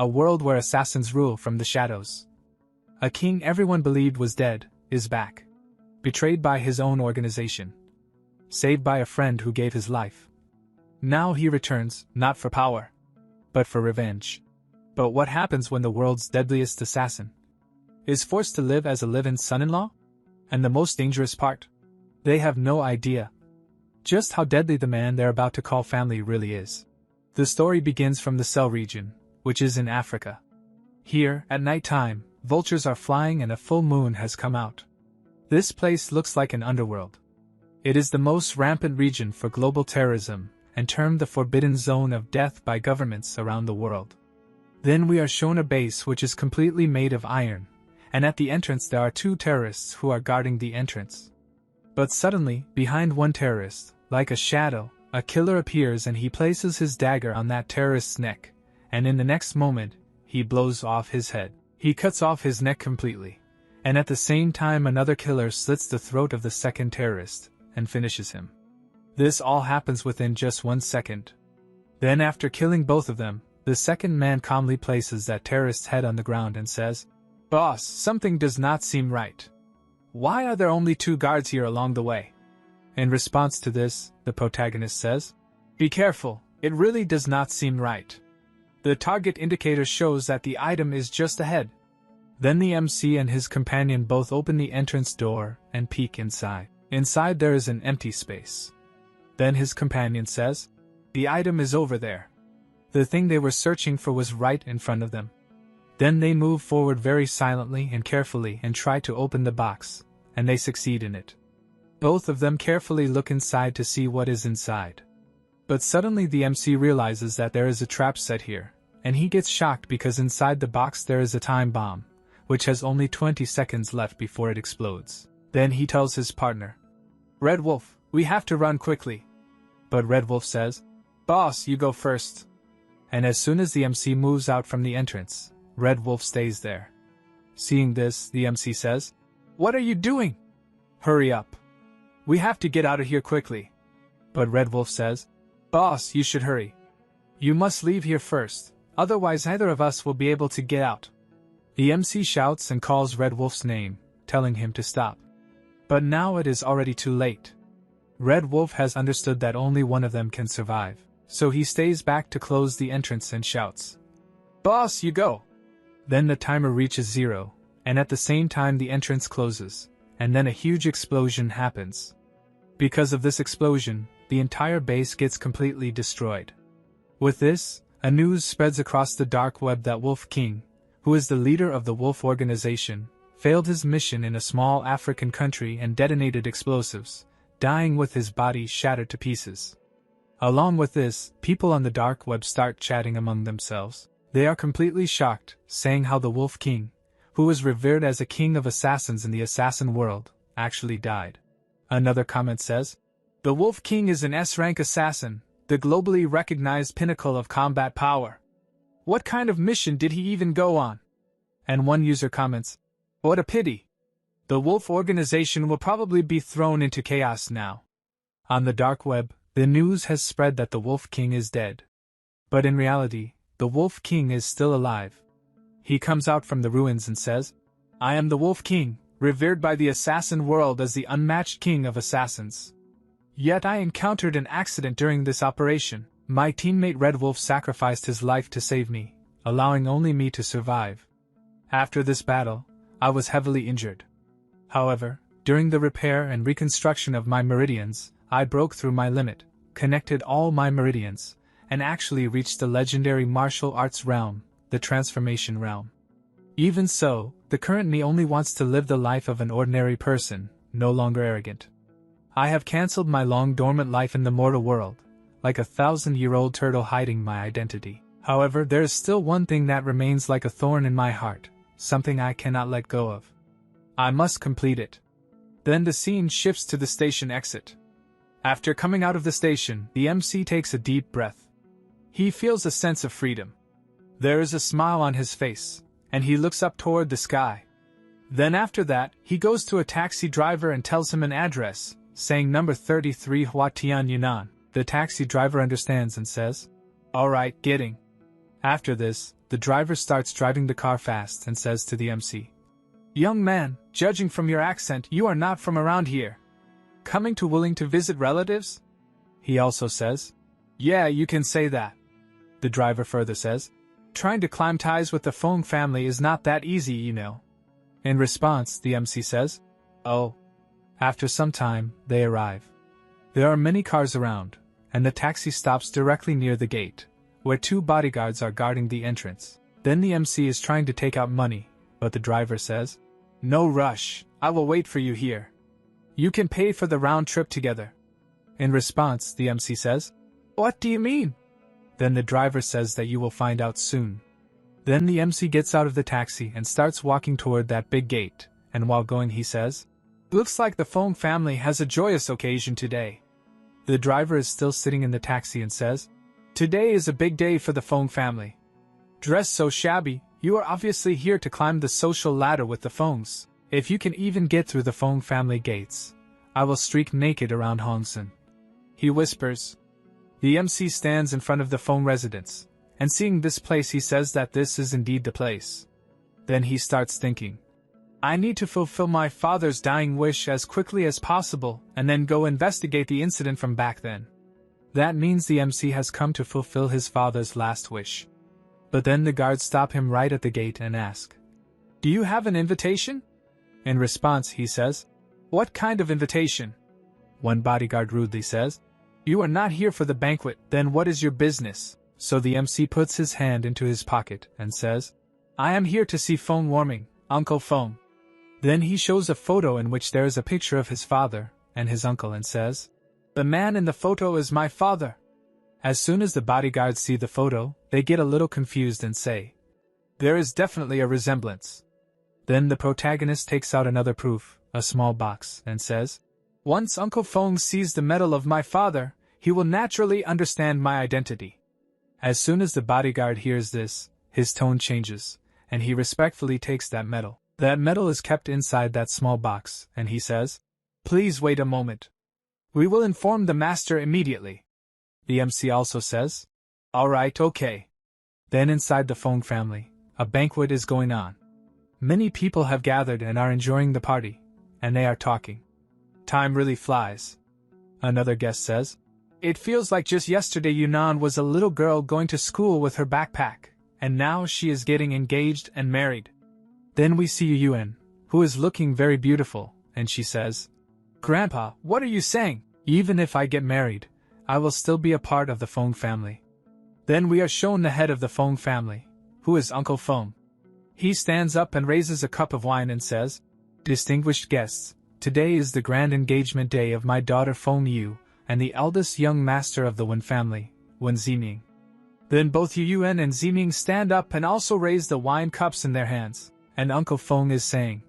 a world where assassins rule from the shadows. A king everyone believed was dead is back. Betrayed by his own organization. Saved by a friend who gave his life. Now he returns, not for power, but for revenge. But what happens when the world's deadliest assassin is forced to live as a live-in son-in-law? And the most dangerous part? They have no idea just how deadly the man they're about to call family really is. The story begins from the Cell region, which is in Africa. Here, at night time, vultures are flying and a full moon has come out. This place looks like an underworld. It is the most rampant region for global terrorism, and termed the Forbidden Zone of Death by governments around the world. Then we are shown a base which is completely made of iron, and at the entrance there are 2 terrorists who are guarding the entrance. But suddenly, behind one terrorist, like a shadow, a killer appears and he places his dagger on that terrorist's neck, and in the next moment, he blows off his head. He cuts off his neck completely, and at the same time another killer slits the throat of the second terrorist, and finishes him. This all happens within just 1 second. Then after killing both of them, the second man calmly places that terrorist's head on the ground and says, "Boss, something does not seem right. Why are there only 2 guards here along the way?" In response to this, the protagonist says, "Be careful, it really does not seem right. The target indicator shows that the item is just ahead." Then the MC and his companion both open the entrance door and peek inside. Inside there is an empty space. Then his companion says, "The item is over there." The thing they were searching for was right in front of them. Then they move forward very silently and carefully and try to open the box, and they succeed in it. Both of them carefully look inside to see what is inside. But suddenly the MC realizes that there is a trap set here, and he gets shocked because inside the box there is a time bomb, which has only 20 seconds left before it explodes. Then he tells his partner, "Red Wolf, we have to run quickly." But Red Wolf says, "Boss, you go first." And as soon as the MC moves out from the entrance, Red Wolf stays there. Seeing this, the MC says, "What are you doing? Hurry up. We have to get out of here quickly." But Red Wolf says, "Boss, you should hurry. You must leave here first, otherwise neither of us will be able to get out." The MC shouts and calls Red Wolf's name, telling him to stop. But now it is already too late. Red Wolf has understood that only one of them can survive, so he stays back to close the entrance and shouts, "Boss, you go." Then the timer reaches 0, and at the same time the entrance closes, and then a huge explosion happens. Because of this explosion, the entire base gets completely destroyed. With this, a news spreads across the dark web that Wolf King, who is the leader of the Wolf organization, failed his mission in a small African country and detonated explosives, dying with his body shattered to pieces. Along with this, people on the dark web start chatting among themselves. They are completely shocked, saying how the Wolf King, who was revered as a king of assassins in the assassin world, actually died. Another comment says, "The Wolf King is an S-rank assassin, the globally recognized pinnacle of combat power. What kind of mission did he even go on?" And one user comments, "What a pity. The Wolf organization will probably be thrown into chaos now." On the dark web, the news has spread that the Wolf King is dead. But in reality, the Wolf King is still alive. He comes out from the ruins and says, "I am the Wolf King, revered by the assassin world as the unmatched king of assassins. Yet I encountered an accident during this operation. My teammate Red Wolf sacrificed his life to save me, allowing only me to survive. After this battle, I was heavily injured. However, during the repair and reconstruction of my meridians, I broke through my limit, connected all my meridians, and actually reached the legendary martial arts realm, the transformation realm. Even so, the current me only wants to live the life of an ordinary person, no longer arrogant. I have cancelled my long dormant life in the mortal world, like a 1,000-year-old turtle hiding my identity. However, there is still one thing that remains like a thorn in my heart, something I cannot let go of. I must complete it." Then the scene shifts to the station exit. After coming out of the station, the MC takes a deep breath. He feels a sense of freedom. There is a smile on his face, and he looks up toward the sky. Then after that, he goes to a taxi driver and tells him an address, saying number 33 Hua Tian Yunnan. The taxi driver understands and says, "Alright, getting." After this, the driver starts driving the car fast and says to the MC, "Young man, judging from your accent, you are not from around here. Coming to willing to visit relatives?" He also says, "Yeah, you can say that." The driver further says, "Trying to climb ties with the Fong family is not that easy, you know." In response, the MC says, "Oh." After some time, they arrive. There are many cars around, and the taxi stops directly near the gate, where 2 bodyguards are guarding the entrance. Then the MC is trying to take out money, but the driver says, "No rush, I will wait for you here. You can pay for the round trip together." In response, the MC says, "What do you mean?" Then the driver says that you will find out soon. Then the MC gets out of the taxi and starts walking toward that big gate, and while going he says, "Looks like the Fong family has a joyous occasion today." The driver is still sitting in the taxi and says, "Today is a big day for the Fong family. Dressed so shabby, you are obviously here to climb the social ladder with the Fongs. If you can even get through the Fong family gates, I will streak naked around Hongsen." He whispers. The MC stands in front of the Fong residence, and seeing this place he says that this is indeed the place. Then he starts thinking, "I need to fulfill my father's dying wish as quickly as possible and then go investigate the incident from back then. That means the MC has come to fulfill his father's last wish." But then the guards stop him right at the gate and ask, "Do you have an invitation?" In response he says, "What kind of invitation?" One bodyguard rudely says, "You are not here for the banquet, then what is your business?" So the MC puts his hand into his pocket and says, "I am here to see Fong warming, Uncle Fong." Then he shows a photo in which there is a picture of his father and his uncle and says, "The man in the photo is my father." As soon as the bodyguards see the photo, they get a little confused and say, "There is definitely a resemblance." Then the protagonist takes out another proof, a small box, and says, "Once Uncle Fong sees the medal of my father, he will naturally understand my identity." As soon as the bodyguard hears this, his tone changes, and he respectfully takes that medal. That medal is kept inside that small box, and he says, "Please wait a moment. We will inform the master immediately." The MC also says, "Alright, okay." Then inside the Fong family, a banquet is going on. Many people have gathered and are enjoying the party, and they are talking. Time really flies. Another guest says, "It feels like just yesterday Yunnan was a little girl going to school with her backpack, and now she is getting engaged and married." Then we see Yuan, who is looking very beautiful, and she says, "Grandpa, what are you saying? Even if I get married, I will still be a part of the Fong family." Then we are shown the head of the Fong family, who is Uncle Fong. He stands up and raises a cup of wine and says, "Distinguished guests, today is the grand engagement day of my daughter Fong Yu and the eldest young master of the Wen family, Wen Ziming." Then both Yuan and Ziming stand up and also raise the wine cups in their hands, and Uncle Fong is saying,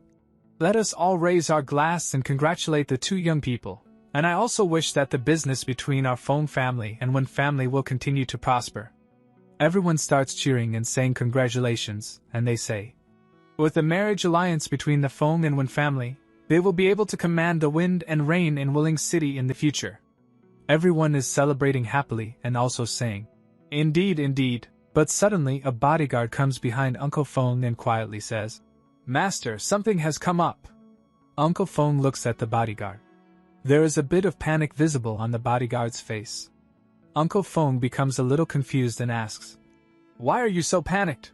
"Let us all raise our glass and congratulate the 2 young people. And I also wish that the business between our Fong family and Wen family will continue to prosper." Everyone starts cheering and saying congratulations, and they say, "With the marriage alliance between the Fong and Wen family, they will be able to command the wind and rain in Willing City in the future." Everyone is celebrating happily and also saying, "Indeed, indeed." But suddenly a bodyguard comes behind Uncle Fong and quietly says, "Master, something has come up." Uncle Fong looks at the bodyguard. There is a bit of panic visible on the bodyguard's face. Uncle Fong becomes a little confused and asks, "Why are you so panicked?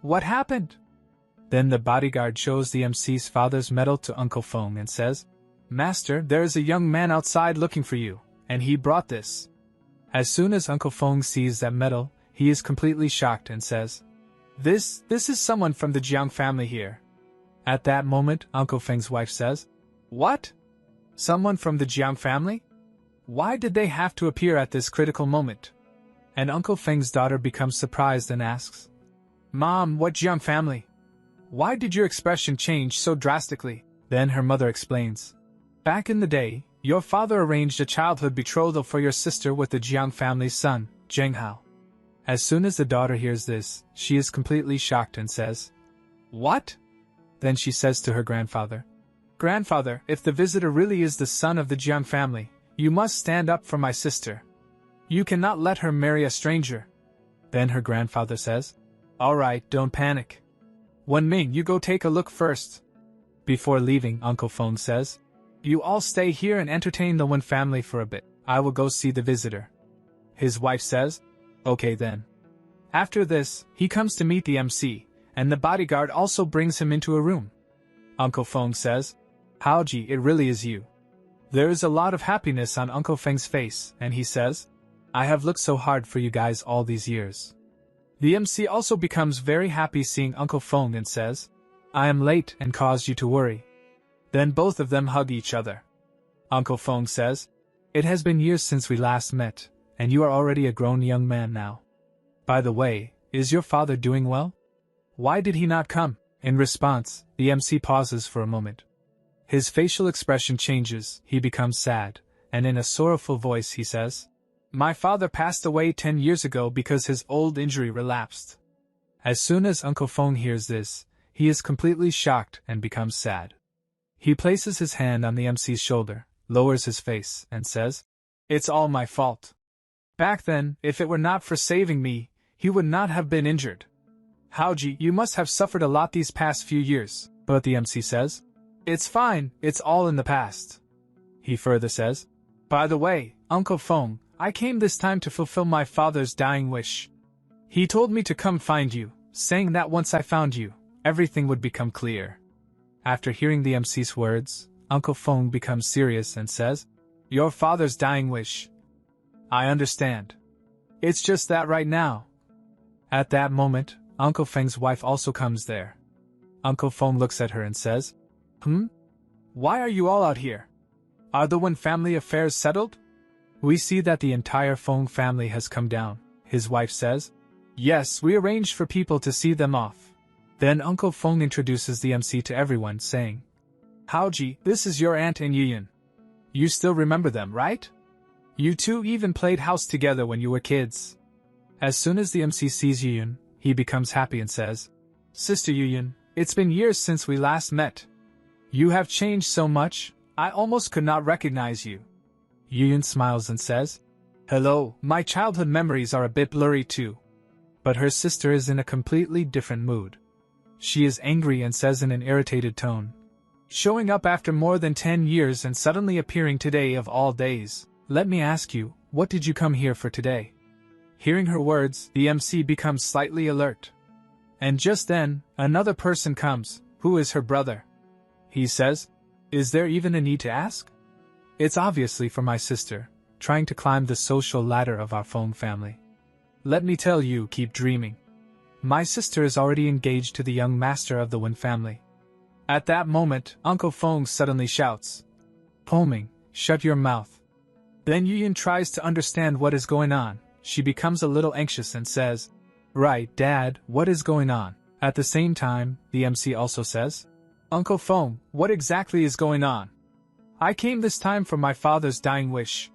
What happened?" Then the bodyguard shows the MC's father's medal to Uncle Fong and says, "Master, there is a young man outside looking for you, and he brought this." As soon as Uncle Fong sees that medal, he is completely shocked and says, This is someone from the Jiang family here." At that moment, Uncle Feng's wife says, "What? Someone from the Jiang family? Why did they have to appear at this critical moment?" And Uncle Feng's daughter becomes surprised and asks, "Mom, what Jiang family? Why did your expression change so drastically?" Then her mother explains, "Back in the day, your father arranged a childhood betrothal for your sister with the Jiang family's son, Zheng Hao." As soon as the daughter hears this, she is completely shocked and says, "What?" Then she says to her grandfather, "Grandfather, if the visitor really is the son of the Jiang family, you must stand up for my sister. You cannot let her marry a stranger." Then her grandfather says, "Alright, don't panic. Wen-Ming, you go take a look first." Before leaving, Uncle Feng says, "You all stay here and entertain the Wen family for a bit. I will go see the visitor." His wife says, "Okay then." After this, he comes to meet the MC, and the bodyguard also brings him into a room. Uncle Feng says, "Haoji, it really is you." There is a lot of happiness on Uncle Feng's face, and he says, "I have looked so hard for you guys all these years." The MC also becomes very happy seeing Uncle Feng and says, "I am late and caused you to worry." Then both of them hug each other. Uncle Feng says, "It has been years since we last met, and you are already a grown young man now. By the way, is your father doing well? Why did he not come?" In response, the MC pauses for a moment. His facial expression changes, he becomes sad, and in a sorrowful voice he says, "My father passed away 10 years ago because his old injury relapsed." As soon as Uncle Feng hears this, he is completely shocked and becomes sad. He places his hand on the MC's shoulder, lowers his face, and says, "It's all my fault. Back then, if it were not for saving me, he would not have been injured. Haoji, you must have suffered a lot these past few years." But the MC says, "It's fine, it's all in the past." He further says, "By the way, Uncle Feng, I came this time to fulfill my father's dying wish. He told me to come find you, saying that once I found you, everything would become clear." After hearing the MC's words, Uncle Feng becomes serious and says, "Your father's dying wish. I understand. It's just that right now." At that moment, Uncle Feng's wife also comes there. Uncle Feng looks at her and says, Why are you all out here? Are the Wen family affairs settled?" We see that the entire Feng family has come down. His wife says, "Yes, we arranged for people to see them off." Then Uncle Feng introduces the MC to everyone, saying, "Haoji, this is your aunt and Yuyun. You still remember them, right? You two even played house together when you were kids." As soon as the MC sees Yuyun, he becomes happy and says, "Sister Yuyun, it's been years since we last met. You have changed so much, I almost could not recognize you." Yuyun smiles and says, "Hello, my childhood memories are a bit blurry too." But her sister is in a completely different mood. She is angry and says in an irritated tone, "Showing up after more than 10 years and suddenly appearing today of all days, let me ask you, what did you come here for today?" Hearing her words, the MC becomes slightly alert. And just then, another person comes, who is her brother. He says, "Is there even a need to ask? It's obviously for my sister, trying to climb the social ladder of our Feng family. Let me tell you, keep dreaming. My sister is already engaged to the young master of the Wen family." At that moment, Uncle Feng suddenly shouts, "Poming, shut your mouth." Then Yuyun tries to understand what is going on. She becomes a little anxious and says, "Right, Dad, what is going on?" At the same time, the MC also says, "Uncle Feng, what exactly is going on? I came this time for my father's dying wish."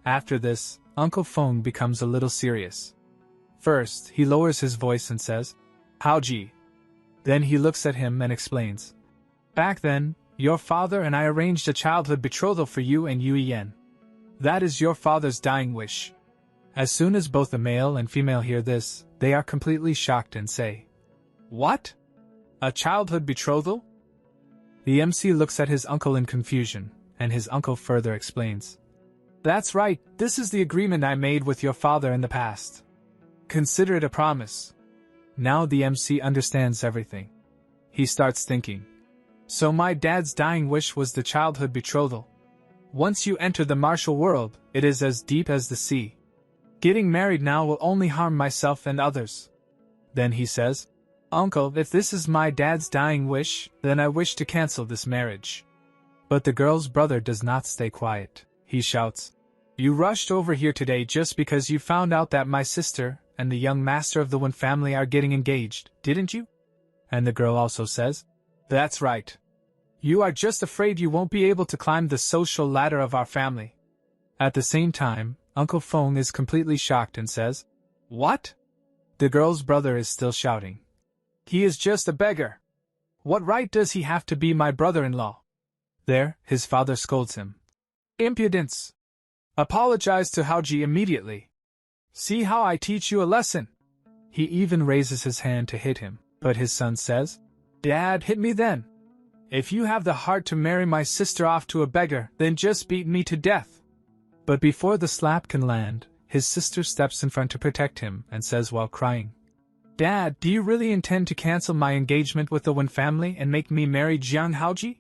After this, Uncle Feng becomes a little serious. First, he lowers his voice and says, "Haoji." Then he looks at him and explains, "Back then, your father and I arranged a childhood betrothal for you and Yu Yen. That is your father's dying wish." As soon as both the male and female hear this, they are completely shocked and say, "What? A childhood betrothal?" The MC looks at his uncle in confusion, and his uncle further explains, "That's right, this is the agreement I made with your father in the past. Consider it a promise." Now the MC understands everything. He starts thinking, "So my dad's dying wish was the childhood betrothal. Once you enter the martial world, it is as deep as the sea. Getting married now will only harm myself and others." Then he says, "Uncle, if this is my dad's dying wish, then I wish to cancel this marriage." But the girl's brother does not stay quiet. He shouts, "You rushed over here today just because you found out that my sister and the young master of the Wen family are getting engaged, didn't you?" And the girl also says, "That's right. You are just afraid you won't be able to climb the social ladder of our family." At the same time, Uncle Feng is completely shocked and says, "What?" The girl's brother is still shouting, "He is just a beggar. What right does he have to be my brother-in-law?" There, his father scolds him. "Impudence! Apologize to Haoji immediately. See how I teach you a lesson." He even raises his hand to hit him, but his son says, "Dad, hit me then. If you have the heart to marry my sister off to a beggar, then just beat me to death." But before the slap can land, his sister steps in front to protect him and says while crying, "Dad, do you really intend to cancel my engagement with the Wen family and make me marry Jiang Haoji?"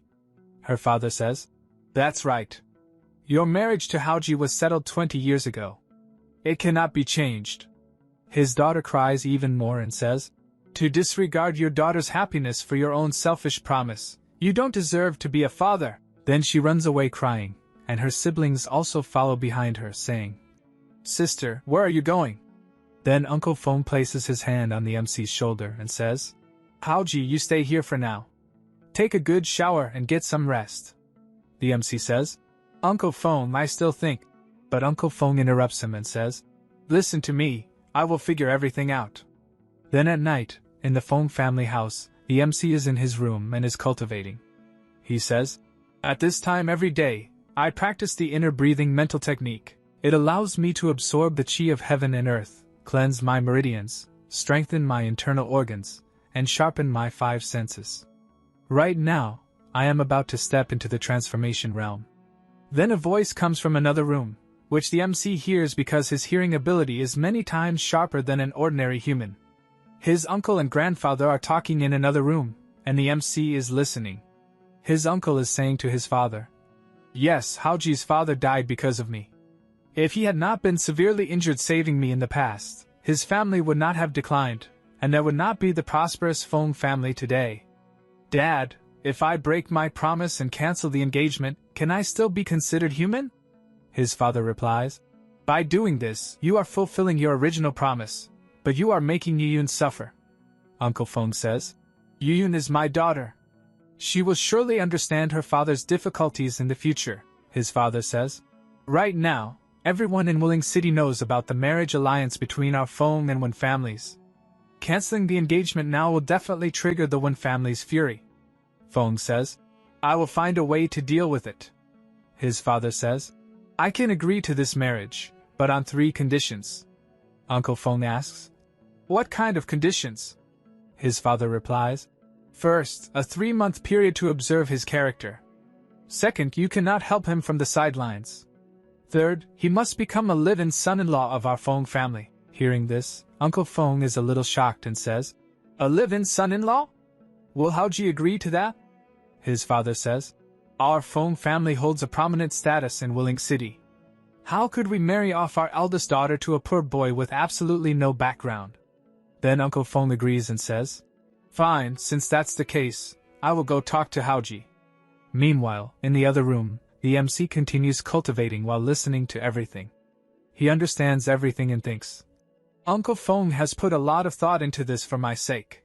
Her father says, "That's right. Your marriage to Haoji was settled 20 years ago. It cannot be changed." His daughter cries even more and says, "To disregard your daughter's happiness for your own selfish promise, you don't deserve to be a father." Then she runs away crying, and her siblings also follow behind her, saying, "Sister, where are you going?" Then Uncle Feng places his hand on the MC's shoulder and says, "Haoji, you stay here for now. Take a good shower and get some rest." The MC says, "Uncle Feng, I still think." But Uncle Feng interrupts him and says, "Listen to me, I will figure everything out." Then at night, in the Feng family house, the MC is in his room and is cultivating. He says, "At this time every day, I practice the inner breathing mental technique. It allows me to absorb the chi of heaven and earth, cleanse my meridians, strengthen my internal organs, and sharpen my 5 senses. Right now, I am about to step into the transformation realm." Then a voice comes from another room, which the MC hears because his hearing ability is many times sharper than an ordinary human. His uncle and grandfather are talking in another room, and the MC is listening. His uncle is saying to his father, "Yes, Haoji's father died because of me. If he had not been severely injured saving me in the past, his family would not have declined, and there would not be the prosperous Feng family today. Dad, if I break my promise and cancel the engagement, can I still be considered human?" His father replies, "By doing this, you are fulfilling your original promise, but you are making Yuyun suffer." Uncle Feng says, "Yuyun is my daughter. She will surely understand her father's difficulties in the future," his father says. "Right now, everyone in Willing City knows about the marriage alliance between our Feng and Wen families. Canceling the engagement now will definitely trigger the Wen family's fury." Feng says, "I will find a way to deal with it." His father says, "I can agree to this marriage, but on 3 conditions." Uncle Feng asks, "What kind of conditions?" His father replies, "First, a 3-month period to observe his character. Second, you cannot help him from the sidelines. Third, he must become a live-in son-in-law of our Feng family." Hearing this, Uncle Feng is a little shocked and says, "A live-in son-in-law? Will Haoji agree to that?" His father says, "Our Feng family holds a prominent status in Willing City. How could we marry off our eldest daughter to a poor boy with absolutely no background?" Then Uncle Feng agrees and says, "Fine, since that's the case, I will go talk to Haoji." Meanwhile, in the other room, the MC continues cultivating while listening to everything. He understands everything and thinks, "Uncle Feng has put a lot of thought into this for my sake.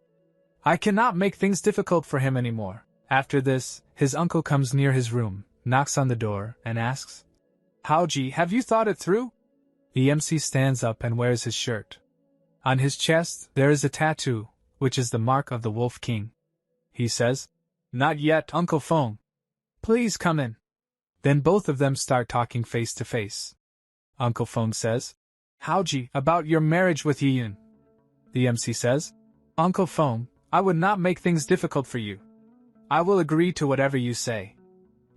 I cannot make things difficult for him anymore." After this, his uncle comes near his room, knocks on the door, and asks, "Haoji, have you thought it through?" The MC stands up and wears his shirt. On his chest, there is a tattoo, which is the mark of the Wolf King. He says, "Not yet, Uncle Feng. Please come in." Then both of them start talking face to face. Uncle Feng says, "Haoji, about your marriage with Yiyun." The MC says, "Uncle Feng, I would not make things difficult for you. I will agree to whatever you say."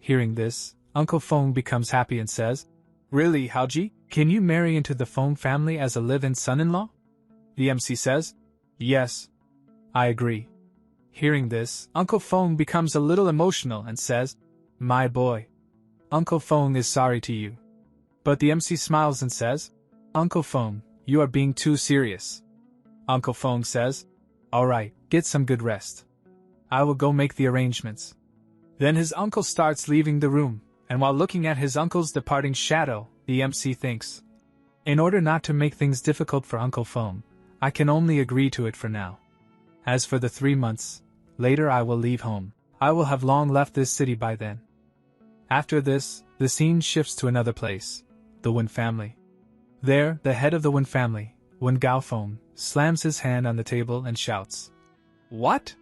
Hearing this, Uncle Feng becomes happy and says, "Really, Haoji, can you marry into the Feng family as a live-in son-in-law?" The MC says, "Yes, I agree." Hearing this, Uncle Feng becomes a little emotional and says, "My boy, Uncle Feng is sorry to you." But the MC smiles and says, "Uncle Feng, you are being too serious." Uncle Feng says, "Alright, get some good rest. I will go make the arrangements." Then his uncle starts leaving the room, and while looking at his uncle's departing shadow, the MC thinks, "In order not to make things difficult for Uncle Feng, I can only agree to it for now. As for the 3 months, later I will leave home. I will have long left this city by then." After this, the scene shifts to another place, the Wen family. There, the head of the Wen family, Wen Gaofeng, slams his hand on the table and shouts, "What?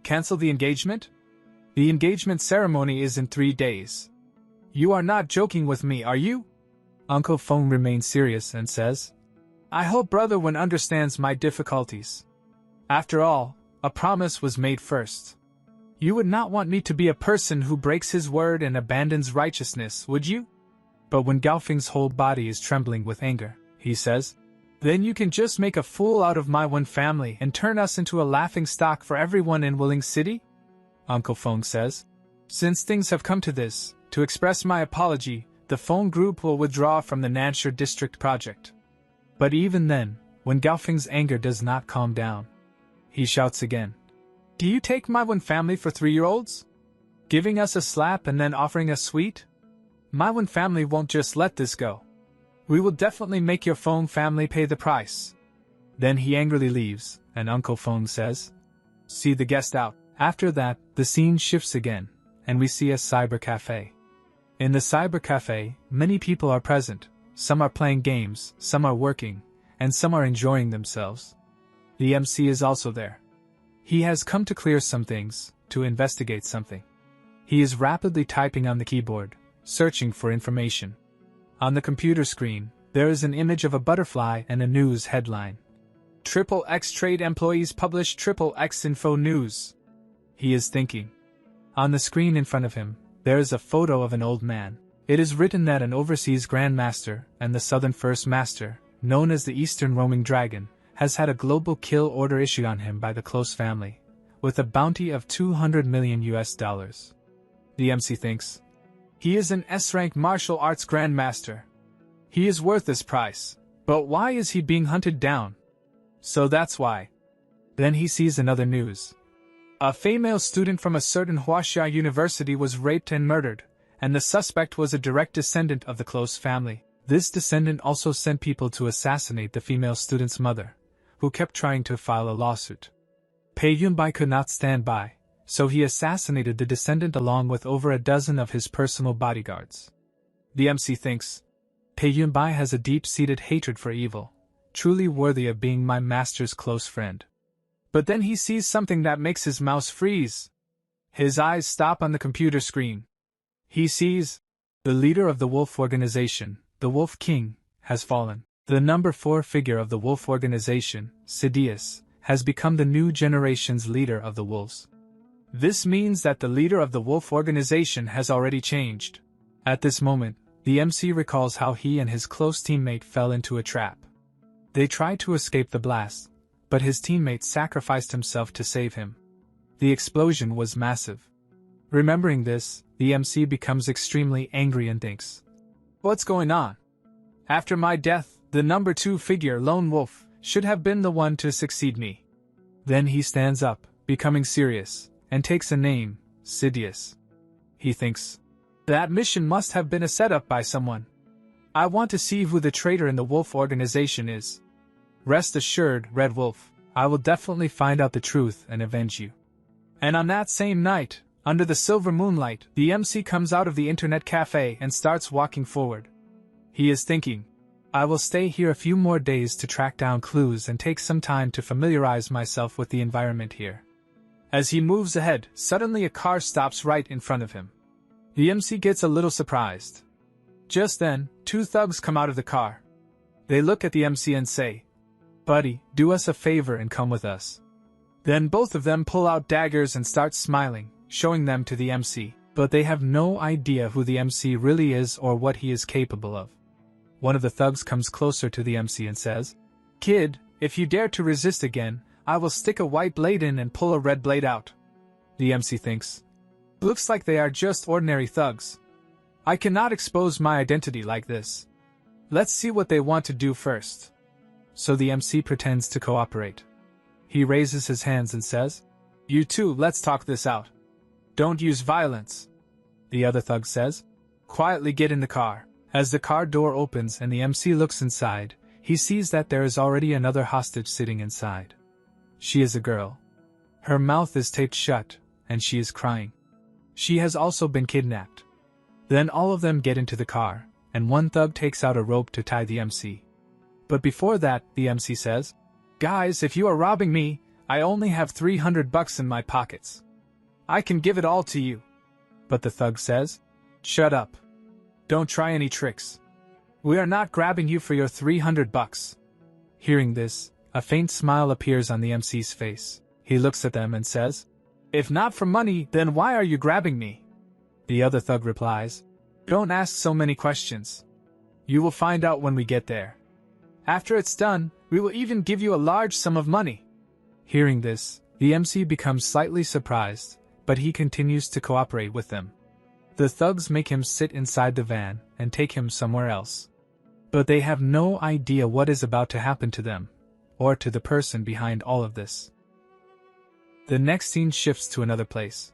Cancel the engagement? The engagement ceremony is in 3 days. You are not joking with me, are you?" Uncle Feng remains serious and says, I hope brother one understands my difficulties. After all, a promise was made first. You would not want me to be a person who breaks his word and abandons righteousness, would you? But when Gaofeng's whole body is trembling with anger, he says, then you can just make a fool out of my one family and turn us into a laughing stock for everyone in Willing City? Uncle Feng says, since things have come to this, to express my apology, the Feng group will withdraw from the Nanshire district project. But even then, when Gaofeng's anger does not calm down, he shouts again, do you take my one family for 3-year-olds? Giving us a slap and then offering us sweet? My one family won't just let this go. We will definitely make your Feng family pay the price. Then he angrily leaves, and Uncle Feng says, see the guest out. After that, the scene shifts again, and we see a cyber cafe. In the cyber cafe, many people are present. Some are playing games, some are working, and some are enjoying themselves. The MC is also there. He has come to clear some things, to investigate something. He is rapidly typing on the keyboard, searching for information. On the computer screen, there is an image of a butterfly and a news headline. XXX trade employees publish XXX info news. He is thinking. On the screen in front of him, there is a photo of an old man. It is written that an overseas Grandmaster and the Southern First Master, known as the Eastern Roaming Dragon, has had a global kill order issued on him by the Close family, with a bounty of $200 million. The MC thinks, he is an S-rank martial arts Grandmaster. He is worth this price, but why is he being hunted down? So that's why. Then he sees another news. A female student from a certain Huaxia University was raped and murdered, and the suspect was a direct descendant of the Close family. This descendant also sent people to assassinate the female student's mother, who kept trying to file a lawsuit. Pei Yunbai could not stand by, so he assassinated the descendant along with over a dozen of his personal bodyguards. The MC thinks, Pei Yunbai has a deep-seated hatred for evil, truly worthy of being my master's close friend. But then he sees something that makes his mouse freeze. His eyes stop on the computer screen. He sees the leader of the Wolf Organization, the Wolf King, has fallen. The number 4 figure of the Wolf Organization, Sidious, has become the new generation's leader of the Wolves. This means that the leader of the Wolf Organization has already changed. At this moment, the MC recalls how he and his close teammate fell into a trap. They tried to escape the blast, but his teammate sacrificed himself to save him. The explosion was massive. Remembering this, the MC becomes extremely angry and thinks, what's going on? After my death, the number 2 figure, Lone Wolf, should have been the one to succeed me. Then he stands up, becoming serious, and takes a name, Sidious. He thinks, that mission must have been a setup by someone. I want to see who the traitor in the Wolf Organization is. Rest assured, Red Wolf, I will definitely find out the truth and avenge you. And on that same night, under the silver moonlight, the MC comes out of the internet cafe and starts walking forward. He is thinking, I will stay here a few more days to track down clues and take some time to familiarize myself with the environment here. As he moves ahead, suddenly a car stops right in front of him. The MC gets a little surprised. Just then, 2 thugs come out of the car. They look at the MC and say, buddy, do us a favor and come with us. Then both of them pull out daggers and start smiling, showing them to the MC, but they have no idea who the MC really is or what he is capable of. One of the thugs comes closer to the MC and says, kid, if you dare to resist again, I will stick a white blade in and pull a red blade out. The MC thinks, looks like they are just ordinary thugs. I cannot expose my identity like this. Let's see what they want to do first. So the MC pretends to cooperate. He raises his hands and says, you two, let's talk this out. Don't use violence. The other thug says, quietly get in the car. As the car door opens and the MC looks inside, he sees that there is already another hostage sitting inside. She is a girl. Her mouth is taped shut, and she is crying. She has also been kidnapped. Then all of them get into the car, and one thug takes out a rope to tie the MC. But before that, the MC says, guys, if you are robbing me, I only have $300 in my pockets. I can give it all to you. But the thug says, shut up. Don't try any tricks. We are not grabbing you for your $300. Hearing this, a faint smile appears on the MC's face. He looks at them and says, "If not for money, then why are you grabbing me?" The other thug replies, "Don't ask so many questions. You will find out when we get there. After it's done, we will even give you a large sum of money." Hearing this, the MC becomes slightly surprised, but he continues to cooperate with them. The thugs make him sit inside the van and take him somewhere else. But they have no idea what is about to happen to them, or to the person behind all of this. The next scene shifts to another place.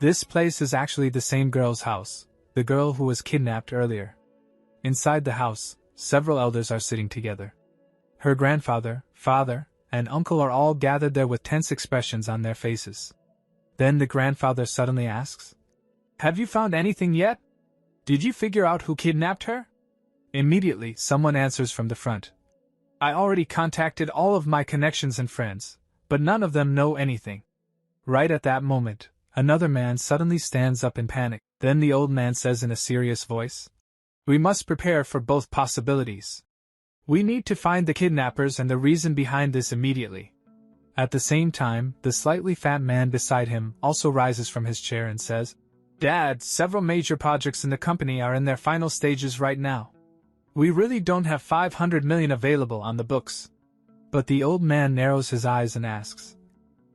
This place is actually the same girl's house, the girl who was kidnapped earlier. Inside the house, several elders are sitting together. Her grandfather, father, and uncle are all gathered there with tense expressions on their faces. Then the grandfather suddenly asks, "Have you found anything yet? Did you figure out who kidnapped her?" Immediately, someone answers from the front. "I already contacted all of my connections and friends, but none of them know anything." Right at that moment, another man suddenly stands up in panic. Then the old man says in a serious voice, "We must prepare for both possibilities. We need to find the kidnappers and the reason behind this immediately." At the same time, the slightly fat man beside him also rises from his chair and says, "Dad, several major projects in the company are in their final stages right now. We really don't have 500 million available on the books." But the old man narrows his eyes and asks,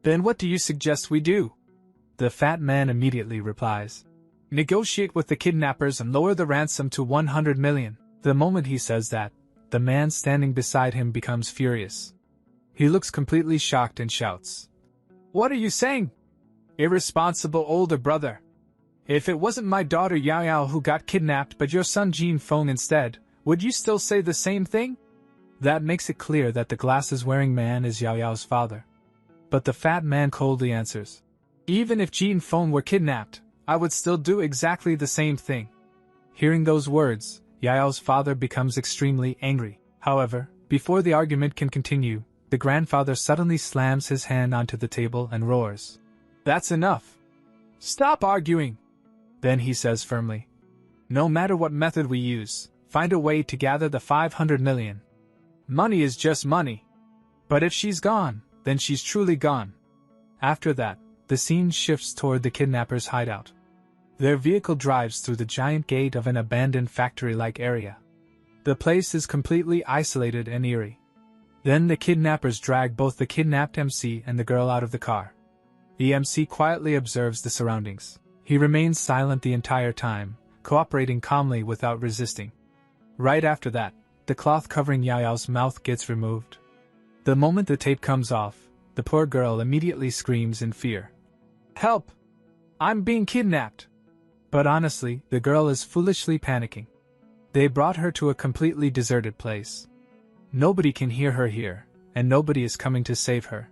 "Then what do you suggest we do?" The fat man immediately replies, "Negotiate with the kidnappers and lower the ransom to 100 million. The moment he says that, the man standing beside him becomes furious. He looks completely shocked and shouts, "What are you saying? Irresponsible older brother. If it wasn't my daughter Yahello who got kidnapped but your son Jin Feng instead, would you still say the same thing?" That makes it clear that the glasses-wearing man is Yahello's father. But the fat man coldly answers, "Even if Jin Feng were kidnapped, I would still do exactly the same thing." Hearing those words, Yahello's father becomes extremely angry. However, before the argument can continue, the grandfather suddenly slams his hand onto the table and roars, "That's enough! Stop arguing!" Then he says firmly, "No matter what method we use, find a way to gather the 500 million. Money is just money. But if she's gone, then she's truly gone." After that, the scene shifts toward the kidnappers' hideout. Their vehicle drives through the giant gate of an abandoned factory-like area. The place is completely isolated and eerie. Then the kidnappers drag both the kidnapped MC and the girl out of the car. The MC quietly observes the surroundings. He remains silent the entire time, cooperating calmly without resisting. Right after that, the cloth covering Yahello's mouth gets removed. The moment the tape comes off, the poor girl immediately screams in fear, "Help! I'm being kidnapped!" But honestly, the girl is foolishly panicking. They brought her to a completely deserted place. Nobody can hear her here, and nobody is coming to save her.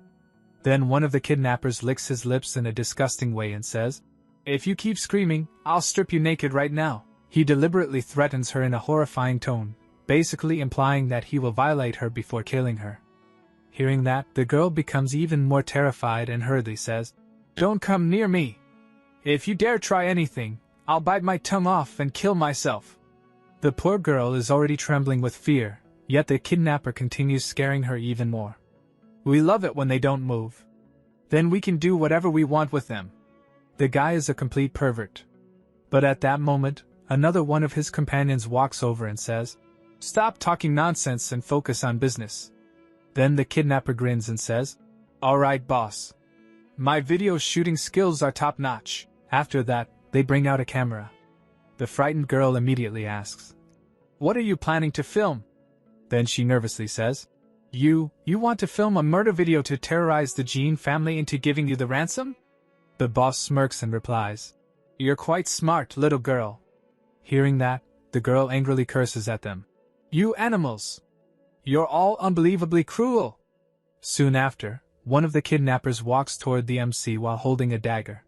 Then one of the kidnappers licks his lips in a disgusting way and says, "If you keep screaming, I'll strip you naked right now." He deliberately threatens her in a horrifying tone, basically implying that he will violate her before killing her. Hearing that, the girl becomes even more terrified and hurriedly says, "Don't come near me. If you dare try anything, I'll bite my tongue off and kill myself." The poor girl is already trembling with fear, yet the kidnapper continues scaring her even more. "We love it when they don't move. Then we can do whatever we want with them." The guy is a complete pervert. But at that moment, another one of his companions walks over and says, "Stop talking nonsense and focus on business." Then the kidnapper grins and says, "All right, boss. My video shooting skills are top-notch." After that, they bring out a camera. The frightened girl immediately asks, "What are you planning to film?" Then she nervously says, You want to film a murder video to terrorize the Jean family into giving you the ransom?" The boss smirks and replies, "You're quite smart, little girl." Hearing that, the girl angrily curses at them. "You animals! You're all unbelievably cruel!" Soon after, one of the kidnappers walks toward the MC while holding a dagger.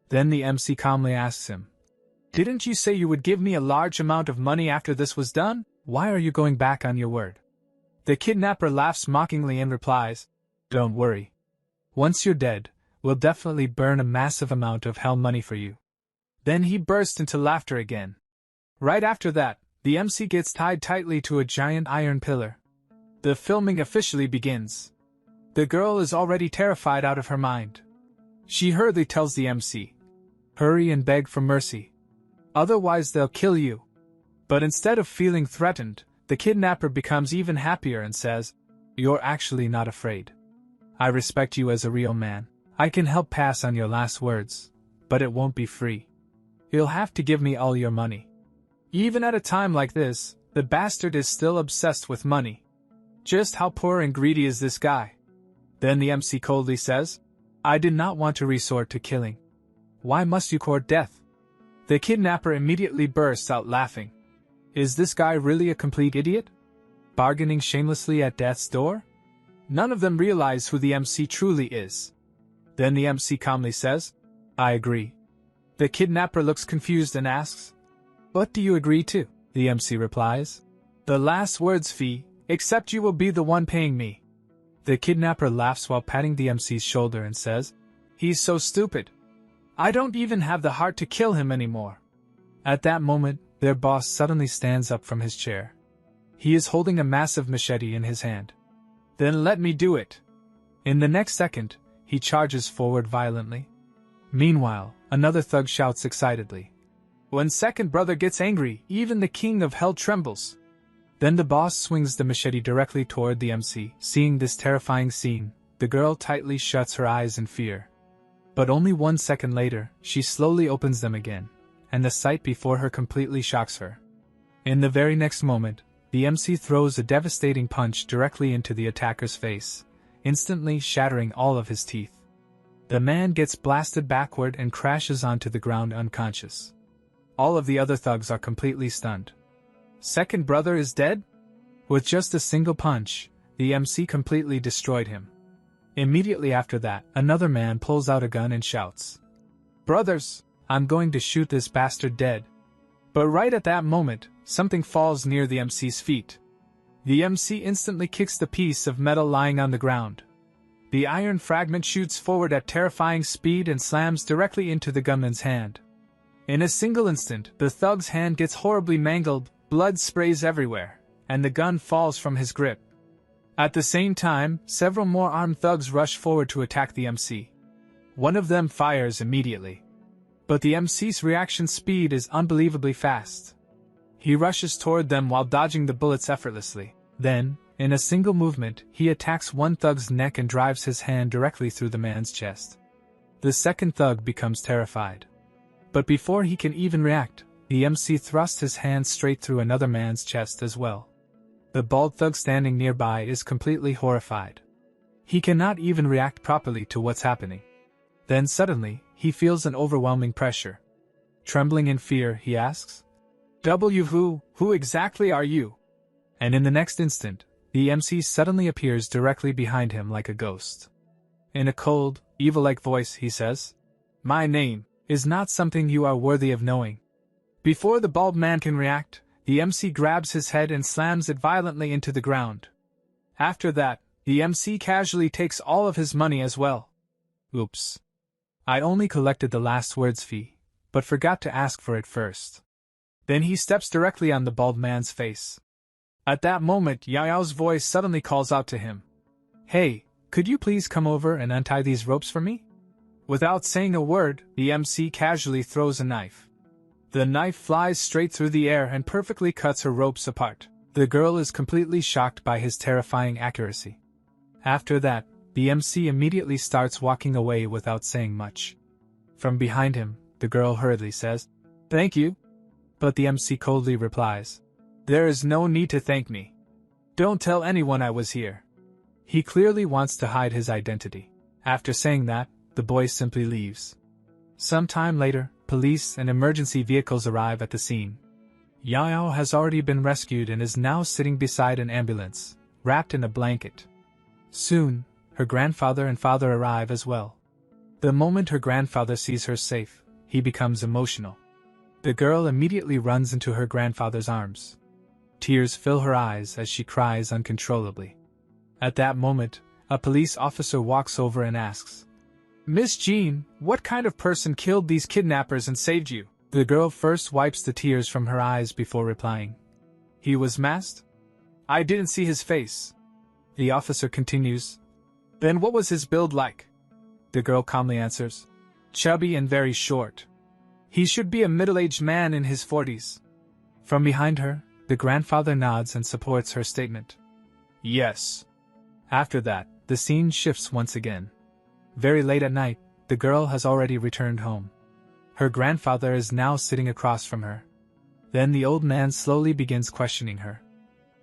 Then the MC calmly asks him, "Didn't you say you would give me a large amount of money after this was done? Why are you going back on your word?" The kidnapper laughs mockingly and replies, "Don't worry. Once you're dead, we'll definitely burn a massive amount of hell money for you." Then he bursts into laughter again. Right after that, the MC gets tied tightly to a giant iron pillar. The filming officially begins. The girl is already terrified out of her mind. She hurriedly tells the MC, "Hurry and beg for mercy. Otherwise they'll kill you." But instead of feeling threatened, the kidnapper becomes even happier and says, "You're actually not afraid. I respect you as a real man. I can help pass on your last words, but it won't be free. You'll have to give me all your money." Even at a time like this, the bastard is still obsessed with money. Just how poor and greedy is this guy? Then the MC coldly says, "I did not want to resort to killing. Why must you court death?" The kidnapper immediately bursts out laughing. Is this guy really a complete idiot? Bargaining shamelessly at death's door? None of them realize who the MC truly is. Then the MC calmly says, "I agree." The kidnapper looks confused and asks, "What do you agree to?" The MC replies, "The last words fee, except you will be the one paying me." The kidnapper laughs while patting the MC's shoulder and says, "He's so stupid. I don't even have the heart to kill him anymore." At that moment, their boss suddenly stands up from his chair. He is holding a massive machete in his hand. "Then let me do it." In the next second, he charges forward violently. Meanwhile, another thug shouts excitedly. When second brother gets angry, even the king of hell trembles. Then the boss swings the machete directly toward the MC. Seeing this terrifying scene, the girl tightly shuts her eyes in fear. But only 1 second later, she slowly opens them again, and the sight before her completely shocks her. In the very next moment, the MC throws a devastating punch directly into the attacker's face, instantly shattering all of his teeth. The man gets blasted backward and crashes onto the ground unconscious. All of the other thugs are completely stunned. Second brother is dead? With just a single punch, the MC completely destroyed him. Immediately after that, another man pulls out a gun and shouts, "Brothers, I'm going to shoot this bastard dead." But right at that moment, something falls near the MC's feet. The MC instantly kicks the piece of metal lying on the ground. The iron fragment shoots forward at terrifying speed and slams directly into the gunman's hand. In a single instant, the thug's hand gets horribly mangled, blood sprays everywhere, and the gun falls from his grip. At the same time, several more armed thugs rush forward to attack the MC. One of them fires immediately. But the MC's reaction speed is unbelievably fast. He rushes toward them while dodging the bullets effortlessly. Then, in a single movement, he attacks one thug's neck and drives his hand directly through the man's chest. The second thug becomes terrified. But before he can even react, the MC thrusts his hand straight through another man's chest as well. The bald thug standing nearby is completely horrified. He cannot even react properly to what's happening. Then suddenly, he feels an overwhelming pressure. Trembling in fear, he asks, Who exactly are you?" And in the next instant, the MC suddenly appears directly behind him like a ghost. In a cold, evil-like voice, he says, "My name is not something you are worthy of knowing." Before the bald man can react, the MC grabs his head and slams it violently into the ground. After that, the MC casually takes all of his money as well. Oops. I only collected the last words fee, but forgot to ask for it first. Then he steps directly on the bald man's face. At that moment, Yahello's voice suddenly calls out to him, "Hey, could you please come over and untie these ropes for me?" Without saying a word, the MC casually throws a knife. The knife flies straight through the air and perfectly cuts her ropes apart. The girl is completely shocked by his terrifying accuracy. After that, the MC immediately starts walking away without saying much. From behind him, the girl hurriedly says, "Thank you." But the MC coldly replies, "There is no need to thank me. Don't tell anyone I was here." He clearly wants to hide his identity. After saying that, the boy simply leaves. Some time later, police and emergency vehicles arrive at the scene. Yahello has already been rescued and is now sitting beside an ambulance, wrapped in a blanket. Soon, her grandfather and father arrive as well. The moment her grandfather sees her safe, he becomes emotional. The girl immediately runs into her grandfather's arms. Tears fill her eyes as she cries uncontrollably. At that moment, a police officer walks over and asks, "Miss Jean, what kind of person killed these kidnappers and saved you?" The girl first wipes the tears from her eyes before replying, "He was masked? I didn't see his face." The officer continues. Then what was his build like? The girl calmly answers. Chubby and very short. He should be a middle-aged man in his 40s. From behind her, the grandfather nods and supports her statement. Yes. After that, the scene shifts once again. Very late at night, the girl has already returned home. Her grandfather is now sitting across from her. Then the old man slowly begins questioning her.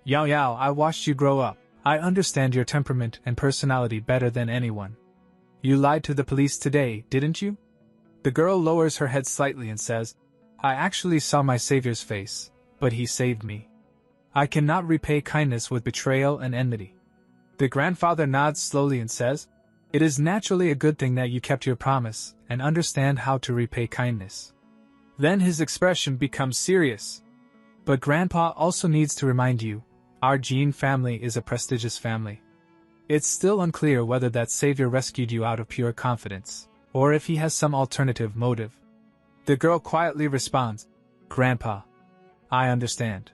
Yao Yao, I watched you grow up. I understand your temperament and personality better than anyone. You lied to the police today, didn't you? The girl lowers her head slightly and says, I actually saw my savior's face, but he saved me. I cannot repay kindness with betrayal and enmity. The grandfather nods slowly and says, It is naturally a good thing that you kept your promise and understand how to repay kindness. Then his expression becomes serious. But Grandpa also needs to remind you, our Jean family is a prestigious family. It's still unclear whether that savior rescued you out of pure confidence, or if he has some alternative motive. The girl quietly responds, Grandpa, I understand.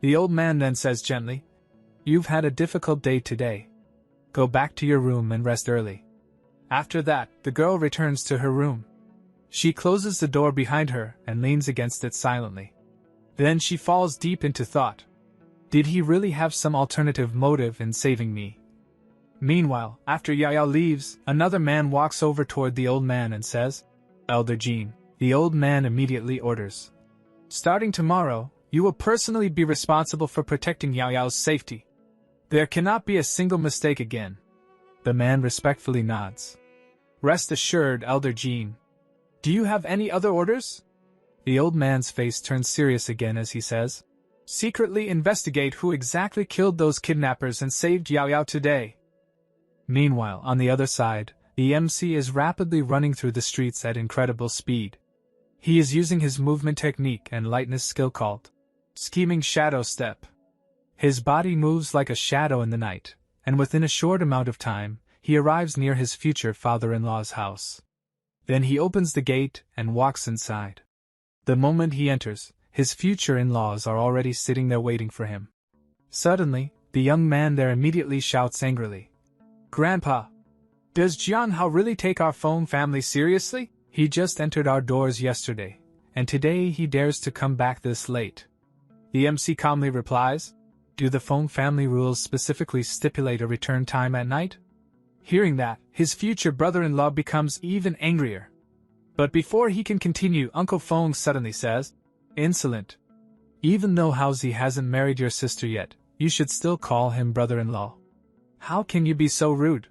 The old man then says gently, You've had a difficult day today. Go back to your room and rest early. After that, the girl returns to her room. She closes the door behind her and leans against it silently. Then she falls deep into thought. Did he really have some alternative motive in saving me? Meanwhile, after Yao leaves, another man walks over toward the old man and says, Elder Jean. The old man immediately orders. Starting tomorrow, you will personally be responsible for protecting Yao's safety. There cannot be a single mistake again. The man respectfully nods. Rest assured, Elder Jean. Do you have any other orders? The old man's face turns serious again as he says, Secretly investigate who exactly killed those kidnappers and saved Yao today. Meanwhile, on the other side, the MC is rapidly running through the streets at incredible speed. He is using his movement technique and lightness skill called Scheming Shadow Step. His body moves like a shadow in the night, and within a short amount of time, he arrives near his future father-in-law's house. Then he opens the gate and walks inside. The moment he enters, his future in-laws are already sitting there waiting for him. Suddenly, the young man there immediately shouts angrily, Grandpa, does Jianhao really take our Feng family seriously? He just entered our doors yesterday, and today he dares to come back this late. The MC calmly replies, Do the Feng family rules specifically stipulate a return time at night? Hearing that, his future brother-in-law becomes even angrier. But before he can continue, Uncle Feng suddenly says, Insolent. Even though Haozi hasn't married your sister yet, you should still call him brother-in-law. How can you be so rude?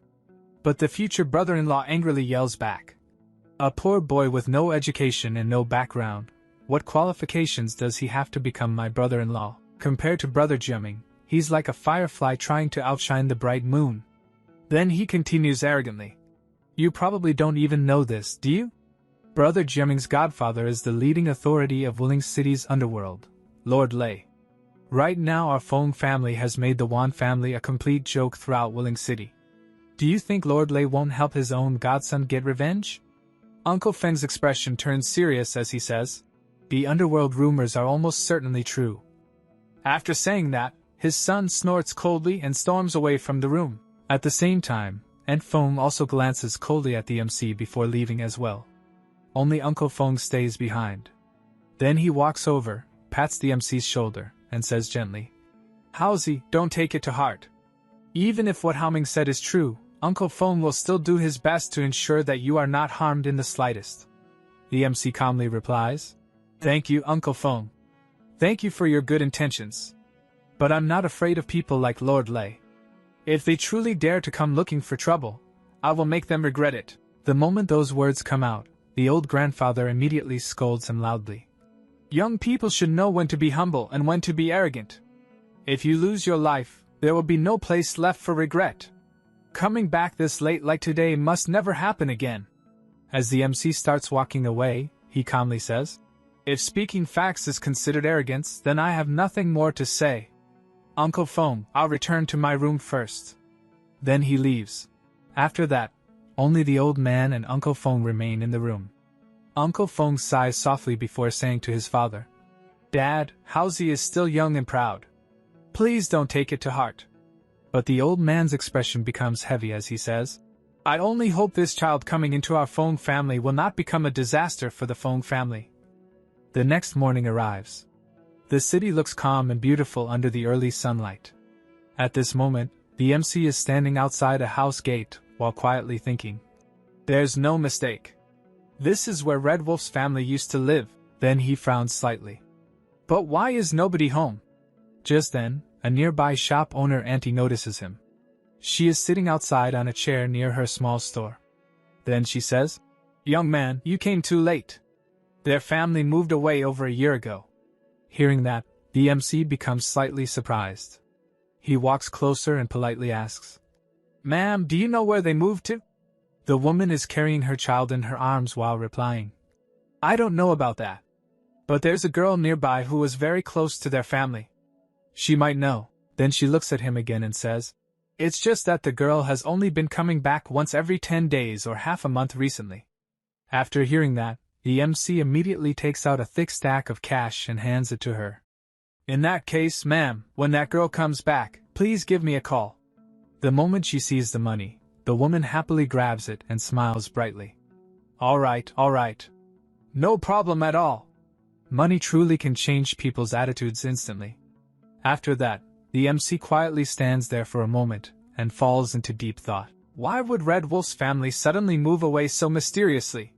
But the future brother-in-law angrily yells back. A poor boy with no education and no background. What qualifications does he have to become my brother-in-law? Compared to Brother Jiaming, he's like a firefly trying to outshine the bright moon. Then he continues arrogantly. You probably don't even know this, do you? Brother Jiaming's godfather is the leading authority of Wuling City's underworld, Lord Lei. Right now our Feng family has made the Wan family a complete joke throughout Wuling City. Do you think Lord Lei won't help his own godson get revenge? Uncle Feng's expression turns serious as he says, The underworld rumors are almost certainly true. After saying that, his son snorts coldly and storms away from the room. At the same time, Aunt Feng also glances coldly at the MC before leaving as well. Only Uncle Feng stays behind. Then he walks over, pats the MC's shoulder, and says gently, Haozi, don't take it to heart. Even if what Haoming said is true, Uncle Feng will still do his best to ensure that you are not harmed in the slightest. The MC calmly replies, Thank you, Uncle Feng. Thank you for your good intentions. But I'm not afraid of people like Lord Lei. If they truly dare to come looking for trouble, I will make them regret it. The moment those words come out, the old grandfather immediately scolds him loudly. Young people should know when to be humble and when to be arrogant. If you lose your life, there will be no place left for regret. Coming back this late like today must never happen again. As the MC starts walking away, he calmly says, If speaking facts is considered arrogance, then I have nothing more to say. Uncle Feng, I'll return to my room first. Then he leaves. After that, only the old man and Uncle Feng remain in the room. Uncle Feng sighs softly before saying to his father, Dad, Haozi is still young and proud. Please don't take it to heart. But the old man's expression becomes heavy as he says, "I only hope this child coming into our Fong family will not become a disaster for the Fong family." The next morning arrives. The city looks calm and beautiful under the early sunlight. At this moment, the MC is standing outside a house gate while quietly thinking. There's no mistake. This is where Red Wolf's family used to live. Then he frowns slightly. But why is nobody home? Just then, a nearby shop owner auntie notices him. She is sitting outside on a chair near her small store. Then she says, "Young man, you came too late. Their family moved away over a year ago." Hearing that, the MC becomes slightly surprised. He walks closer and politely asks, "Ma'am, do you know where they moved to?" The woman is carrying her child in her arms while replying, "I don't know about that. But there's a girl nearby who was very close to their family. She might know." Then she looks at him again and says, "It's just that the girl has only been coming back once every 10 days or half a month recently." After hearing that, the MC immediately takes out a thick stack of cash and hands it to her. "In that case, ma'am, when that girl comes back, please give me a call." The moment she sees the money, the woman happily grabs it and smiles brightly. All right. No problem at all." Money truly can change people's attitudes instantly. After that, the MC quietly stands there for a moment and falls into deep thought. Why would Red Wolf's family suddenly move away so mysteriously?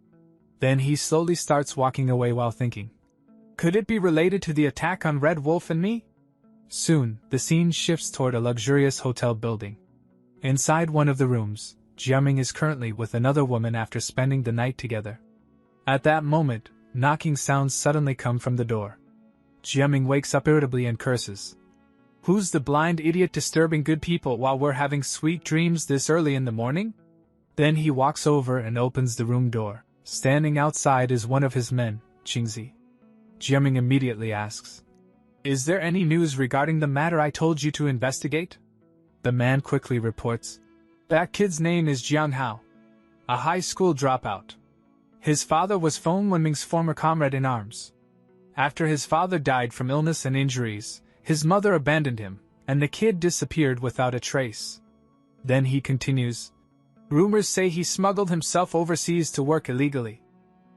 Then he slowly starts walking away while thinking. Could it be related to the attack on Red Wolf and me? Soon, the scene shifts toward a luxurious hotel building. Inside one of the rooms, Jiaming is currently with another woman after spending the night together. At that moment, knocking sounds suddenly come from the door. Jiaming wakes up irritably and curses. "Who's the blind idiot disturbing good people while we're having sweet dreams this early in the morning?" Then he walks over and opens the room door. Standing outside is one of his men, Qingzi. Jiaming immediately asks, "Is there any news regarding the matter I told you to investigate?" The man quickly reports, "That kid's name is Jiang Hao, a high school dropout. His father was Feng Wenming's former comrade in arms. After his father died from illness and injuries, his mother abandoned him, and the kid disappeared without a trace." Then he continues, "Rumors say he smuggled himself overseas to work illegally.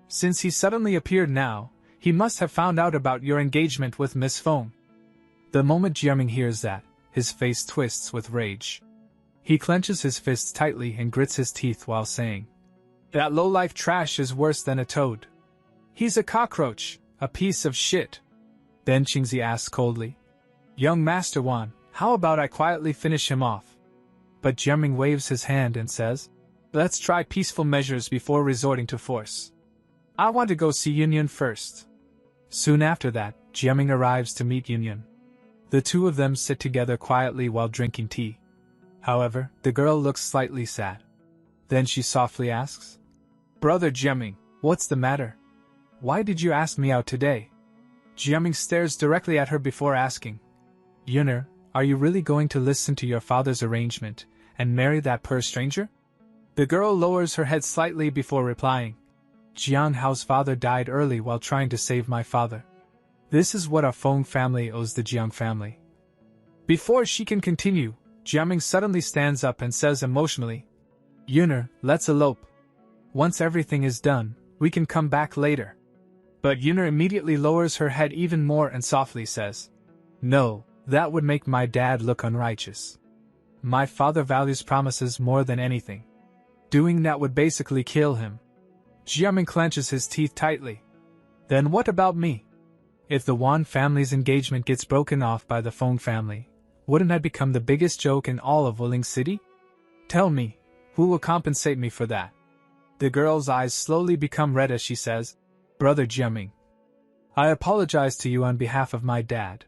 Since he suddenly appeared now, he must have found out about your engagement with Miss Feng." The moment Jiaming hears that, his face twists with rage. He clenches his fists tightly and grits his teeth while saying, "That low-life trash is worse than a toad. He's a cockroach, a piece of shit." Then Qingzi asks coldly, "Young Master Wan, how about I quietly finish him off?" But Jiaming waves his hand and says, "Let's try peaceful measures before resorting to force. I want to go see Yunyan first." Soon after that, Jiaming arrives to meet Yunyan. The two of them sit together quietly while drinking tea. However, the girl looks slightly sad. Then she softly asks, "Brother Jiaming, what's the matter? Why did you ask me out today?" Jiaming stares directly at her before asking, "Yuner, are you really going to listen to your father's arrangement and marry that poor stranger?" The girl lowers her head slightly before replying, "Jiang Hao's father died early while trying to save my father. This is what our Feng family owes the Jiang family." Before she can continue, Jiaming suddenly stands up and says emotionally, "Yuner, let's elope. Once everything is done, we can come back later." But Yuner immediately lowers her head even more and softly says, "No, that would make my dad look unrighteous. My father values promises more than anything. Doing that would basically kill him." Jiaming clenches his teeth tightly. "Then what about me? If the Wan family's engagement gets broken off by the Feng family, wouldn't I become the biggest joke in all of Wuling City? Tell me, who will compensate me for that?" The girl's eyes slowly become red as she says, "Brother Jiaming, I apologize to you on behalf of my dad."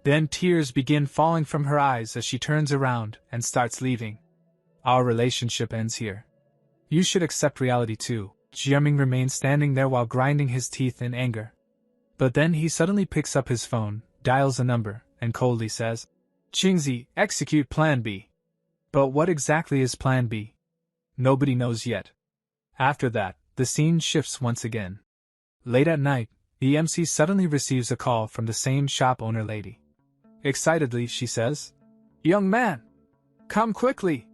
Then tears begin falling from her eyes as she turns around and starts leaving. Our relationship ends here. You should accept reality too. Jiaming remains standing there while grinding his teeth in anger. But then he suddenly picks up his phone, dials a number, and coldly says, "Qingzi, execute Plan B." But what exactly is Plan B? Nobody knows yet. After that, the scene shifts once again. Late at night, the MC suddenly receives a call from the same shop owner lady. Excitedly, she says, "Young man, Come quickly!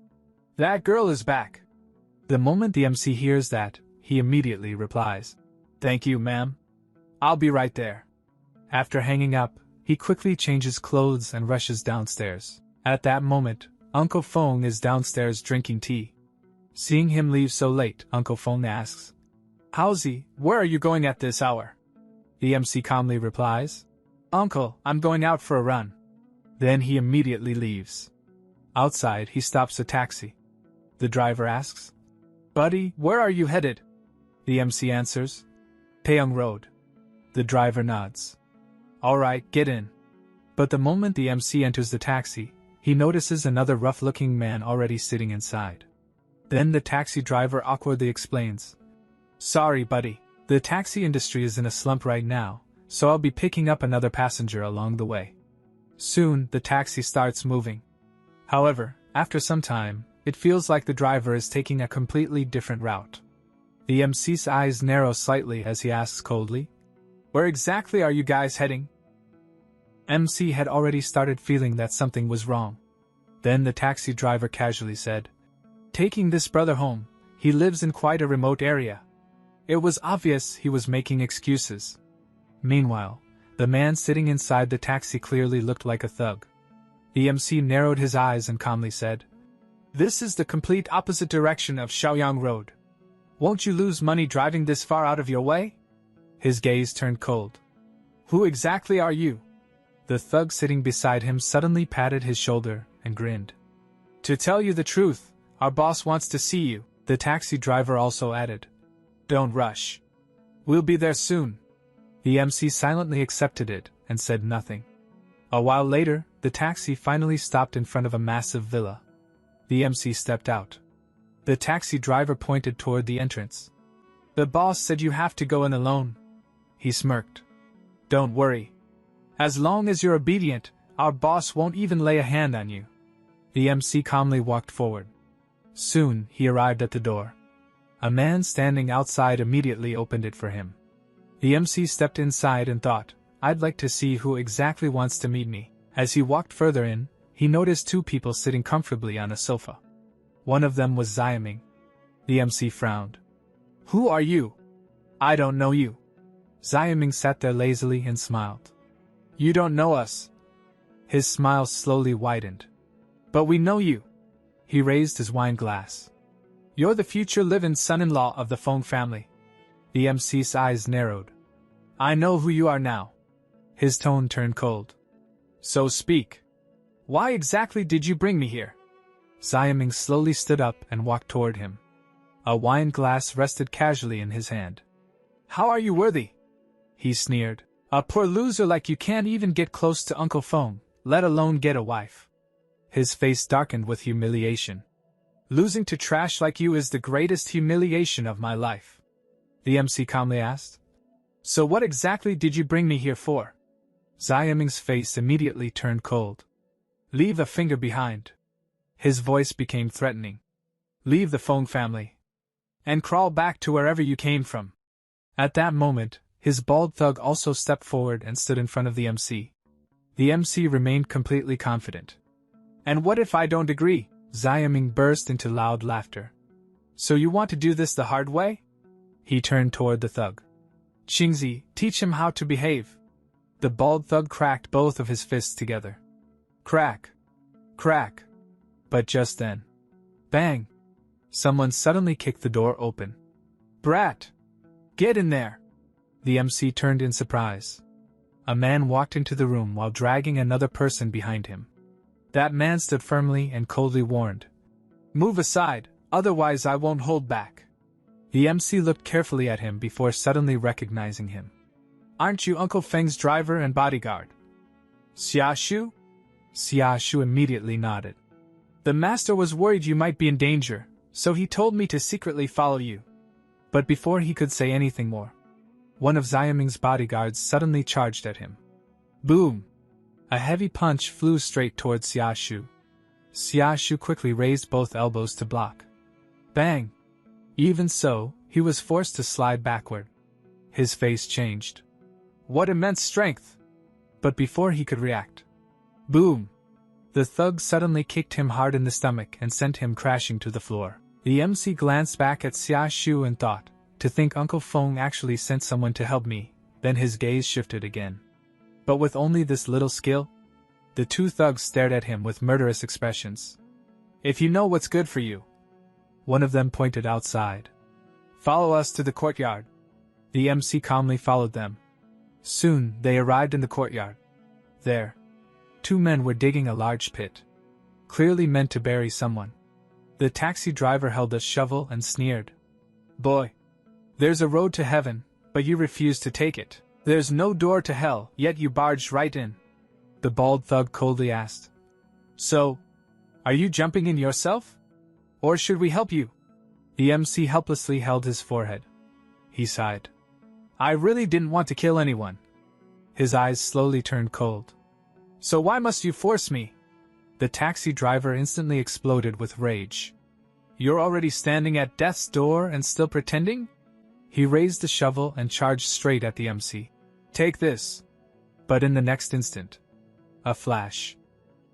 That girl is back! The moment the MC hears that, he immediately replies, Thank you, ma'am. I'll be right there. After hanging up, he quickly changes clothes and rushes downstairs. At that moment, Uncle Fong is downstairs drinking tea. Seeing him leave so late, Uncle Fong asks, Howsy, where are you going at this hour? The MC calmly replies, Uncle, I'm going out for a run. Then he immediately leaves. Outside, he stops a taxi. The driver asks, Buddy, where are you headed? The MC answers, Taeyong Road. The driver nods. Alright, get in. But the moment the MC enters the taxi, he notices another rough-looking man already sitting inside. Then the taxi driver awkwardly explains, Sorry, buddy, the taxi industry is in a slump right now, so I'll be picking up another passenger along the way. Soon, the taxi starts moving. However, after some time, it feels like the driver is taking a completely different route. The MC's eyes narrow slightly as he asks coldly, Where exactly are you guys heading? MC had already started feeling that something was wrong. Then the taxi driver casually said, Taking this brother home, he lives in quite a remote area. It was obvious he was making excuses. Meanwhile, the man sitting inside the taxi clearly looked like a thug. The MC narrowed his eyes and calmly said, This is the complete opposite direction of Shaoyang Road. Won't you lose money driving this far out of your way? His gaze turned cold. Who exactly are you? The thug sitting beside him suddenly patted his shoulder and grinned. To tell you the truth, our boss wants to see you, the taxi driver also added. Don't rush. We'll be there soon. The MC silently accepted it and said nothing. A while later, the taxi finally stopped in front of a massive villa. The MC stepped out. The taxi driver pointed toward the entrance. The boss said you have to go in alone. He smirked. Don't worry. As long as you're obedient, our boss won't even lay a hand on you. The MC calmly walked forward. Soon, he arrived at the door. A man standing outside immediately opened it for him. The MC stepped inside and thought, I'd like to see who exactly wants to meet me. As he walked further in, he noticed two people sitting comfortably on a sofa. One of them was Xiaoming. The MC frowned. Who are you? I don't know you. Xiaoming sat there lazily and smiled. You don't know us. His smile slowly widened. But we know you. He raised his wine glass. You're the future live-in son-in-law of the Fong family. The MC's eyes narrowed. I know who you are now. His tone turned cold. So speak. Why exactly did you bring me here? Xiaoming slowly stood up and walked toward him. A wine glass rested casually in his hand. How are you worthy? He sneered. A poor loser like you can't even get close to Uncle Fong, let alone get a wife. His face darkened with humiliation. Losing to trash like you is the greatest humiliation of my life. The MC calmly asked. So what exactly did you bring me here for? Xiaoming's face immediately turned cold. Leave a finger behind. His voice became threatening. Leave the Fong family. And crawl back to wherever you came from. At that moment, his bald thug also stepped forward and stood in front of the MC. The MC remained completely confident. And what if I don't agree? Xiaoming burst into loud laughter. So you want to do this the hard way? He turned toward the thug. Qingzi, teach him how to behave. The bald thug cracked both of his fists together. Crack. Crack. But just then. Bang! Someone suddenly kicked the door open. Brat! Get in there! The MC turned in surprise. A man walked into the room while dragging another person behind him. That man stood firmly and coldly warned. Move aside, otherwise I won't hold back. The MC looked carefully at him before suddenly recognizing him. Aren't you Uncle Feng's driver and bodyguard? Xia Shu? Xia Shu immediately nodded. The master was worried you might be in danger, so he told me to secretly follow you. But before he could say anything more, one of Xiaoming's bodyguards suddenly charged at him. Boom! A heavy punch flew straight towards Xia Shu. Xia Shu quickly raised both elbows to block. Bang! Even so, he was forced to slide backward. His face changed. What immense strength! But before he could react, boom! The thug suddenly kicked him hard in the stomach and sent him crashing to the floor. The MC glanced back at Xia Shu and thought, to think Uncle Feng actually sent someone to help me, then his gaze shifted again. But with only this little skill? The two thugs stared at him with murderous expressions. If you know what's good for you. One of them pointed outside. Follow us to the courtyard. The MC calmly followed them. Soon, they arrived in the courtyard. There, two men were digging a large pit, clearly meant to bury someone. The taxi driver held a shovel and sneered. Boy, there's a road to heaven, but you refuse to take it. There's no door to hell, yet you barged right in. The bald thug coldly asked. So, are you jumping in yourself? Or should we help you? The MC helplessly held his forehead. He sighed. I really didn't want to kill anyone. His eyes slowly turned cold. So why must you force me? The taxi driver instantly exploded with rage. You're already standing at death's door and still pretending? He raised the shovel and charged straight at the MC. Take this. But in the next instant, a flash.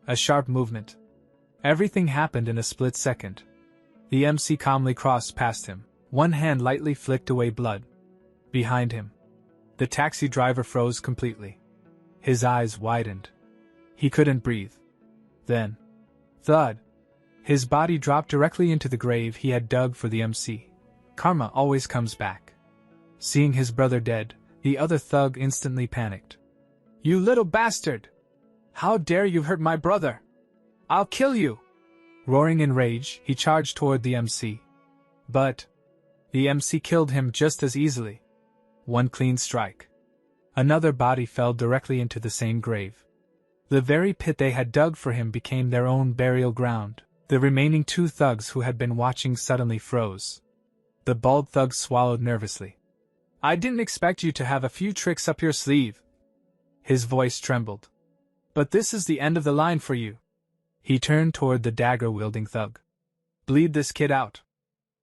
A sharp movement. Everything happened in a split second. The MC calmly crossed past him. One hand lightly flicked away blood. Behind him, the taxi driver froze completely. His eyes widened. He couldn't breathe. Then, thud. His body dropped directly into the grave he had dug for the MC. Karma always comes back. Seeing his brother dead, the other thug instantly panicked. You little bastard! How dare you hurt my brother? I'll kill you! Roaring in rage, he charged toward the MC. But the MC killed him just as easily. One clean strike. Another body fell directly into the same grave. The very pit they had dug for him became their own burial ground. The remaining two thugs who had been watching suddenly froze. The bald thug swallowed nervously. I didn't expect you to have a few tricks up your sleeve. His voice trembled. But this is the end of the line for you. He turned toward the dagger-wielding thug. Bleed this kid out.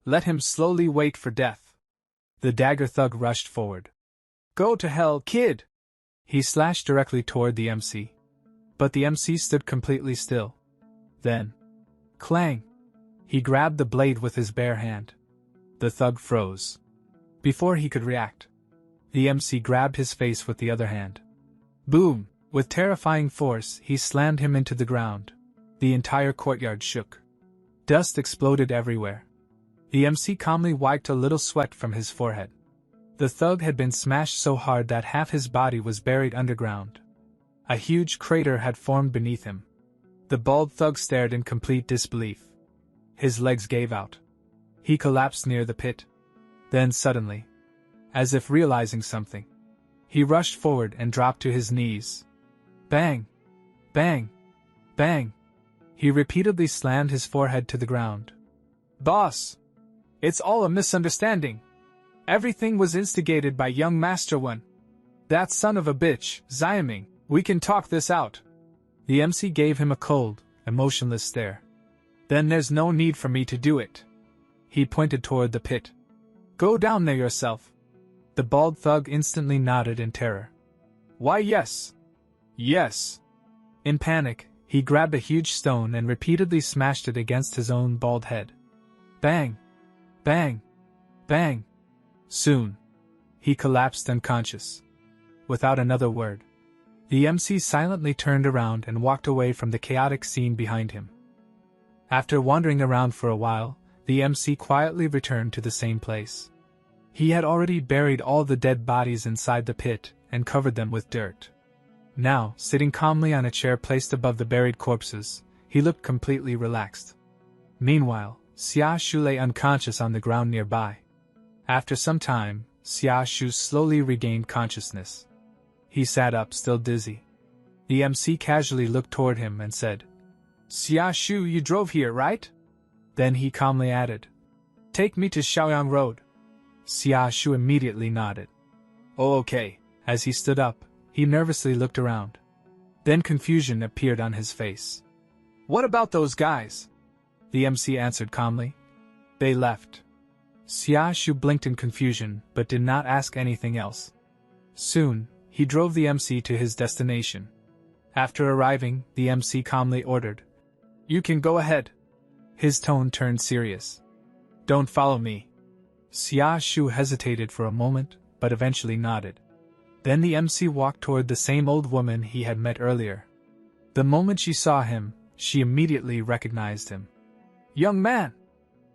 Let him slowly wait for death. The dagger thug rushed forward. Go to hell, kid! He slashed directly toward the MC. But the MC stood completely still. Then, clang! He grabbed the blade with his bare hand. The thug froze. Before he could react, the MC grabbed his face with the other hand. Boom! With terrifying force, he slammed him into the ground. The entire courtyard shook. Dust exploded everywhere. The MC calmly wiped a little sweat from his forehead. The thug had been smashed so hard that half his body was buried underground. A huge crater had formed beneath him. The bald thug stared in complete disbelief. His legs gave out. He collapsed near the pit. Then suddenly, as if realizing something, he rushed forward and dropped to his knees. Bang! Bang! Bang! He repeatedly slammed his forehead to the ground. Boss! It's all a misunderstanding. Everything was instigated by young Master One. That son of a bitch, Xiaming. We can talk this out. The MC gave him a cold, emotionless stare. Then there's no need for me to do it. He pointed toward the pit. Go down there yourself. The bald thug instantly nodded in terror. Why yes. Yes. In panic, he grabbed a huge stone and repeatedly smashed it against his own bald head. Bang! Bang! Bang! Soon, he collapsed unconscious. Without another word, the MC silently turned around and walked away from the chaotic scene behind him. After wandering around for a while, the MC quietly returned to the same place. He had already buried all the dead bodies inside the pit and covered them with dirt. Now, sitting calmly on a chair placed above the buried corpses, he looked completely relaxed. Meanwhile, Xia Shu lay unconscious on the ground nearby. After some time, Xia Shu slowly regained consciousness. He sat up, still dizzy. The MC casually looked toward him and said, Xia Shu, you drove here, right? Then he calmly added, Take me to Xiaoyang Road. Xia Shu immediately nodded. Oh, okay. As he stood up, he nervously looked around. Then confusion appeared on his face. What about those guys? The MC answered calmly. They left. Xia Shu blinked in confusion but did not ask anything else. Soon, he drove the MC to his destination. After arriving, the MC calmly ordered, "You can go ahead." His tone turned serious. "Don't follow me." Xia Shu hesitated for a moment, but eventually nodded. Then the MC walked toward the same old woman he had met earlier. The moment she saw him, she immediately recognized him. "Young man!"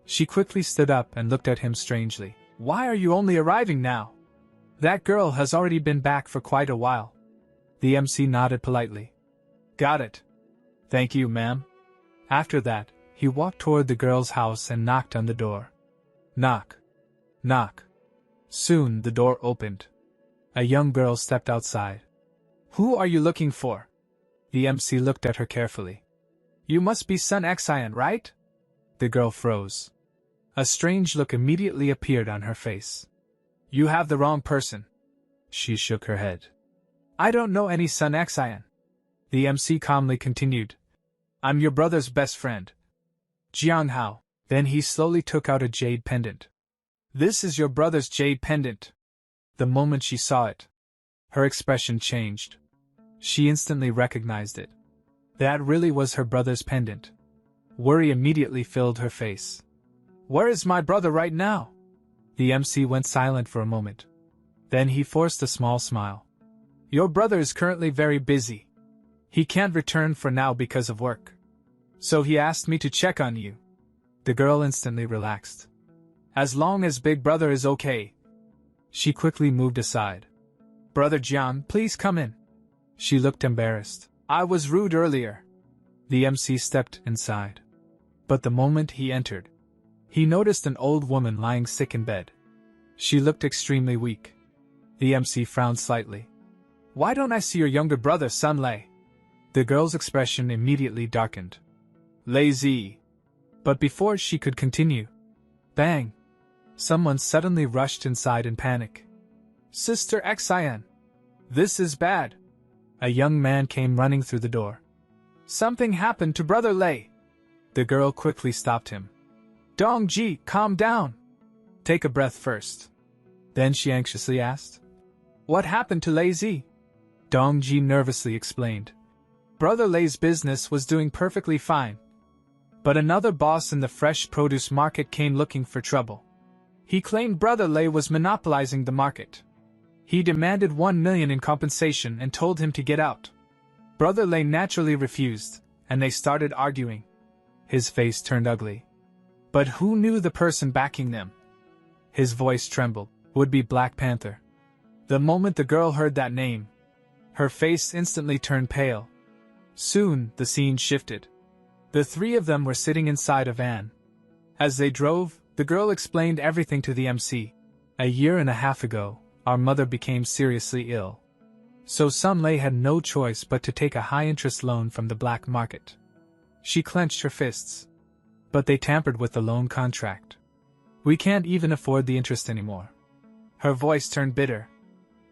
She quickly stood up and looked at him strangely. "Why are you only arriving now? That girl has already been back for quite a while." The MC nodded politely. "Got it. Thank you, ma'am." After that, he walked toward the girl's house and knocked on the door. Knock. Knock. Soon the door opened. A young girl stepped outside. "Who are you looking for?" The MC looked at her carefully. "You must be Sun Xian, right?" The girl froze. A strange look immediately appeared on her face. "You have the wrong person." She shook her head. "I don't know any Sun Xian." The MC calmly continued. "I'm your brother's best friend, Jiang Hao." Then he slowly took out a jade pendant. "This is your brother's jade pendant." The moment she saw it, her expression changed. She instantly recognized it. That really was her brother's pendant. Worry immediately filled her face. "Where is my brother right now?" The MC went silent for a moment. Then he forced a small smile. "Your brother is currently very busy. He can't return for now because of work. So he asked me to check on you." The girl instantly relaxed. "As long as Big Brother is okay." She quickly moved aside. "Brother Jiang, please come in." She looked embarrassed. "I was rude earlier." The MC stepped inside. But the moment he entered, he noticed an old woman lying sick in bed. She looked extremely weak. The MC frowned slightly. "Why don't I see your younger brother, Sun Lei?" The girl's expression immediately darkened. "Lazy." But before she could continue, bang! Someone suddenly rushed inside in panic. "Sister Xian! This is bad!" A young man came running through the door. "Something happened to Brother Lei." The girl quickly stopped him. "Dongji, calm down. Take a breath first." Then she anxiously asked, "What happened to Lei Zi?" Dongji nervously explained. "Brother Lei's business was doing perfectly fine. But another boss in the fresh produce market came looking for trouble. He claimed Brother Lei was monopolizing the market. He demanded 1 million in compensation and told him to get out. Brother Lei naturally refused, and they started arguing." His face turned ugly. "But who knew the person backing them?" His voice trembled. "Would be Black Panther." The moment the girl heard that name, her face instantly turned pale. Soon, the scene shifted. The three of them were sitting inside a van. As they drove, the girl explained everything to the MC. "A year and a half ago, our mother became seriously ill. So Sun Lei had no choice but to take a high-interest loan from the black market." She clenched her fists. "But they tampered with the loan contract. We can't even afford the interest anymore." Her voice turned bitter.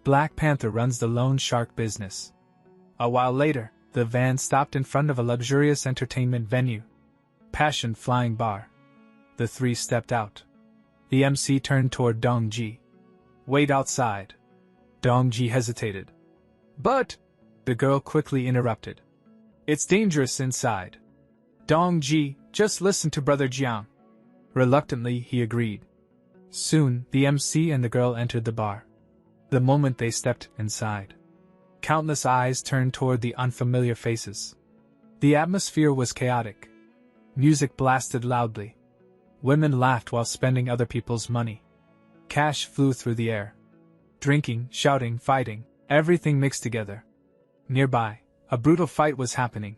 "Black Panther runs the loan shark business." A while later, the van stopped in front of a luxurious entertainment venue. Passion Flying Bar. The three stepped out. The MC turned toward Dongji. "Wait outside." Dongji hesitated. "But," the girl quickly interrupted, "it's dangerous inside." "Dongji, just listen to Brother Jiang." Reluctantly, he agreed. Soon, the MC and the girl entered the bar. The moment they stepped inside, countless eyes turned toward the unfamiliar faces. The atmosphere was chaotic. Music blasted loudly. Women laughed while spending other people's money. Cash flew through the air. Drinking, shouting, fighting, everything mixed together. Nearby, a brutal fight was happening.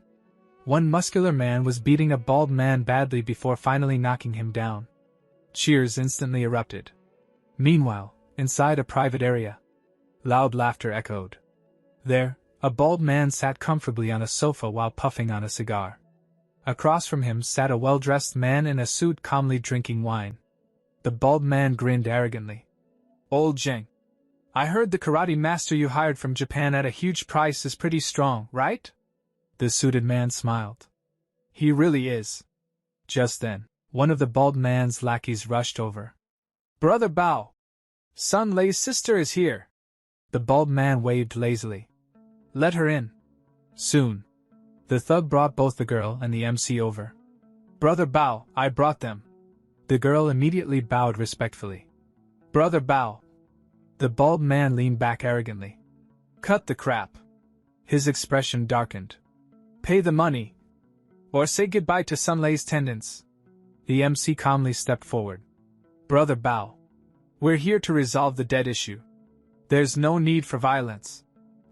One muscular man was beating a bald man badly before finally knocking him down. Cheers instantly erupted. Meanwhile, inside a private area, loud laughter echoed. There, a bald man sat comfortably on a sofa while puffing on a cigar. Across from him sat a well-dressed man in a suit calmly drinking wine. The bald man grinned arrogantly. "Old Zheng, I heard the karate master you hired from Japan at a huge price is pretty strong, right?" The suited man smiled. "He really is." Just then, one of the bald man's lackeys rushed over. "Brother Bao! Sun Lei's sister is here." The bald man waved lazily. "Let her in." Soon, the thug brought both the girl and the MC over. "Brother Bao, I brought them." The girl immediately bowed respectfully. "Brother Bao." The bald man leaned back arrogantly. "Cut the crap." His expression darkened. "Pay the money, or say goodbye to Sunlay's tendons." The MC calmly stepped forward. "Brother Bao, we're here to resolve the debt issue. There's no need for violence."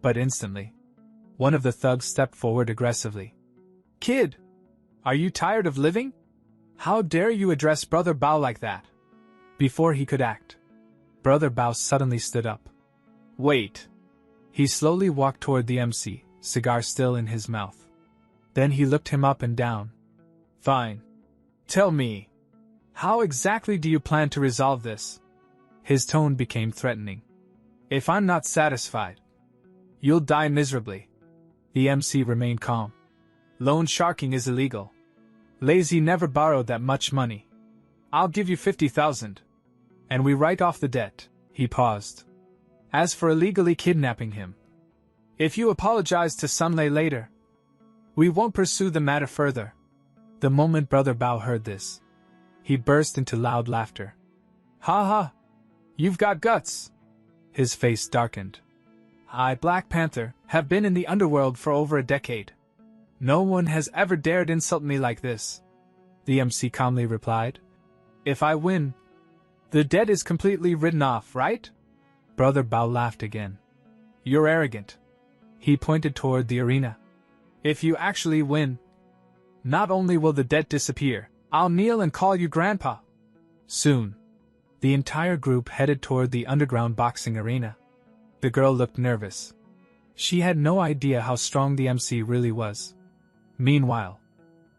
But instantly, one of the thugs stepped forward aggressively. "Kid, are you tired of living? How dare you address Brother Bao like that?" Before he could act, Brother Bao suddenly stood up. "Wait." He slowly walked toward the MC, cigar still in his mouth. Then he looked him up and down. "Fine. Tell me, how exactly do you plan to resolve this?" His tone became threatening. "If I'm not satisfied, you'll die miserably." The MC remained calm. "Loan sharking is illegal. Lazy never borrowed that much money. I'll give you 50,000. And we write off the debt." He paused. "As for illegally kidnapping him, if you apologize to Sunlay later, we won't pursue the matter further." The moment Brother Bao heard this, he burst into loud laughter. "Ha ha! You've got guts!" His face darkened. "I, Black Panther, have been in the underworld for over a decade. No one has ever dared insult me like this." The MC calmly replied. "If I win, the debt is completely written off, right?" Brother Bao laughed again. "You're arrogant." He pointed toward the arena. "If you actually win, not only will the debt disappear, I'll kneel and call you Grandpa." Soon, the entire group headed toward the underground boxing arena. The girl looked nervous. She had no idea how strong the MC really was. Meanwhile,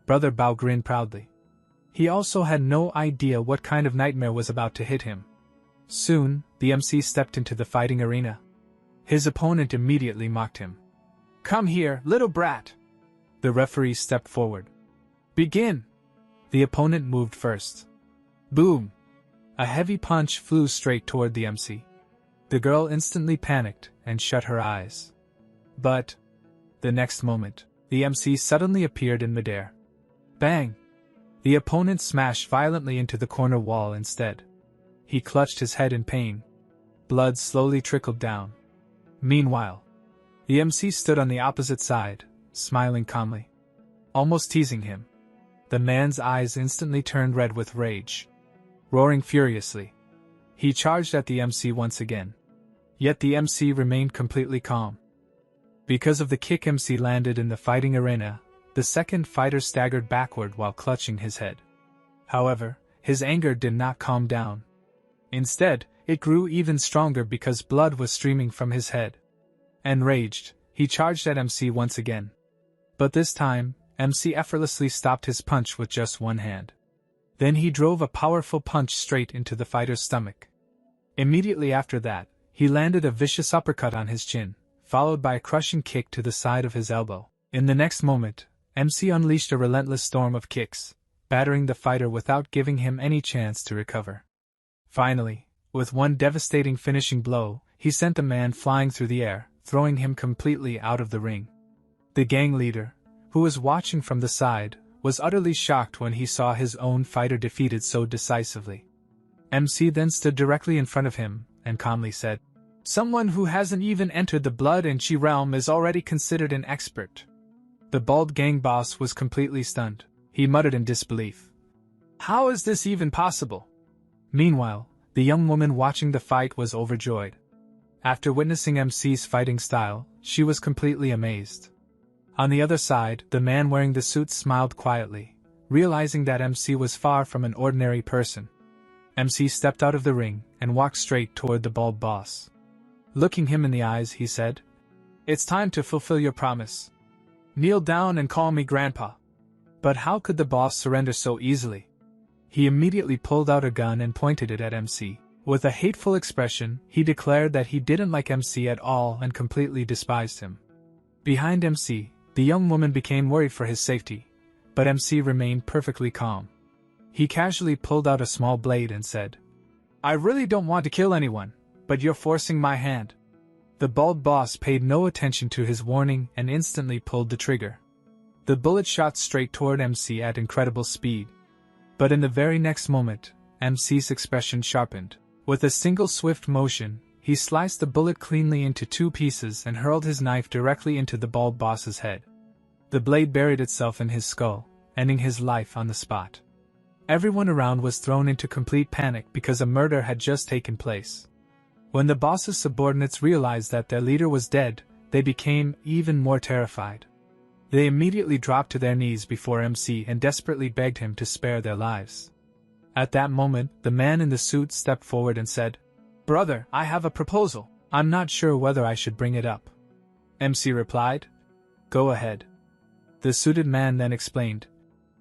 Brother Bao grinned proudly. He also had no idea what kind of nightmare was about to hit him. Soon, the MC stepped into the fighting arena. His opponent immediately mocked him. "Come here, little brat." The referee stepped forward. "Begin." The opponent moved first. Boom! A heavy punch flew straight toward the MC. The girl instantly panicked and shut her eyes. But, the next moment, the MC suddenly appeared in midair. Bang! The opponent smashed violently into the corner wall instead. He clutched his head in pain. Blood slowly trickled down. Meanwhile, the MC stood on the opposite side, smiling calmly, almost teasing him. The man's eyes instantly turned red with rage. Roaring furiously, he charged at the MC once again. Yet the MC remained completely calm. Because of the kick MC landed in the fighting arena, the second fighter staggered backward while clutching his head. However, his anger did not calm down. Instead, it grew even stronger because blood was streaming from his head. Enraged, he charged at MC once again. But this time, MC effortlessly stopped his punch with just one hand. Then he drove a powerful punch straight into the fighter's stomach. Immediately after that, he landed a vicious uppercut on his chin, followed by a crushing kick to the side of his elbow. In the next moment, MC unleashed a relentless storm of kicks, battering the fighter without giving him any chance to recover. Finally, with one devastating finishing blow, he sent the man flying through the air, throwing him completely out of the ring. The gang leader, who was watching from the side, was utterly shocked when he saw his own fighter defeated so decisively. MC then stood directly in front of him and calmly said, "Someone who hasn't even entered the blood and chi realm is already considered an expert." The bald gang boss was completely stunned. He muttered in disbelief. "How is this even possible?" Meanwhile, the young woman watching the fight was overjoyed. After witnessing MC's fighting style, she was completely amazed. On the other side, the man wearing the suit smiled quietly, realizing that MC was far from an ordinary person. MC stepped out of the ring and walked straight toward the bald boss. Looking him in the eyes, he said, "It's time to fulfill your promise. Kneel down and call me Grandpa." But how could the boss surrender so easily? He immediately pulled out a gun and pointed it at MC. With a hateful expression, he declared that he didn't like MC at all and completely despised him. Behind MC, the young woman became worried for his safety, but MC remained perfectly calm. He casually pulled out a small blade and said, "I really don't want to kill anyone, but you're forcing my hand." The bald boss paid no attention to his warning and instantly pulled the trigger. The bullet shot straight toward MC at incredible speed. But in the very next moment, MC's expression sharpened. With a single swift motion, he sliced the bullet cleanly into 2 pieces and hurled his knife directly into the bald boss's head. The blade buried itself in his skull, ending his life on the spot. Everyone around was thrown into complete panic because a murder had just taken place. When the boss's subordinates realized that their leader was dead, they became even more terrified. They immediately dropped to their knees before MC and desperately begged him to spare their lives. At that moment, the man in the suit stepped forward and said, "Brother, I have a proposal. I'm not sure whether I should bring it up." MC replied, "Go ahead." The suited man then explained,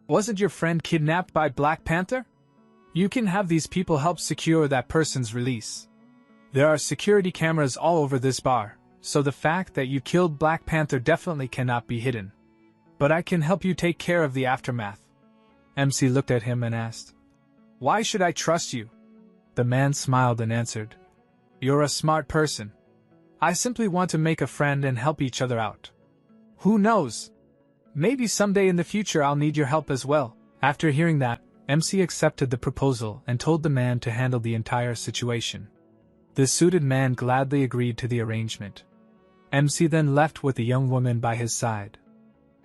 "Wasn't your friend kidnapped by Black Panther? You can have these people help secure that person's release. There are security cameras all over this bar, so the fact that you killed Black Panther definitely cannot be hidden. But I can help you take care of the aftermath." MC looked at him and asked, "Why should I trust you?" The man smiled and answered, "You're a smart person. I simply want to make a friend and help each other out. Who knows? Maybe someday in the future I'll need your help as well." After hearing that, MC accepted the proposal and told the man to handle the entire situation. The suited man gladly agreed to the arrangement. MC then left with the young woman by his side.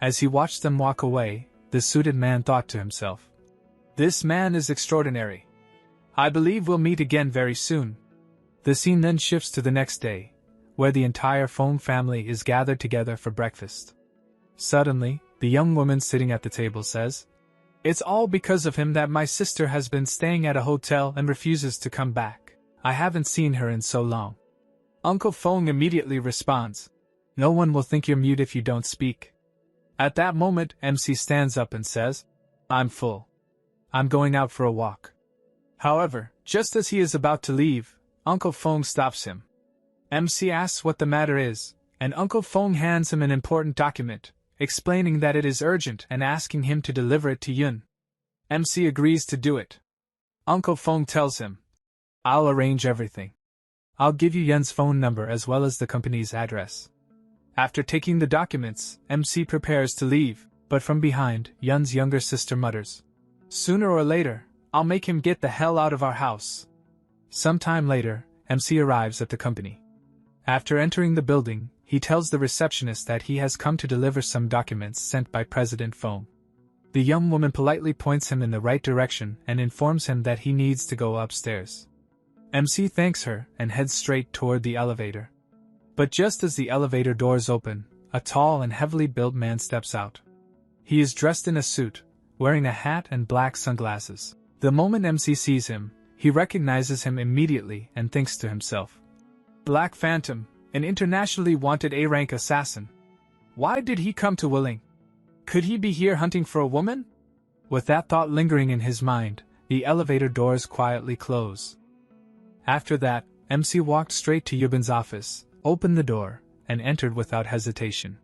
As he watched them walk away, the suited man thought to himself, "This man is extraordinary. I believe we'll meet again very soon." The scene then shifts to the next day, where the entire Fong family is gathered together for breakfast. Suddenly, the young woman sitting at the table says, "It's all because of him that my sister has been staying at a hotel and refuses to come back. I haven't seen her in so long." Uncle Fong immediately responds, "No one will think you're mute if you don't speak." At that moment, MC stands up and says, "I'm full. I'm going out for a walk." However, just as he is about to leave, Uncle Fong stops him. MC asks what the matter is, and Uncle Fong hands him an important document, explaining that it is urgent and asking him to deliver it to Yun. MC agrees to do it. Uncle Fong tells him, "I'll arrange everything. I'll give you Yun's phone number as well as the company's address." After taking the documents, MC prepares to leave, but from behind, Yun's younger sister mutters, "Sooner or later, I'll make him get the hell out of our house." Sometime later, MC arrives at the company. After entering the building, he tells the receptionist that he has come to deliver some documents sent by President Fong. The young woman politely points him in the right direction and informs him that he needs to go upstairs. MC thanks her and heads straight toward the elevator. But just as the elevator doors open, a tall and heavily built man steps out. He is dressed in a suit, wearing a hat and black sunglasses. The moment MC sees him, he recognizes him immediately and thinks to himself, "Black Phantom, an internationally wanted A-rank assassin. Why did he come to Willing? Could he be here hunting for a woman?" With that thought lingering in his mind, the elevator doors quietly close. After that, MC walked straight to Yubin's office, opened the door, and entered without hesitation.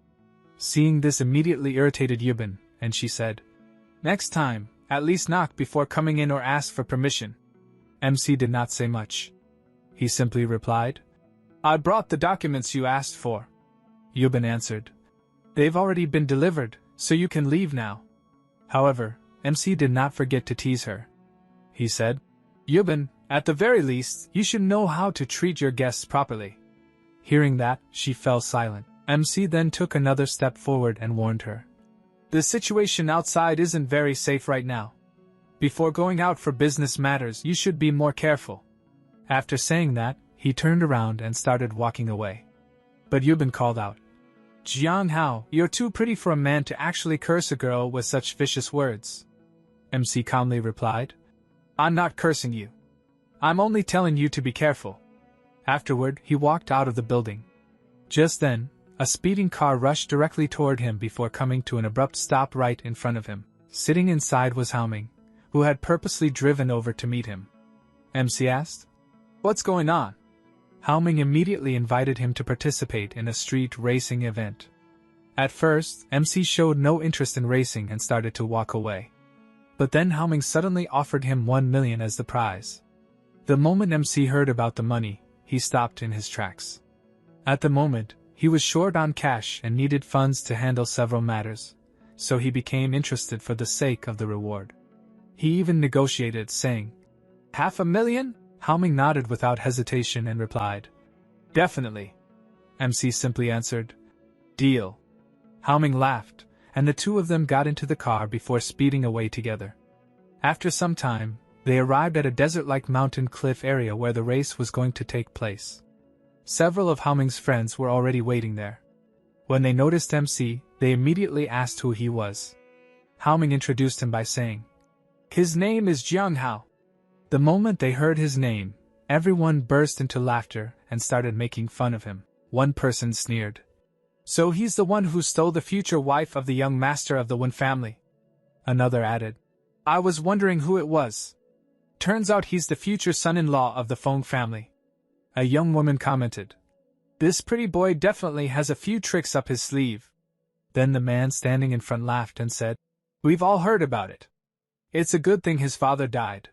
Seeing this immediately irritated Yubin, and she said, "Next time, at least knock before coming in or ask for permission." MC did not say much. He simply replied, "I brought the documents you asked for." Yubin answered, "They've already been delivered, so you can leave now." However, MC did not forget to tease her. He said, "Yubin, at the very least, you should know how to treat your guests properly." Hearing that, she fell silent. MC then took another step forward and warned her, "The situation outside isn't very safe right now. Before going out for business matters, you should be more careful." After saying that, he turned around and started walking away. But Yubin called out, "Jiang Hao, you're too pretty for a man to actually curse a girl with such vicious words." MC calmly replied, "I'm not cursing you. I'm only telling you to be careful." Afterward, he walked out of the building. Just then, a speeding car rushed directly toward him before coming to an abrupt stop right in front of him. Sitting inside was Haoming, who had purposely driven over to meet him. MC asked, "What's going on?" Haoming immediately invited him to participate in a street racing event. At first, MC showed no interest in racing and started to walk away. But then Haoming suddenly offered him 1 million as the prize. The moment MC heard about the money, he stopped in his tracks. At the moment, he was short on cash and needed funds to handle several matters, so he became interested for the sake of the reward. He even negotiated, saying, "500,000? Haoming nodded without hesitation and replied, "Definitely." MC simply answered, "Deal." Haoming laughed, and the two of them got into the car before speeding away together. After some time, they arrived at a desert-like mountain cliff area where the race was going to take place. Several of Haoming's friends were already waiting there. When they noticed MC, they immediately asked who he was. Haoming introduced him by saying, "His name is Jianghao." The moment they heard his name, everyone burst into laughter and started making fun of him. One person sneered, "So he's the one who stole the future wife of the young master of the Wen family." Another added, "I was wondering who it was. Turns out he's the future son-in-law of the Feng family." A young woman commented, "This pretty boy definitely has a few tricks up his sleeve." Then the man standing in front laughed and said, "We've all heard about it. It's a good thing his father died.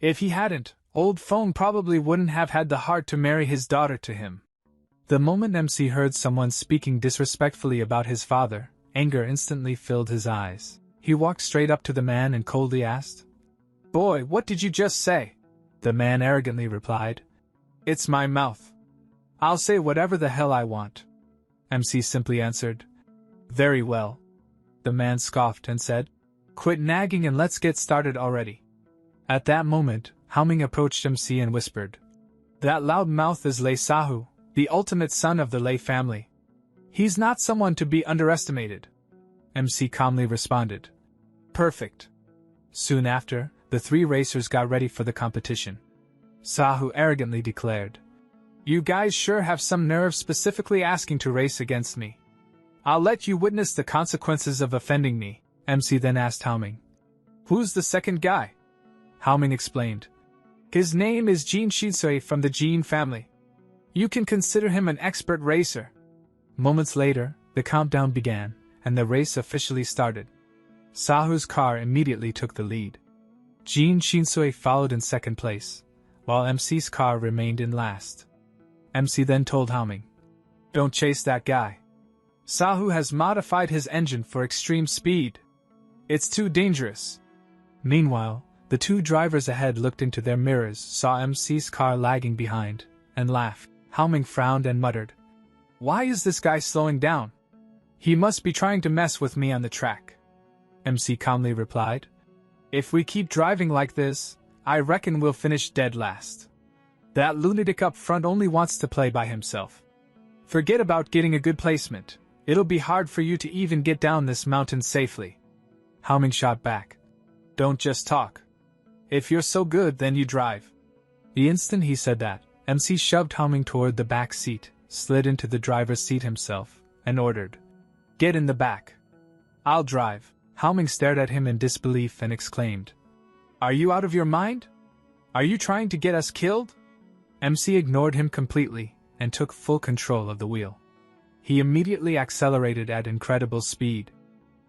If he hadn't, old Feng probably wouldn't have had the heart to marry his daughter to him." The moment MC heard someone speaking disrespectfully about his father, anger instantly filled his eyes. He walked straight up to the man and coldly asked, "Boy, what did you just say?" The man arrogantly replied, "It's my mouth. I'll say whatever the hell I want." MC simply answered, "Very well." The man scoffed and said, "Quit nagging and let's get started already." At that moment, Haoming approached MC and whispered, "That loud mouth is Lei Sahu, the ultimate son of the Lei family. He's not someone to be underestimated." MC calmly responded, "Perfect." Soon after, the three racers got ready for the competition. Sahu arrogantly declared, "You guys sure have some nerve specifically asking to race against me. I'll let you witness the consequences of offending me." MC then asked Haoming, "Who's the second guy?" Haoming explained, "His name is Jin Shinsui from the Jin family. You can consider him an expert racer." Moments later, the countdown began, and the race officially started. Sahu's car immediately took the lead. Jin Shinsui followed in second place, while MC's car remained in last. MC then told Haoming, "Don't chase that guy. Sahu has modified his engine for extreme speed. It's too dangerous." Meanwhile, the two drivers ahead looked into their mirrors, saw MC's car lagging behind, and laughed. Haoming frowned and muttered, "Why is this guy slowing down? He must be trying to mess with me on the track." MC calmly replied, "If we keep driving like this, I reckon we'll finish dead last. That lunatic up front only wants to play by himself. Forget about getting a good placement. It'll be hard for you to even get down this mountain safely." Haoming shot back, "Don't just talk. If you're so good, then you drive." The instant he said that, MC shoved Haoming toward the back seat, slid into the driver's seat himself, and ordered, "Get in the back. I'll drive." Haoming stared at him in disbelief and exclaimed, "Are you out of your mind? Are you trying to get us killed?" MC ignored him completely and took full control of the wheel. He immediately accelerated at incredible speed.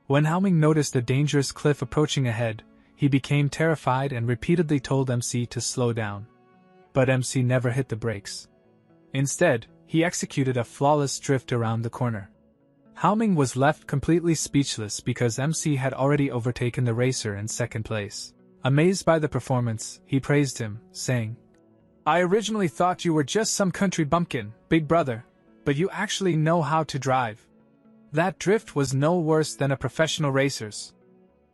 When Haoming noticed a dangerous cliff approaching ahead, he became terrified and repeatedly told MC to slow down. But MC never hit the brakes. Instead, he executed a flawless drift around the corner. Haoming was left completely speechless because MC had already overtaken the racer in second place. Amazed by the performance, he praised him, saying, "I originally thought you were just some country bumpkin, big brother, but you actually know how to drive. That drift was no worse than a professional racer's."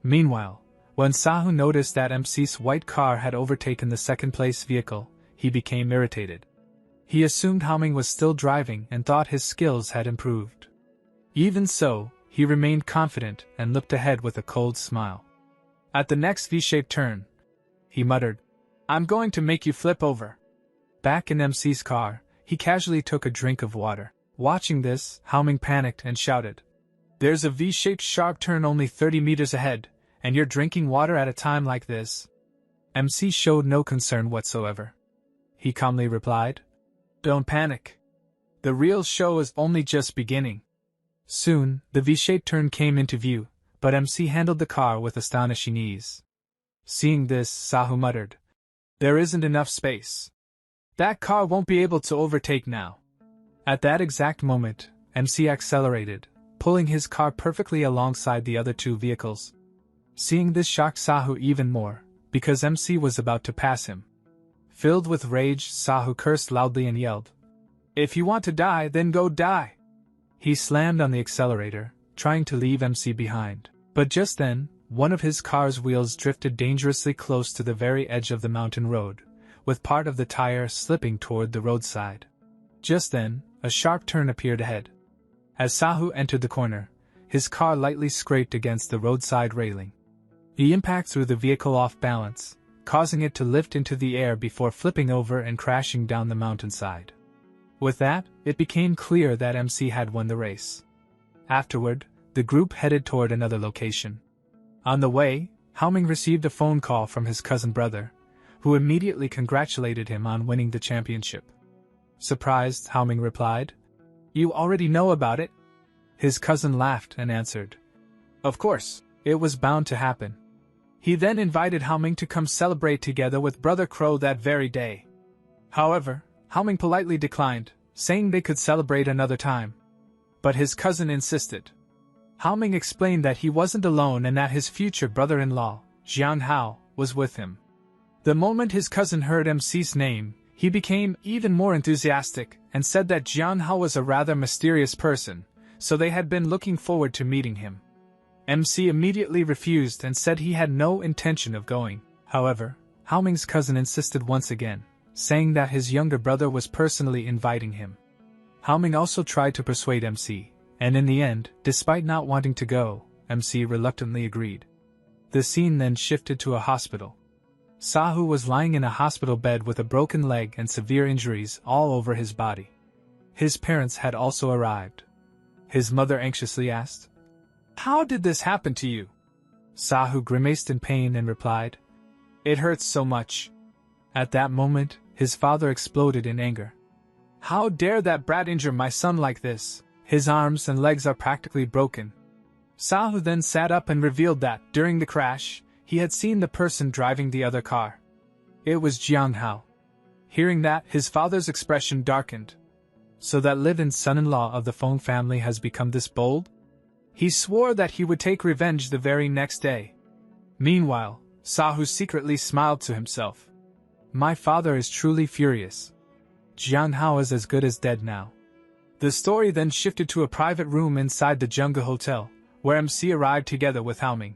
Meanwhile, when Sahu noticed that MC's white car had overtaken the second-place vehicle, he became irritated. He assumed Haoming was still driving and thought his skills had improved. Even so, he remained confident and looked ahead with a cold smile. At the next V-shaped turn, he muttered, "I'm going to make you flip over." Back in MC's car, he casually took a drink of water. Watching this, Haoming panicked and shouted, "There's a V-shaped sharp turn only 30 meters ahead, and you're drinking water at a time like this?" MC showed no concern whatsoever. He calmly replied, "Don't panic. The real show is only just beginning." Soon, the V-shaped turn came into view, but MC handled the car with astonishing ease. Seeing this, Sahu muttered, "There isn't enough space. That car won't be able to overtake now." At that exact moment, MC accelerated, pulling his car perfectly alongside the other two vehicles. Seeing this shocked Sahu even more, because MC was about to pass him. Filled with rage, Sahu cursed loudly and yelled, "If you want to die, then go die!" He slammed on the accelerator, trying to leave MC behind. But just then, one of his car's wheels drifted dangerously close to the very edge of the mountain road, with part of the tire slipping toward the roadside. Just then, a sharp turn appeared ahead. As Sahu entered the corner, his car lightly scraped against the roadside railing. The impact threw the vehicle off balance, causing it to lift into the air before flipping over and crashing down the mountainside. With that, it became clear that MC had won the race. Afterward, the group headed toward another location. On the way, Haoming received a phone call from his cousin brother, who immediately congratulated him on winning the championship. Surprised, Haoming replied, "You already know about it?" His cousin laughed and answered, "Of course, it was bound to happen." He then invited Haoming to come celebrate together with Brother Crow that very day. However, Haoming politely declined, saying they could celebrate another time. But his cousin insisted. Haoming explained that he wasn't alone and that his future brother-in-law, Jiang Hao, was with him. The moment his cousin heard MC's name, he became even more enthusiastic and said that Jiang Hao was a rather mysterious person, so they had been looking forward to meeting him. MC immediately refused and said he had no intention of going. However, Haoming's cousin insisted once again, saying that his younger brother was personally inviting him. Haoming also tried to persuade MC, and in the end, despite not wanting to go, MC reluctantly agreed. The scene then shifted to a hospital. Sahu was lying in a hospital bed with a broken leg and severe injuries all over his body. His parents had also arrived. His mother anxiously asked, "How did this happen to you?" Sahu grimaced in pain and replied, "It hurts so much." At that moment, his father exploded in anger. "How dare that brat injure my son like this? His arms and legs are practically broken." Sahu then sat up and revealed that, during the crash, he had seen the person driving the other car. It was Jiang Hao. Hearing that, his father's expression darkened. So that live-in son-in-law of the Feng family has become this bold? He swore that he would take revenge the very next day. Meanwhile, Sahu secretly smiled to himself. "My father is truly furious. Jiang Hao is as good as dead now." The story then shifted to a private room inside the Jungle Hotel, where MC arrived together with Haoming.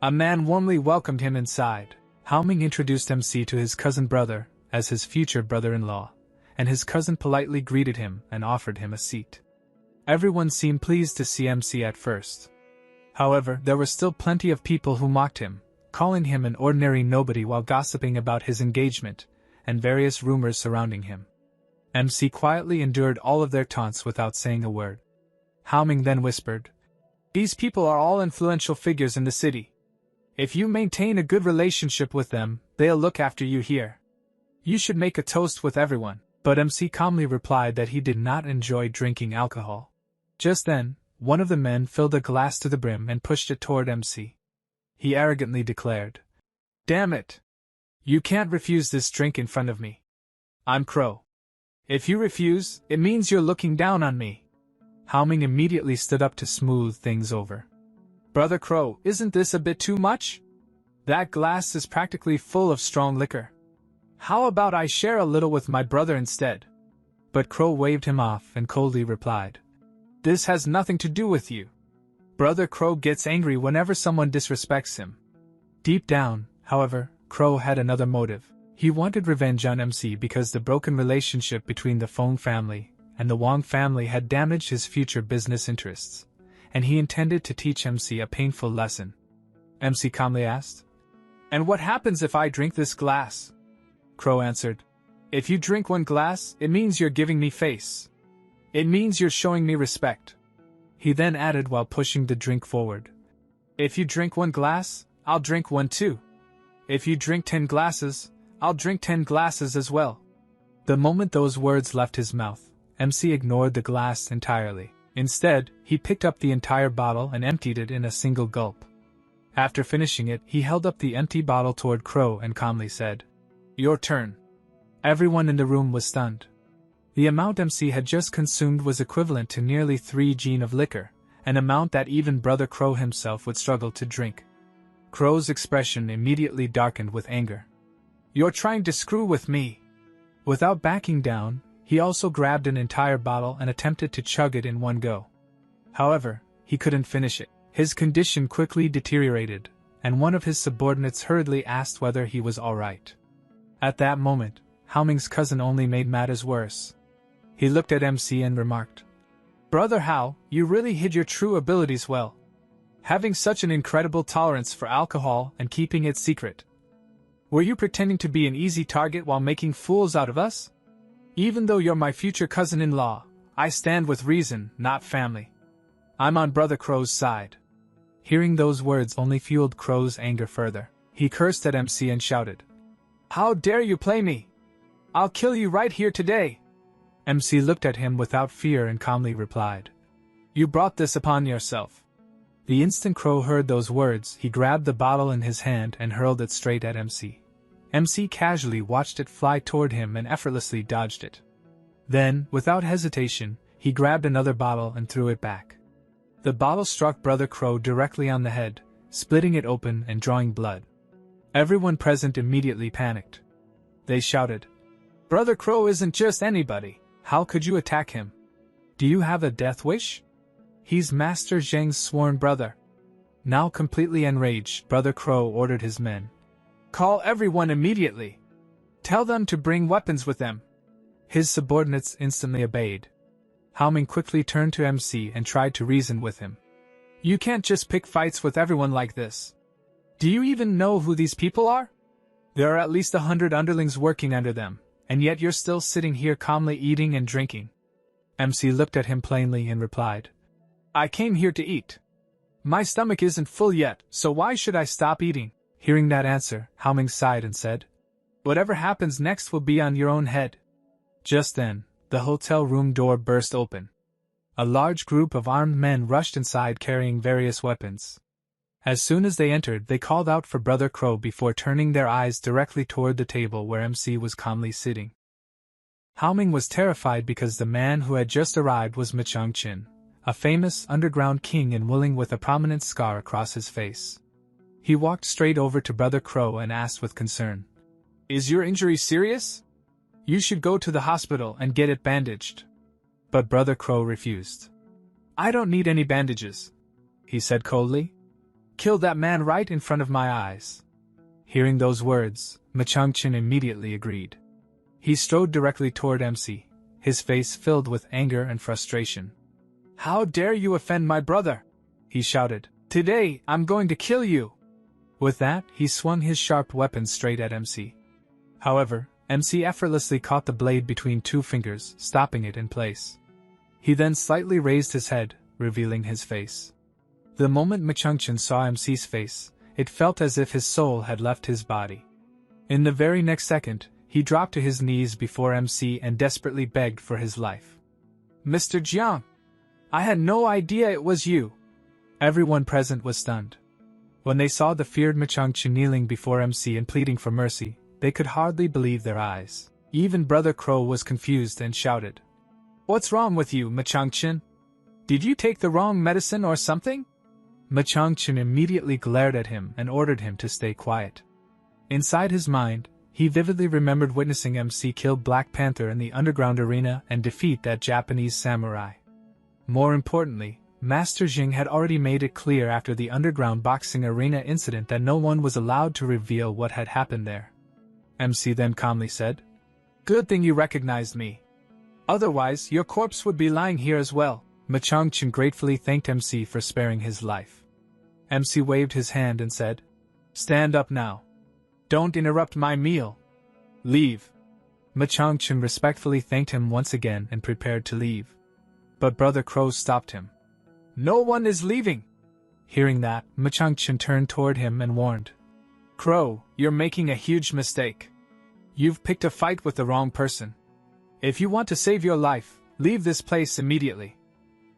A man warmly welcomed him inside. Haoming introduced MC to his cousin brother as his future brother-in-law, and his cousin politely greeted him and offered him a seat. Everyone seemed pleased to see MC at first. However, there were still plenty of people who mocked him, calling him an ordinary nobody while gossiping about his engagement and various rumors surrounding him. MC quietly endured all of their taunts without saying a word. Haoming then whispered, "These people are all influential figures in the city. If you maintain a good relationship with them, they'll look after you here. You should make a toast with everyone." But MC calmly replied that he did not enjoy drinking alcohol. Just then, one of the men filled a glass to the brim and pushed it toward MC. He arrogantly declared, "Damn it! You can't refuse this drink in front of me. I'm Crow. If you refuse, it means you're looking down on me." Haoming immediately stood up to smooth things over. "Brother Crow, isn't this a bit too much? That glass is practically full of strong liquor. How about I share a little with my brother instead?" But Crow waved him off and coldly replied, "This has nothing to do with you. Brother Crow gets angry whenever someone disrespects him." Deep down, however, Crow had another motive. He wanted revenge on MC because the broken relationship between the Feng family and the Wang family had damaged his future business interests, and he intended to teach MC a painful lesson. MC calmly asked, "And what happens if I drink this glass?" Crow answered, "If you drink one glass, it means you're giving me face. It means you're showing me respect." He then added while pushing the drink forward, "If you drink one glass, I'll drink one too. If you drink 10 glasses, I'll drink 10 glasses as well." The moment those words left his mouth, MC ignored the glass entirely. Instead, he picked up the entire bottle and emptied it in a single gulp. After finishing it, he held up the empty bottle toward Crow and calmly said, "Your turn." Everyone in the room was stunned. The amount MC had just consumed was equivalent to nearly 3 gin of liquor, an amount that even Brother Crow himself would struggle to drink. Crow's expression immediately darkened with anger. "You're trying to screw with me." Without backing down, he also grabbed an entire bottle and attempted to chug it in one go. However, he couldn't finish it. His condition quickly deteriorated, and one of his subordinates hurriedly asked whether he was alright. At that moment, Haoming's cousin only made matters worse. He looked at MC and remarked, "Brother Hao, you really hid your true abilities well. Having such an incredible tolerance for alcohol and keeping it secret. Were you pretending to be an easy target while making fools out of us? Even though you're my future cousin-in-law, I stand with reason, not family. I'm on Brother Crow's side." Hearing those words only fueled Crow's anger further. He cursed at MC and shouted, "How dare you play me? I'll kill you right here today." MC looked at him without fear and calmly replied, "You brought this upon yourself." The instant Crow heard those words, he grabbed the bottle in his hand and hurled it straight at MC. MC casually watched it fly toward him and effortlessly dodged it. Then, without hesitation, he grabbed another bottle and threw it back. The bottle struck Brother Crow directly on the head, splitting it open and drawing blood. Everyone present immediately panicked. They shouted, "Brother Crow isn't just anybody. How could you attack him? Do you have a death wish? He's Master Zheng's sworn brother." Now completely enraged, Brother Crow ordered his men, "Call everyone immediately. Tell them to bring weapons with them." His subordinates instantly obeyed. Haoming quickly turned to MC and tried to reason with him. "You can't just pick fights with everyone like this. Do you even know who these people are? There are at least 100 underlings working under them, and yet you're still sitting here calmly eating and drinking." MC looked at him plainly and replied, "I came here to eat. My stomach isn't full yet, so why should I stop eating?" Hearing that answer, Haoming sighed and said, "Whatever happens next will be on your own head." Just then, the hotel room door burst open. A large group of armed men rushed inside carrying various weapons. As soon as they entered, they called out for Brother Crow before turning their eyes directly toward the table where MC was calmly sitting. Haoming was terrified because the man who had just arrived was Machang-chin, a famous underground king in Wuling with a prominent scar across his face. He walked straight over to Brother Crow and asked with concern, "Is your injury serious? You should go to the hospital and get it bandaged." But Brother Crow refused. "I don't need any bandages," he said coldly. "Kill that man right in front of my eyes." Hearing those words, Machang-chin immediately agreed. He strode directly toward MC, his face filled with anger and frustration. "How dare you offend my brother?" he shouted. "Today, I'm going to kill you." With that, he swung his sharp weapon straight at MC. However, MC effortlessly caught the blade between 2 fingers, stopping it in place. He then slightly raised his head, revealing his face. The moment Machang-chin saw MC's face, it felt as if his soul had left his body. In the very next second, he dropped to his knees before MC and desperately begged for his life. "Mr. Jiang, I had no idea it was you." Everyone present was stunned. When they saw the feared Machang-chin kneeling before MC and pleading for mercy, they could hardly believe their eyes. Even Brother Crow was confused and shouted, "What's wrong with you, Machang-chin? Did you take the wrong medicine or something?" Machang-chin immediately glared at him and ordered him to stay quiet. Inside his mind, he vividly remembered witnessing MC kill Black Panther in the underground arena and defeat that Japanese samurai. More importantly, Master Zheng had already made it clear after the underground boxing arena incident that no one was allowed to reveal what had happened there. MC then calmly said, "Good thing you recognized me. Otherwise, your corpse would be lying here as well." Machang-chin gratefully thanked MC for sparing his life. MC waved his hand and said, "Stand up now. Don't interrupt my meal. Leave." Machang-chin respectfully thanked him once again and prepared to leave. But Brother Crow stopped him. "No one is leaving." Hearing that, Machang-chin turned toward him and warned, "Crow, you're making a huge mistake. You've picked a fight with the wrong person. If you want to save your life, leave this place immediately."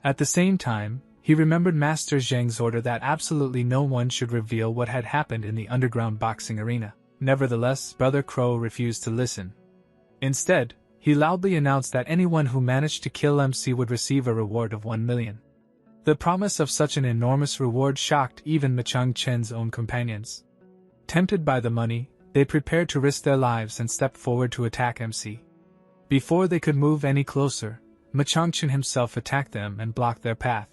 At the same time, he remembered Master Zheng's order that absolutely no one should reveal what had happened in the underground boxing arena. Nevertheless, Brother Crow refused to listen. Instead, He loudly announced that anyone who managed to kill MC would receive a reward of 1 million. The promise of such an enormous reward shocked even Machang Chen's own companions. Tempted by the money, they prepared to risk their lives and stepped forward to attack MC. Before they could move any closer, Machang Chen himself attacked them and blocked their path.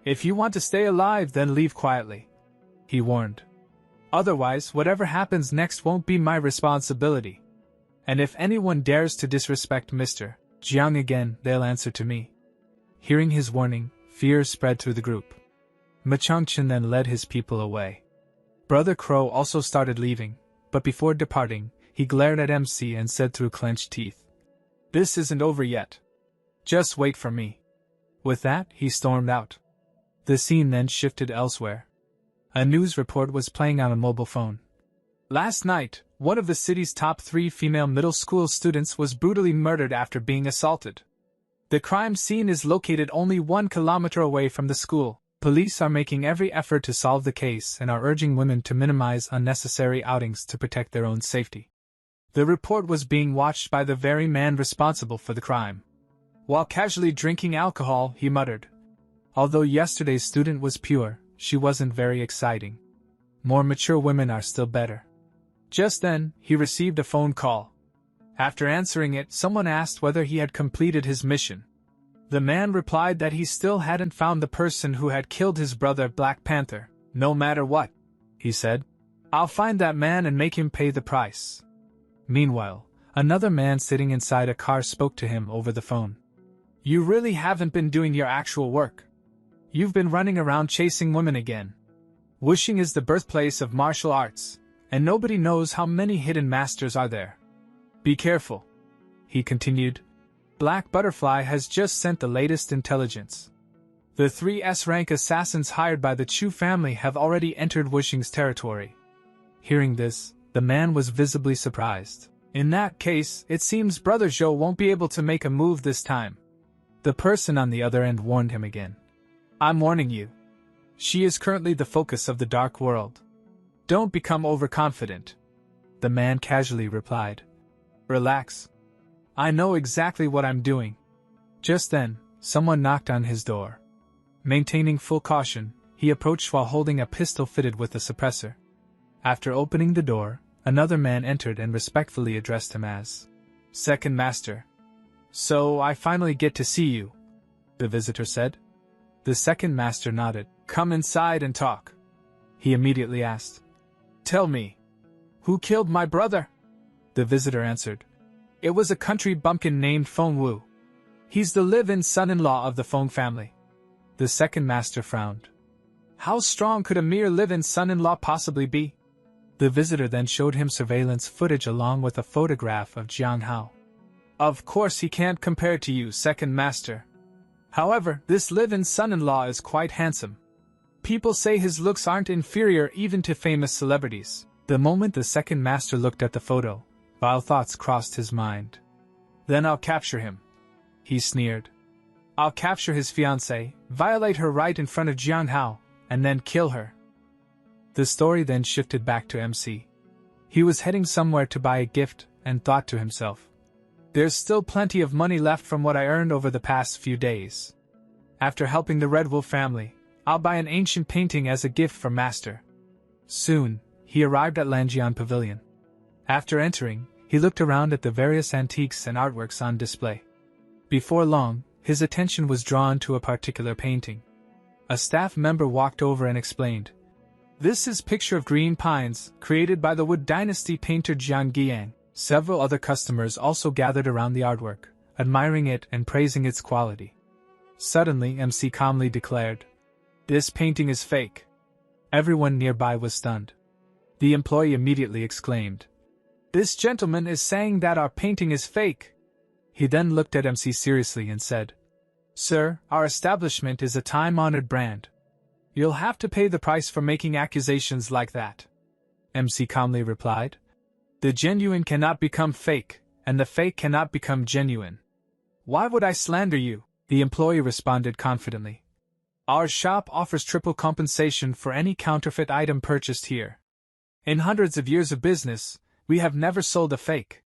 "If you want to stay alive, then leave quietly," he warned. "Otherwise, whatever happens next won't be my responsibility. And if anyone dares to disrespect Mr. Jiang again, they'll answer to me." Hearing his warning, fear spread through the group. Machang Chen then led his people away. Brother Crow also started leaving, but before departing, he glared at MC and said through clenched teeth, "This isn't over yet. Just wait for me." With that, he stormed out. The scene then shifted elsewhere. A news report was playing on a mobile phone. Last night, one of the city's top 3 female middle school students was brutally murdered after being assaulted. The crime scene is located only 1 kilometer away from the school. Police are making every effort to solve the case and are urging women to minimize unnecessary outings to protect their own safety. The report was being watched by the very man responsible for the crime. While casually drinking alcohol, he muttered, "Although yesterday's student was pure, she wasn't very exciting. More mature women are still better." Just then, he received a phone call. After answering it, someone asked whether he had completed his mission. The man replied that he still hadn't found the person who had killed his brother Black Panther. "No matter what," he said, "I'll find that man and make him pay the price." Meanwhile, another man sitting inside a car spoke to him over the phone. "You really haven't been doing your actual work. You've been running around chasing women again. Wuxing is the birthplace of martial arts, and nobody knows how many hidden masters are there. Be careful," he continued. "Black Butterfly has just sent the latest intelligence. The 3 S-rank assassins hired by the Chu family have already entered Wuxing's territory." Hearing this, the man was visibly surprised. "In that case, it seems Brother Zhou won't be able to make a move this time." The person on the other end warned him again. "I'm warning you. She is currently the focus of the dark world. Don't become overconfident." The man casually replied, "Relax. I know exactly what I'm doing." Just then, someone knocked on his door. Maintaining full caution, he approached while holding a pistol fitted with a suppressor. After opening the door, another man entered and respectfully addressed him as Second Master. "So I finally get to see you," the visitor said. The Second Master nodded. "Come inside and talk," he immediately asked. "Tell me, who killed my brother?" The visitor answered. "It was a country bumpkin named Feng Wu. He's the live-in son-in-law of the Feng family." The Second Master frowned. "How strong could a mere live-in son-in-law possibly be?" The visitor then showed him surveillance footage along with a photograph of Jiang Hao. "Of course he can't compare to you, Second Master. However, this live-in son-in-law is quite handsome. People say his looks aren't inferior even to famous celebrities." The moment the Second Master looked at the photo, vile thoughts crossed his mind. "Then I'll capture him," he sneered. "I'll capture his fiancée, violate her right in front of Jiang Hao, and then kill her." The story then shifted back to MC. He was heading somewhere to buy a gift and thought to himself, "There's still plenty of money left from what I earned over the past few days. After helping the Red Wolf family, I'll buy an ancient painting as a gift for Master." Soon, he arrived at Lanjian Pavilion. After entering, he looked around at the various antiques and artworks on display. Before long, his attention was drawn to a particular painting. A staff member walked over and explained, "This is picture of green pines, created by the Wood Dynasty painter Jiang Guiyang." Several other customers also gathered around the artwork, admiring it and praising its quality. Suddenly, MC calmly declared, "This painting is fake." Everyone nearby was stunned. The employee immediately exclaimed, "This gentleman is saying that our painting is fake." He then looked at MC seriously and said, "Sir, our establishment is a time-honored brand. You'll have to pay the price for making accusations like that." MC calmly replied, "The genuine cannot become fake, and the fake cannot become genuine. Why would I slander you?" The employee responded confidently. "Our shop offers triple compensation for any counterfeit item purchased here. In hundreds of years of business, we have never sold a fake."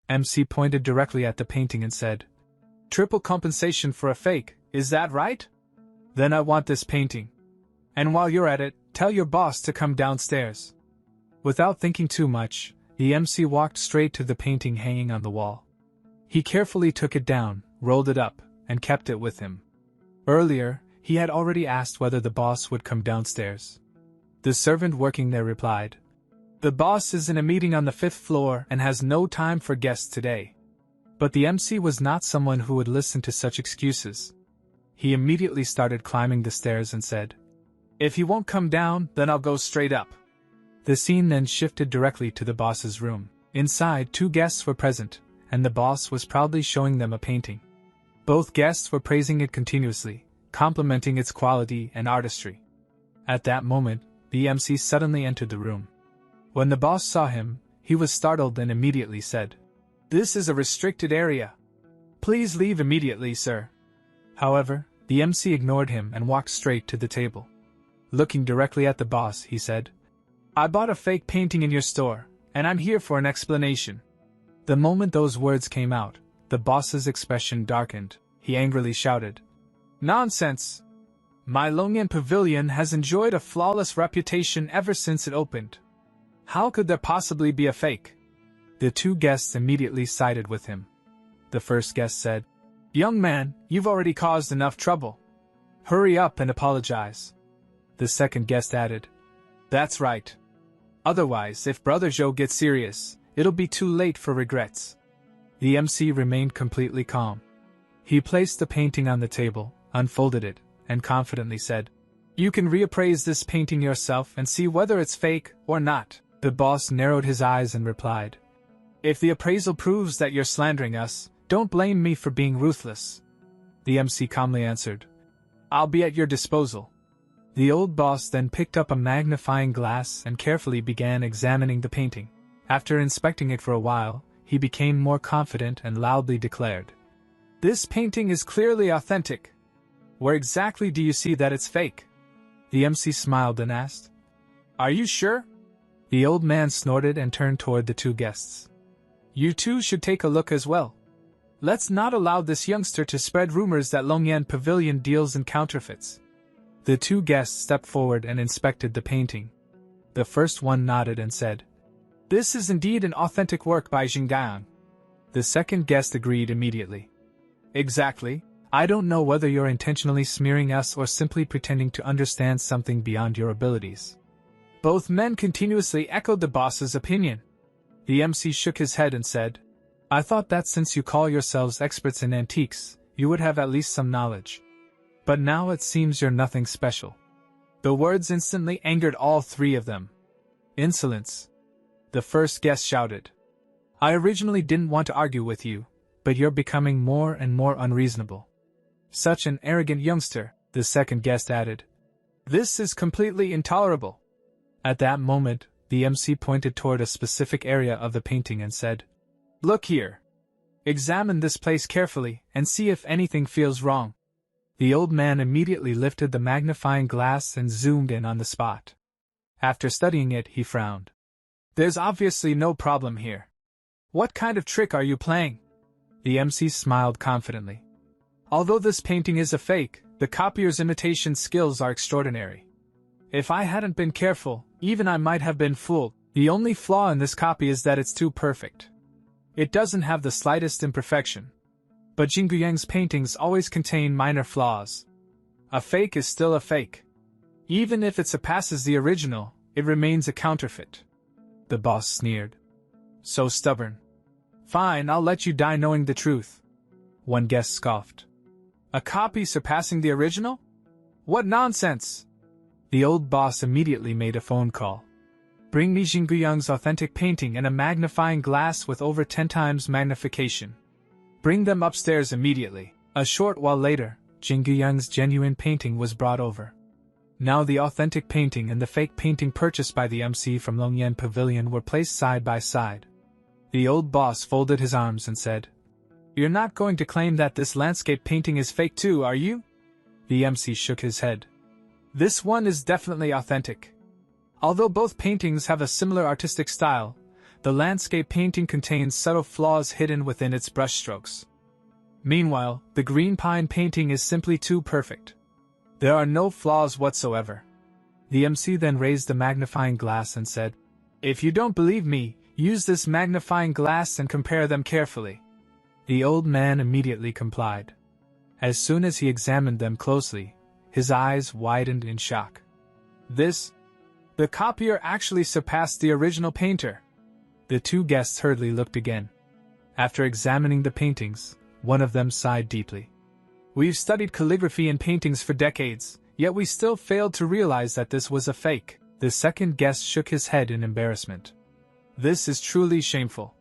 MC pointed directly at the painting and said, "Triple compensation for a fake, is that right? Then I want this painting. And while you're at it, tell your boss to come downstairs." Without thinking too much, the MC walked straight to the painting hanging on the wall. He carefully took it down, rolled it up, and kept it with him. Earlier, he had already asked whether the boss would come downstairs. The servant working there replied, "The boss is in a meeting on the 5th floor and has no time for guests today." But the MC was not someone who would listen to such excuses. He immediately started climbing the stairs and said, "If he won't come down, then I'll go straight up." The scene then shifted directly to the boss's room. Inside, 2 guests were present, and the boss was proudly showing them a painting. Both guests were praising it continuously, complimenting its quality and artistry. At that moment, the MC suddenly entered the room. When the boss saw him, he was startled and immediately said, "This is a restricted area. Please leave immediately, sir." However, the MC ignored him and walked straight to the table. Looking directly at the boss, he said, "I bought a fake painting in your store, and I'm here for an explanation." The moment those words came out, the boss's expression darkened. He angrily shouted, "Nonsense! My Longyan Pavilion has enjoyed a flawless reputation ever since it opened. How could there possibly be a fake?" The 2 guests immediately sided with him. The first guest said, "Young man, you've already caused enough trouble. Hurry up and apologize." The second guest added, "That's right. Otherwise, if Brother Joe gets serious, it'll be too late for regrets." The MC remained completely calm. He placed the painting on the table, unfolded it, and confidently said, "You can reappraise this painting yourself and see whether it's fake or not." The boss narrowed his eyes and replied, "If the appraisal proves that you're slandering us, don't blame me for being ruthless." The MC calmly answered, "I'll be at your disposal." The old boss then picked up a magnifying glass and carefully began examining the painting. After inspecting it for a while, he became more confident and loudly declared, "This painting is clearly authentic. Where exactly do you see that it's fake?" The MC smiled and asked, "Are you sure?" The old man snorted and turned toward the 2 guests. "You two should take a look as well. Let's not allow this youngster to spread rumors that Longyan Pavilion deals in counterfeits." The 2 guests stepped forward and inspected the painting. The first one nodded and said, "This is indeed an authentic work by Jinggang." The second guest agreed immediately. "Exactly. I don't know whether you're intentionally smearing us or simply pretending to understand something beyond your abilities." Both men continuously echoed the boss's opinion. The MC shook his head and said, "I thought that since you call yourselves experts in antiques, you would have at least some knowledge. But now it seems you're nothing special." The words instantly angered all 3 of them. "Insolence!" The first guest shouted. "I originally didn't want to argue with you, but you're becoming more and more unreasonable." "Such an arrogant youngster," the second guest added. "This is completely intolerable." At that moment, the MC pointed toward a specific area of the painting and said, "Look here. Examine this place carefully and see if anything feels wrong." The old man immediately lifted the magnifying glass and zoomed in on the spot. After studying it, he frowned. "There's obviously no problem here. What kind of trick are you playing?" The MC smiled confidently. "Although this painting is a fake, the copier's imitation skills are extraordinary. If I hadn't been careful, even I might have been fooled. The only flaw in this copy is that it's too perfect. It doesn't have the slightest imperfection. But Jingguyang's paintings always contain minor flaws. A fake is still a fake. Even if it surpasses the original, it remains a counterfeit." The boss sneered. "So stubborn. Fine, I'll let you die knowing the truth." One guest scoffed. "A copy surpassing the original? What nonsense!" The old boss immediately made a phone call. "Bring me Jingguyang's authentic painting and a magnifying glass with over 10 times magnification. Bring them upstairs immediately." A short while later, Jingguyang's genuine painting was brought over. Now the authentic painting and the fake painting purchased by the MC from Longyan Pavilion were placed side by side. The old boss folded his arms and said, "You're not going to claim that this landscape painting is fake too, are you?" The MC shook his head. "This one is definitely authentic. Although both paintings have a similar artistic style, The landscape painting contains subtle flaws hidden within its brushstrokes. Meanwhile, the green pine painting is simply too perfect. There are no flaws whatsoever. The MC then raised the magnifying glass and said, "If you don't believe me, use this magnifying glass and compare them carefully." The old man immediately complied. As soon as he examined them closely, his eyes widened in shock. The copier actually surpassed the original painter. The two guests hurriedly looked again. After examining the paintings, one of them sighed deeply. "We've studied calligraphy and paintings for decades, yet we still failed to realize that this was a fake." The second guest shook his head in embarrassment. "This is truly shameful."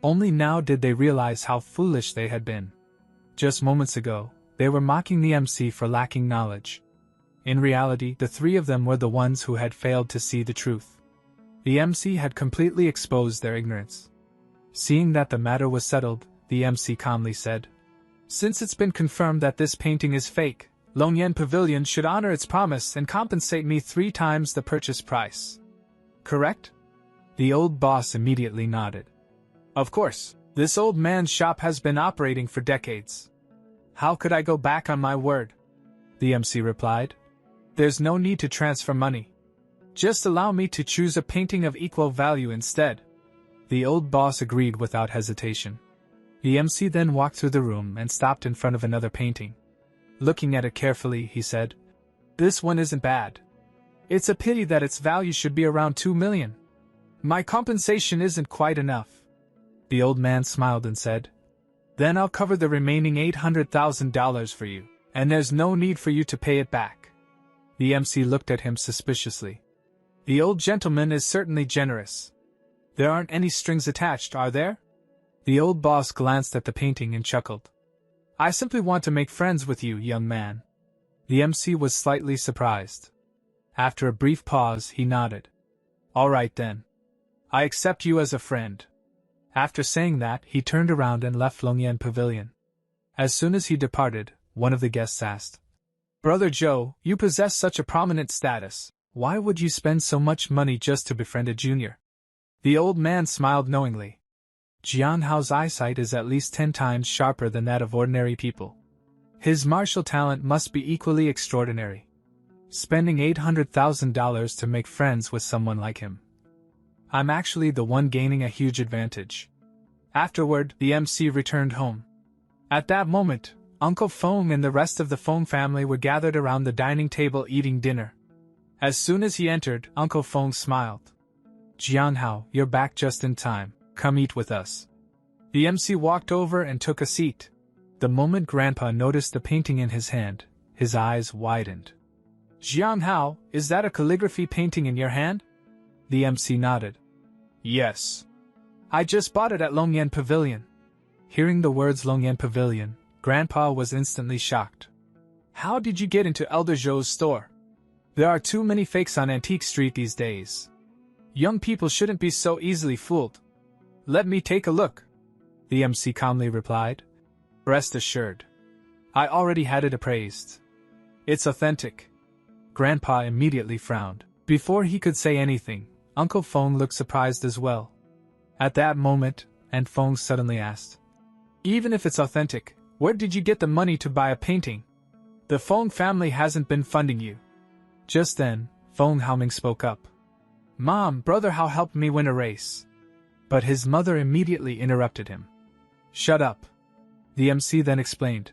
Only now did they realize how foolish they had been. Just moments ago, they were mocking the MC for lacking knowledge. In reality, the three of them were the ones who had failed to see the truth. The MC had completely exposed their ignorance. Seeing that the matter was settled, the MC calmly said, "Since it's been confirmed that this painting is fake, Longyan Pavilion should honor its promise and compensate me 3 times the purchase price. Correct?" The old boss immediately nodded. "Of course, this old man's shop has been operating for decades. How could I go back on my word?" The MC replied. "There's no need to transfer money. Just allow me to choose a painting of equal value instead." The old boss agreed without hesitation. The MC then walked through the room and stopped in front of another painting. Looking at it carefully, he said, "This one isn't bad. It's a pity that its value should be around 2 million. My compensation isn't quite enough." The old man smiled and said, "Then I'll cover the remaining $800,000 for you, and there's no need for you to pay it back." The MC looked at him suspiciously. "The old gentleman is certainly generous. There aren't any strings attached, are there?" The old boss glanced at the painting and chuckled. "I simply want to make friends with you, young man." The MC was slightly surprised. After a brief pause, he nodded. "All right then. I accept you as a friend." After saying that, he turned around and left Longyan Pavilion. As soon as he departed, one of the guests asked, "Brother Joe, you possess such a prominent status. Why would you spend so much money just to befriend a junior?" The old man smiled knowingly. Jianhao's eyesight is at least 10 times sharper than that of ordinary people. His martial talent must be equally extraordinary. Spending $800,000 to make friends with someone like him. I'm actually the one gaining a huge advantage. Afterward, the MC returned home. At that moment, Uncle Feng and the rest of the Feng family were gathered around the dining table eating dinner. As soon as he entered, Uncle Feng smiled. "Jianhao, you're back just in time. Come eat with us." The MC walked over and took a seat. The moment Grandpa noticed the painting in his hand, his eyes widened. "Jianhao, is that a calligraphy painting in your hand?" The MC nodded. "Yes. I just bought it at Longyan Pavilion." Hearing the words Longyan Pavilion, Grandpa was instantly shocked. "How did you get into Elder Zhou's store? There are too many fakes on Antique Street these days. Young people shouldn't be so easily fooled." "Let me take a look," the MC calmly replied. "Rest assured. I already had it appraised. It's authentic." Grandpa immediately frowned. Before he could say anything, Uncle Feng looked surprised as well. At that moment, Aunt Feng suddenly asked, "Even if it's authentic, where did you get the money to buy a painting? The Feng family hasn't been funding you." Just then, Feng Haoming spoke up. "Mom, Brother Hao helped me win a race." But his mother immediately interrupted him. "Shut up." The MC then explained.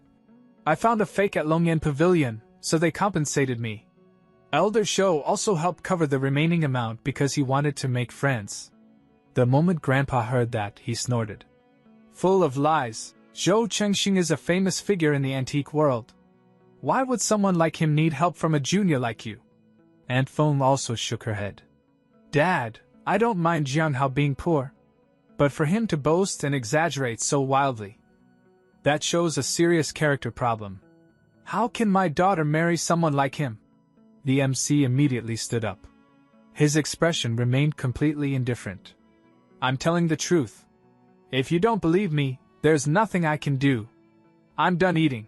"I found a fake at Longyan Pavilion, so they compensated me. Elder Zhou also helped cover the remaining amount because he wanted to make friends." The moment Grandpa heard that, he snorted. "Full of lies. Zhou Chengxing is a famous figure in the antique world. Why would someone like him need help from a junior like you?" Aunt Feng also shook her head. "Dad, I don't mind Jianhao being poor. But for him to boast and exaggerate so wildly, that shows a serious character problem. How can my daughter marry someone like him?" The MC immediately stood up. His expression remained completely indifferent. "I'm telling the truth. If you don't believe me, there's nothing I can do. I'm done eating.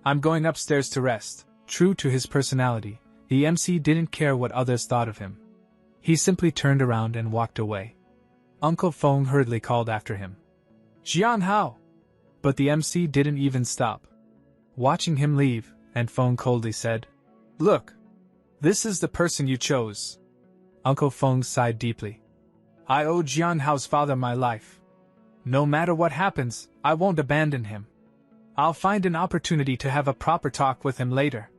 I'm going upstairs to rest." True to his personality, the MC didn't care what others thought of him. He simply turned around and walked away. Uncle Feng hurriedly called after him. Jian Hao! But the MC didn't even stop. Watching him leave, and Feng coldly said, Look! This is the person you chose. Uncle Feng sighed deeply. I owe Jian Hao's father my life. No matter what happens, I won't abandon him. I'll find an opportunity to have a proper talk with him later.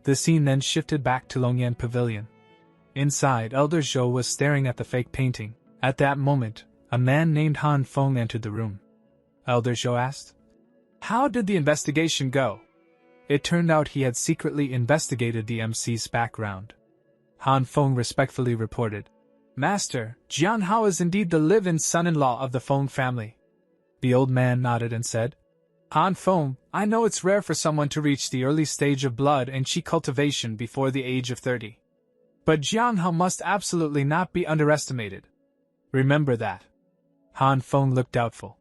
The scene then shifted back to Longyan Pavilion. Inside, Elder Zhou was staring at the fake painting. At that moment, a man named Han Feng entered the room. Elder Zhou asked, How did the investigation go? It turned out he had secretly investigated the MC's background. Han Feng respectfully reported, Master, Jian Hao is indeed the live-in son-in-law of the Feng family. The old man nodded and said, Han Feng, I know it's rare for someone to reach the early stage of blood and qi cultivation before the age of 30. But Jian Hao must absolutely not be underestimated. Remember that. Han Feng looked doubtful.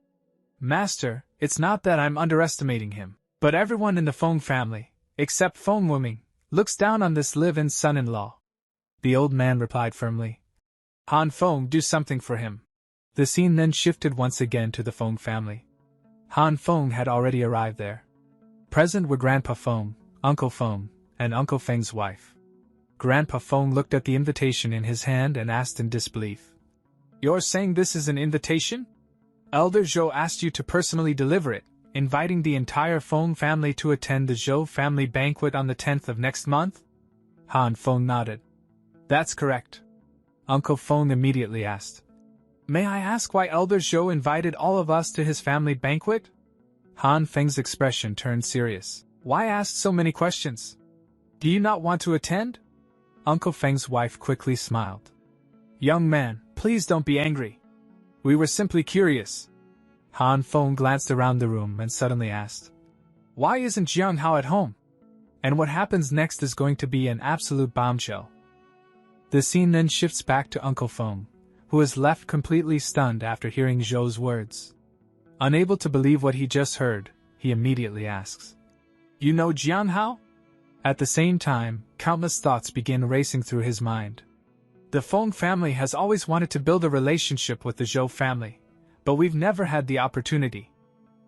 Master, it's not that I'm underestimating him, but everyone in the Feng family, except Feng Wuming, looks down on this live-in son-in-law. The old man replied firmly. Han Feng, do something for him. The scene then shifted once again to the Feng family. Han Feng had already arrived there. Present were Grandpa Feng, Uncle Feng, and Uncle Feng's wife. Grandpa Feng looked at the invitation in his hand and asked in disbelief. You're saying this is an invitation? Elder Zhou asked you to personally deliver it, inviting the entire Feng family to attend the Zhou family banquet on the 10th of next month? Han Feng nodded. That's correct. Uncle Feng immediately asked. May I ask why Elder Zhou invited all of us to his family banquet? Han Feng's expression turned serious. Why ask so many questions? Do you not want to attend? Uncle Feng's wife quickly smiled. Young man, please don't be angry. We were simply curious. Han Feng glanced around the room and suddenly asked, Why isn't Jiang Hao at home? And what happens next is going to be an absolute bombshell. The scene then shifts back to Uncle Feng, who is left completely stunned after hearing Zhou's words. Unable to believe what he just heard, he immediately asks, You know Jian Hao? At the same time, countless thoughts begin racing through his mind. The Feng family has always wanted to build a relationship with the Zhou family, but we've never had the opportunity.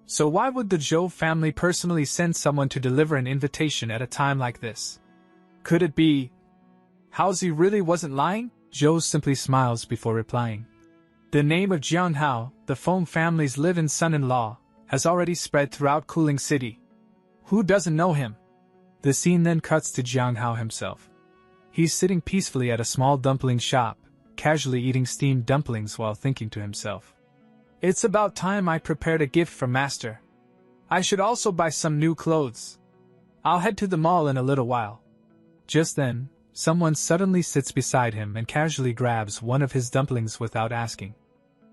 So why would the Zhou family personally send someone to deliver an invitation at a time like this? Could it be Haozi really wasn't lying? Zhou simply smiles before replying. The name of Jian Hao, the Feng family's live-in son-in-law, has already spread throughout Kuling City. Who doesn't know him? The scene then cuts to Jiang Hao himself. He's sitting peacefully at a small dumpling shop, casually eating steamed dumplings while thinking to himself. It's about time I prepared a gift for Master. I should also buy some new clothes. I'll head to the mall in a little while. Just then, someone suddenly sits beside him and casually grabs one of his dumplings without asking.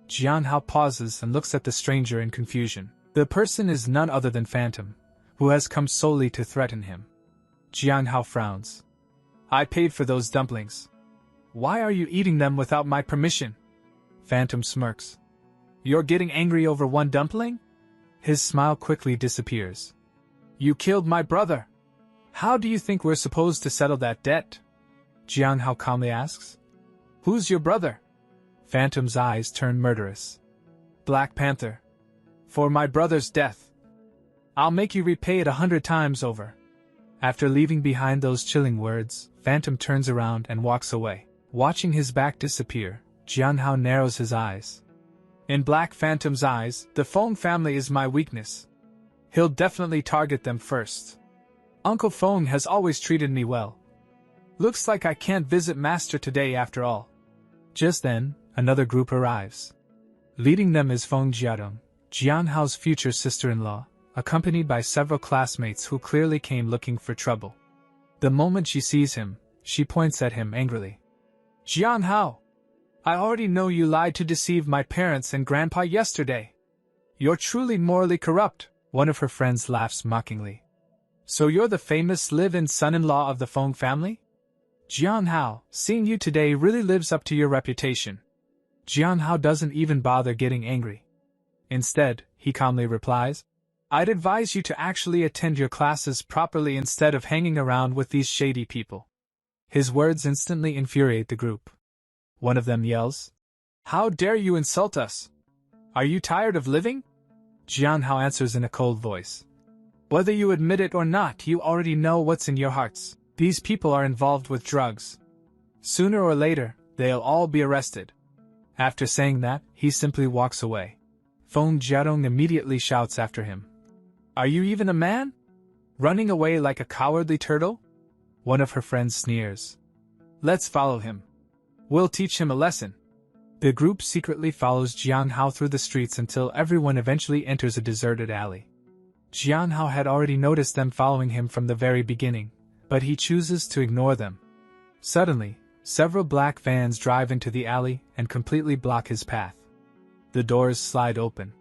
Jian Hao pauses and looks at the stranger in confusion. The person is none other than Phantom, who has come solely to threaten him. Jian Hao frowns. I paid for those dumplings. Why are you eating them without my permission? Phantom smirks. You're getting angry over one dumpling? His smile quickly disappears. You killed my brother. How do you think we're supposed to settle that debt? Jiang Hao calmly asks. Who's your brother? Phantom's eyes turn murderous. Black Panther. For my brother's death. I'll make you repay it 100 times over. After leaving behind those chilling words, Phantom turns around and walks away. Watching his back disappear, Jian Hao narrows his eyes. In Black Phantom's eyes, the Feng family is my weakness. He'll definitely target them first. Uncle Feng has always treated me well. Looks like I can't visit Master today after all. Just then, another group arrives. Leading them is Feng Jiadong, Jian Hao's future sister-in-law, accompanied by several classmates who clearly came looking for trouble. The moment she sees him, she points at him angrily. Jian Hao! I already know you lied to deceive my parents and grandpa yesterday. You're truly morally corrupt, one of her friends laughs mockingly. So you're the famous live-in son-in-law of the Feng family? Jian Hao, seeing you today really lives up to your reputation. Jian Hao doesn't even bother getting angry. Instead, he calmly replies, I'd advise you to actually attend your classes properly instead of hanging around with these shady people. His words instantly infuriate the group. One of them yells, How dare you insult us? Are you tired of living? Jianhao answers in a cold voice. Whether you admit it or not, you already know what's in your hearts. These people are involved with drugs. Sooner or later, they'll all be arrested. After saying that, he simply walks away. Feng Jiadong immediately shouts after him. Are you even a man? Running away like a cowardly turtle? One of her friends sneers. Let's follow him. We'll teach him a lesson. The group secretly follows Jianhao through the streets until everyone eventually enters a deserted alley. Jianhao had already noticed them following him from the very beginning, but he chooses to ignore them. Suddenly, several black vans drive into the alley and completely block his path. The doors slide open.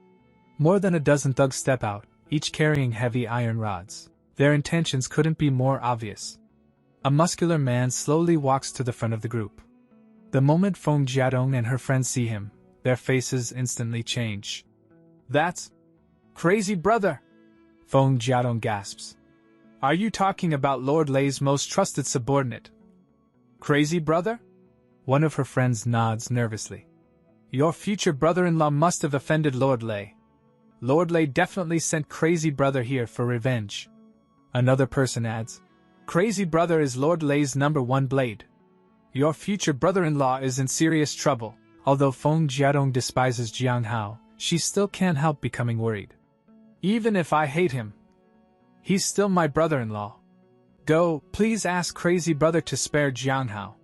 More than a dozen thugs step out, each carrying heavy iron rods. Their intentions couldn't be more obvious. A muscular man slowly walks to the front of the group. The moment Feng Jiadong and her friends see him, their faces instantly change. That's Crazy Brother! Feng Jiadong gasps. Are you talking about Lord Lei's most trusted subordinate? Crazy Brother? One of her friends nods nervously. Your future brother-in-law must have offended Lord Lei. Lord Lei definitely sent Crazy Brother here for revenge. Another person adds. Crazy Brother is Lord Lei's #1 blade. Your future brother-in-law is in serious trouble. Although Feng Jiadong despises Jianhao, she still can't help becoming worried. Even if I hate him, he's still my brother-in-law. Go, please ask Crazy Brother to spare Jianhao.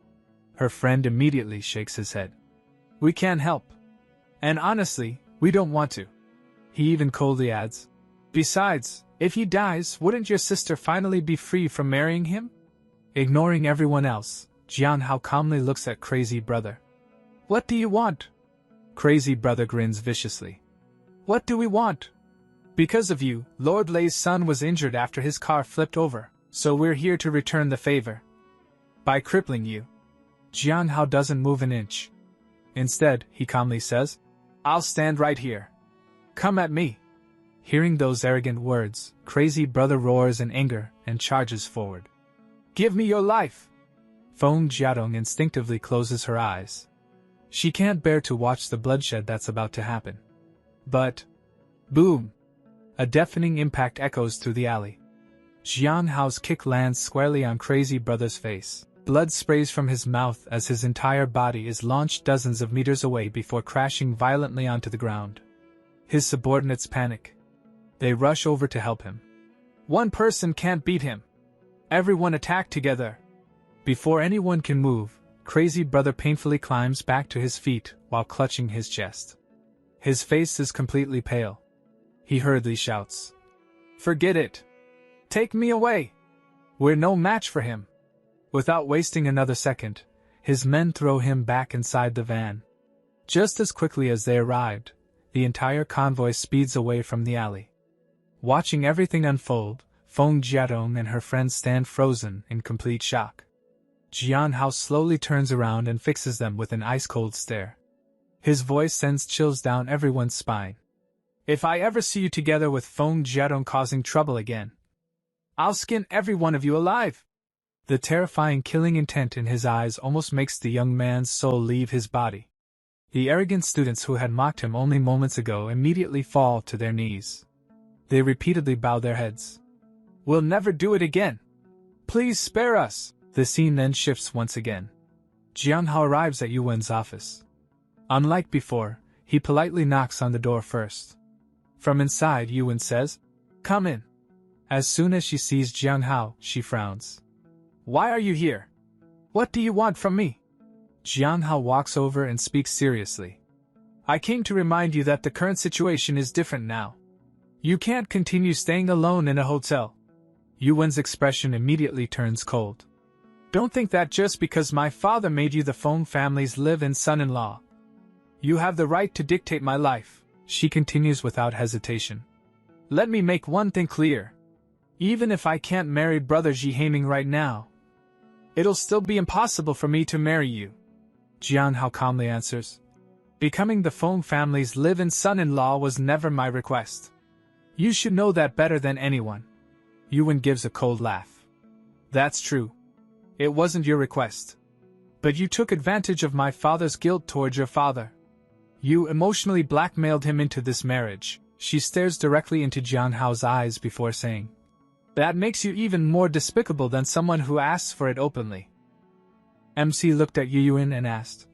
Her friend immediately shakes his head. We can't help. And honestly, we don't want to. He even coldly adds. Besides, if he dies, wouldn't your sister finally be free from marrying him? Ignoring everyone else, Jianhao calmly looks at Crazy Brother. What do you want? Crazy Brother grins viciously. What do we want? Because of you, Lord Lei's son was injured after his car flipped over, so we're here to return the favor. By crippling you. Jianhao doesn't move an inch. Instead, he calmly says, I'll stand right here. Come at me. Hearing those arrogant words, Crazy Brother roars in anger and charges forward. Give me your life! Feng Jiadong instinctively closes her eyes. She can't bear to watch the bloodshed that's about to happen. But, boom! A deafening impact echoes through the alley. Jianhao's kick lands squarely on Crazy Brother's face. Blood sprays from his mouth as his entire body is launched dozens of meters away before crashing violently onto the ground. His subordinates panic. They rush over to help him. One person can't beat him. Everyone attack together. Before anyone can move, Crazy Brother painfully climbs back to his feet while clutching his chest. His face is completely pale. He hurriedly shouts. Forget it. Take me away. We're no match for him. Without wasting another second, his men throw him back inside the van. Just as quickly as they arrived, the entire convoy speeds away from the alley. Watching everything unfold, Feng Jiadong and her friends stand frozen in complete shock. Jianhao slowly turns around and fixes them with an ice-cold stare. His voice sends chills down everyone's spine. If I ever see you together with Feng Jiadong causing trouble again, I'll skin every one of you alive! The terrifying killing intent in his eyes almost makes the young man's soul leave his body. The arrogant students who had mocked him only moments ago immediately fall to their knees. They repeatedly bow their heads. We'll never do it again. Please spare us. The scene then shifts once again. Jianhao arrives at Yuwen's office. Unlike before, he politely knocks on the door first. From inside, Yuwen says, Come in. As soon as she sees Jianhao, she frowns. Why are you here? What do you want from me? Jianhao walks over and speaks seriously. I came to remind you that the current situation is different now. You can't continue staying alone in a hotel. Yuwen's expression immediately turns cold. Don't think that just because my father made you the Feng family's live-in son-in-law, you have the right to dictate my life, she continues without hesitation. Let me make one thing clear. Even if I can't marry Brother Jihaiming right now, it'll still be impossible for me to marry you. Jianhao calmly answers. Becoming the Feng family's live-in son-in-law was never my request. You should know that better than anyone. Yuwen gives a cold laugh. That's true. It wasn't your request. But you took advantage of my father's guilt towards your father. You emotionally blackmailed him into this marriage. She stares directly into Jiang Hao's eyes before saying, "That makes you even more despicable than someone who asks for it openly." MC looked at Yuyuan and asked,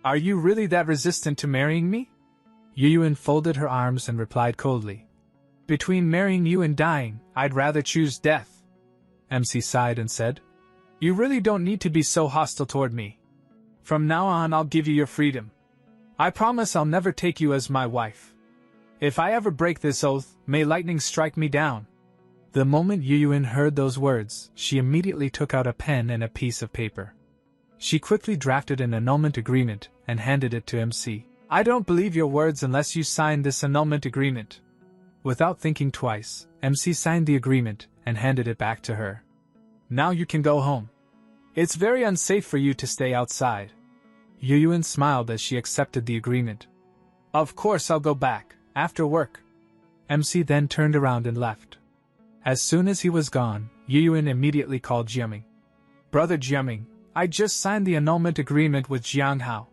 "Are you really that resistant to marrying me?" Yuyuan folded her arms and replied coldly, "Between marrying you and dying, I'd rather choose death." MC sighed and said, "You really don't need to be so hostile toward me. From now on I'll give you your freedom. I promise I'll never take you as my wife. If I ever break this oath, may lightning strike me down." The moment Yuyuan heard those words, she immediately took out a pen and a piece of paper. She quickly drafted an annulment agreement and handed it to MC. "I don't believe your words unless you sign this annulment agreement." Without thinking twice, MC signed the agreement and handed it back to her. "Now you can go home. It's very unsafe for you to stay outside." Yuyuan smiled as she accepted the agreement. "Of course I'll go back, after work." MC then turned around and left. As soon as he was gone, Yuyuan immediately called Jiaming. "Brother Jiaming, I just signed the annulment agreement with Jiang Hao."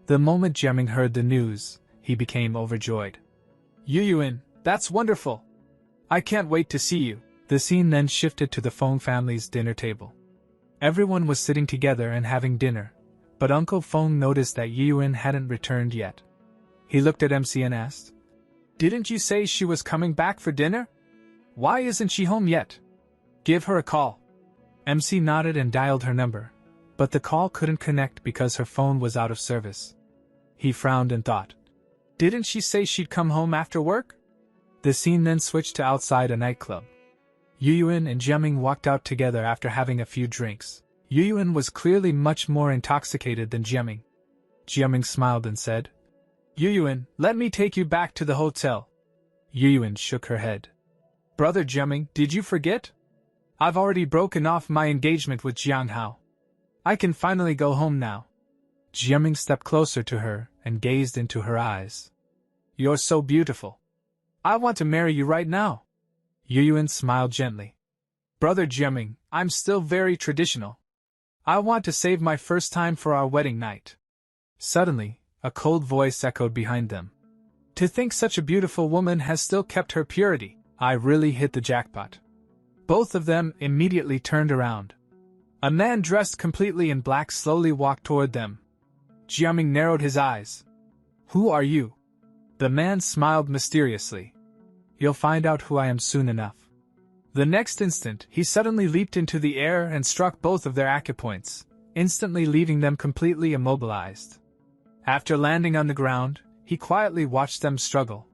The moment Jiaming heard the news, he became overjoyed. "Yuyuan, that's wonderful. I can't wait to see you." The scene then shifted to the Feng family's dinner table. Everyone was sitting together and having dinner, but Uncle Feng noticed that Yuyuan hadn't returned yet. He looked at MC and asked, "Didn't you say she was coming back for dinner? Why isn't she home yet? Give her a call." MC nodded and dialed her number, but the call couldn't connect because her phone was out of service. He frowned and thought, "Didn't she say she'd come home after work?" The scene then switched to outside a nightclub. Yuyuan and Jiaming walked out together after having a few drinks. Yuyuan was clearly much more intoxicated than Jiaming. Jiaming smiled and said, "Yuyuan, let me take you back to the hotel." Yuyuan shook her head. "Brother Jiaming, did you forget? I've already broken off my engagement with Jiang Hao. I can finally go home now." Jiaming stepped closer to her and gazed into her eyes. "You're so beautiful. I want to marry you right now." Yuyuan smiled gently. "Brother Jiaming, I'm still very traditional. I want to save my first time for our wedding night." Suddenly, a cold voice echoed behind them. "To think such a beautiful woman has still kept her purity. I really hit the jackpot." Both of them immediately turned around. A man dressed completely in black slowly walked toward them. Jiaming narrowed his eyes. "Who are you?" The man smiled mysteriously. "You'll find out who I am soon enough." The next instant, he suddenly leaped into the air and struck both of their acupoints, instantly leaving them completely immobilized. After landing on the ground, he quietly watched them struggle.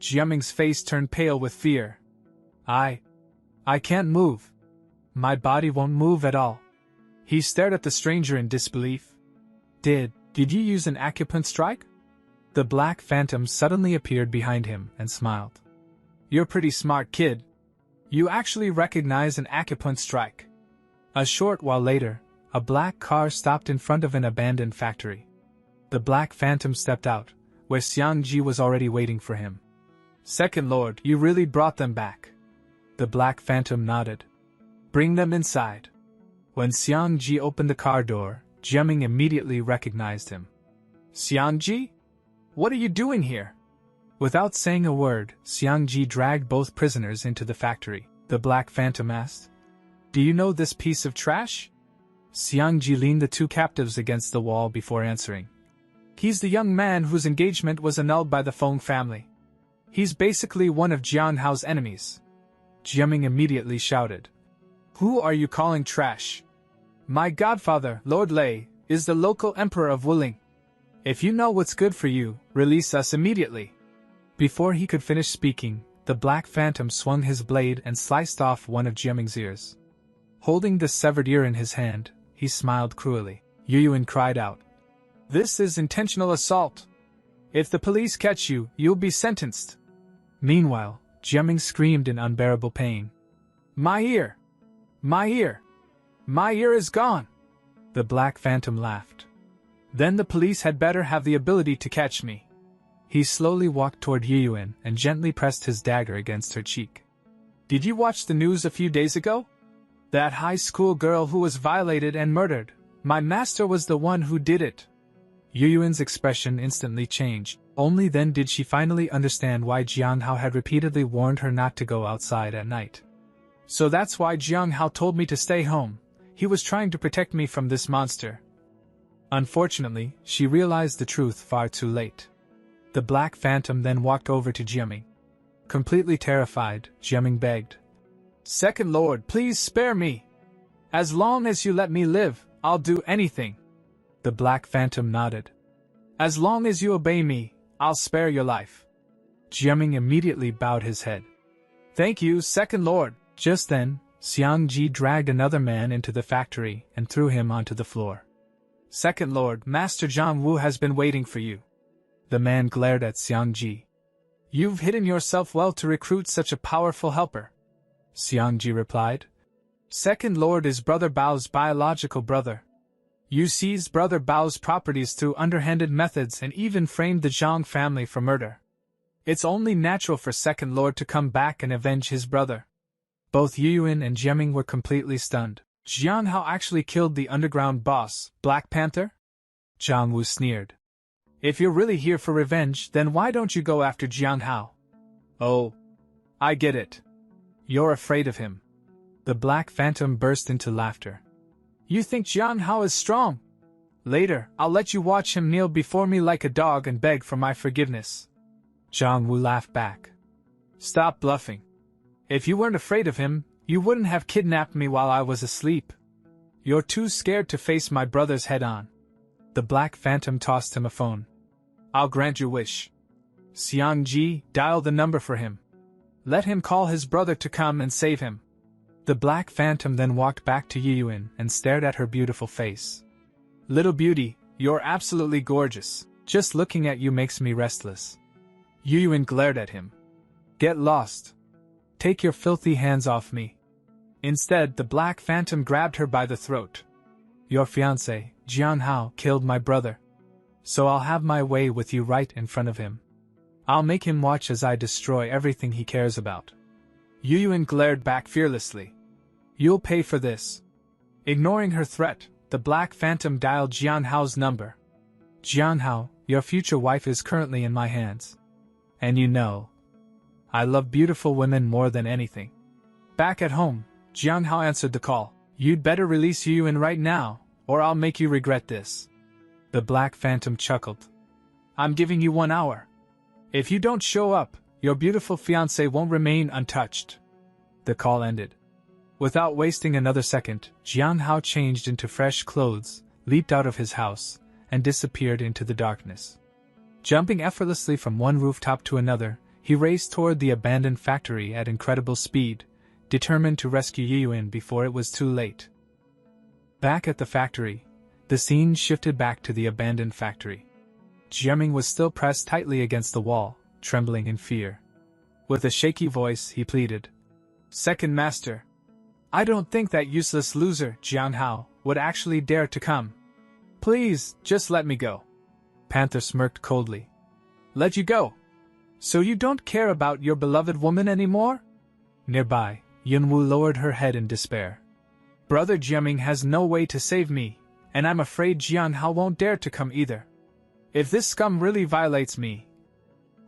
Jiaming's face turned pale with fear. I can't move. My body won't move at all." He stared at the stranger in disbelief. Did you use an acupoint strike?" The black phantom suddenly appeared behind him and smiled. "You're pretty smart, kid. You actually recognize an acupoint strike." A short while later, a black car stopped in front of an abandoned factory. The black phantom stepped out, where Xiang Ji was already waiting for him. "Second Lord, you really brought them back." The black phantom nodded. "Bring them inside." When Xiang Ji opened the car door, Jiaming immediately recognized him. "Xiang Ji? What are you doing here?" Without saying a word, Xiang Ji dragged both prisoners into the factory. The black phantom asked, "Do you know this piece of trash?" Xiang Ji leaned the two captives against the wall before answering. "He's the young man whose engagement was annulled by the Feng family. He's basically one of Jiang Hao's enemies." Jiaming immediately shouted, "Who are you calling trash? My godfather, Lord Lei, is the local emperor of Wuling. If you know what's good for you, release us immediately." Before he could finish speaking, the black phantom swung his blade and sliced off one of Jiaming's ears. Holding the severed ear in his hand, he smiled cruelly. Yuyuan cried out, "This is intentional assault. If the police catch you, you'll be sentenced." Meanwhile, Jiaming screamed in unbearable pain. "My ear! My ear! My ear is gone!" The black phantom laughed. "Then the police had better have the ability to catch me." He slowly walked toward Yuyuan and gently pressed his dagger against her cheek. "Did you watch the news a few days ago? That high school girl who was violated and murdered. My master was the one who did it." Yuyuan's expression instantly changed. Only then did she finally understand why Jiang Hao had repeatedly warned her not to go outside at night. So that's why Jiang Hao told me to stay home. He was trying to protect me from this monster. Unfortunately, she realized the truth far too late. The Black Phantom then walked over to Jiaming. Completely terrified, Jiaming begged, "Second Lord, please spare me. As long as you let me live, I'll do anything." The Black Phantom nodded. "As long as you obey me, I'll spare your life." Jiaming immediately bowed his head. "Thank you, Second Lord." Just then, Xiang Ji dragged another man into the factory and threw him onto the floor. "Second Lord, Master Zhang Wu has been waiting for you." The man glared at Xiang Ji. "You've hidden yourself well to recruit such a powerful helper." Xiang Ji replied. "Second Lord is Brother Bao's biological brother. You seized Brother Bao's properties through underhanded methods and even framed the Zhang family for murder. It's only natural for Second Lord to come back and avenge his brother." Both Yuyuan and Jiaming were completely stunned. "Jiang Hao actually killed the underground boss, Black Panther?" Zhang Wu sneered. "If you're really here for revenge, then why don't you go after Jiang Hao?" "Oh, I get it. You're afraid of him." The Black Phantom burst into laughter. "You think Jiang Hao is strong? Later, I'll let you watch him kneel before me like a dog and beg for my forgiveness." Zhang Wu laughed back. "Stop bluffing. If you weren't afraid of him, you wouldn't have kidnapped me while I was asleep. You're too scared to face my brothers head-on." The Black Phantom tossed him a phone. "I'll grant your wish. Xiang Ji, dial the number for him. Let him call his brother to come and save him." The Black Phantom then walked back to Yuyuan and stared at her beautiful face. "Little beauty, you're absolutely gorgeous. Just looking at you makes me restless." Yuyuan glared at him. "Get lost. Take your filthy hands off me." Instead, the Black Phantom grabbed her by the throat. "Your fiancé, Jiang Hao, killed my brother. So I'll have my way with you right in front of him. I'll make him watch as I destroy everything he cares about." Yuyuan glared back fearlessly. "You'll pay for this." Ignoring her threat, the Black Phantom dialed Jiang Hao's number. "Jiang Hao, your future wife is currently in my hands. And you know, I love beautiful women more than anything." Back at home, Jiang Hao answered the call. "You'd better release Yuyuan right now, or I'll make you regret this." The Black Phantom chuckled. "I'm giving you 1 hour. If you don't show up, your beautiful fiancé won't remain untouched." The call ended. Without wasting another second, Jiang Hao changed into fresh clothes, leaped out of his house, and disappeared into the darkness. Jumping effortlessly from one rooftop to another, he raced toward the abandoned factory at incredible speed, determined to rescue Yuyuan before it was too late. Back at the factory, the scene shifted back to the abandoned factory. Jiaming was still pressed tightly against the wall, trembling in fear. With a shaky voice, he pleaded, "Second Master, I don't think that useless loser, Jiang Hao, would actually dare to come. Please, just let me go." Panther smirked coldly. "Let you go? So you don't care about your beloved woman anymore?" Nearby, Yunwu lowered her head in despair. "Brother Jiaming has no way to save me, and I'm afraid Jiang Hao won't dare to come either. If this scum really violates me,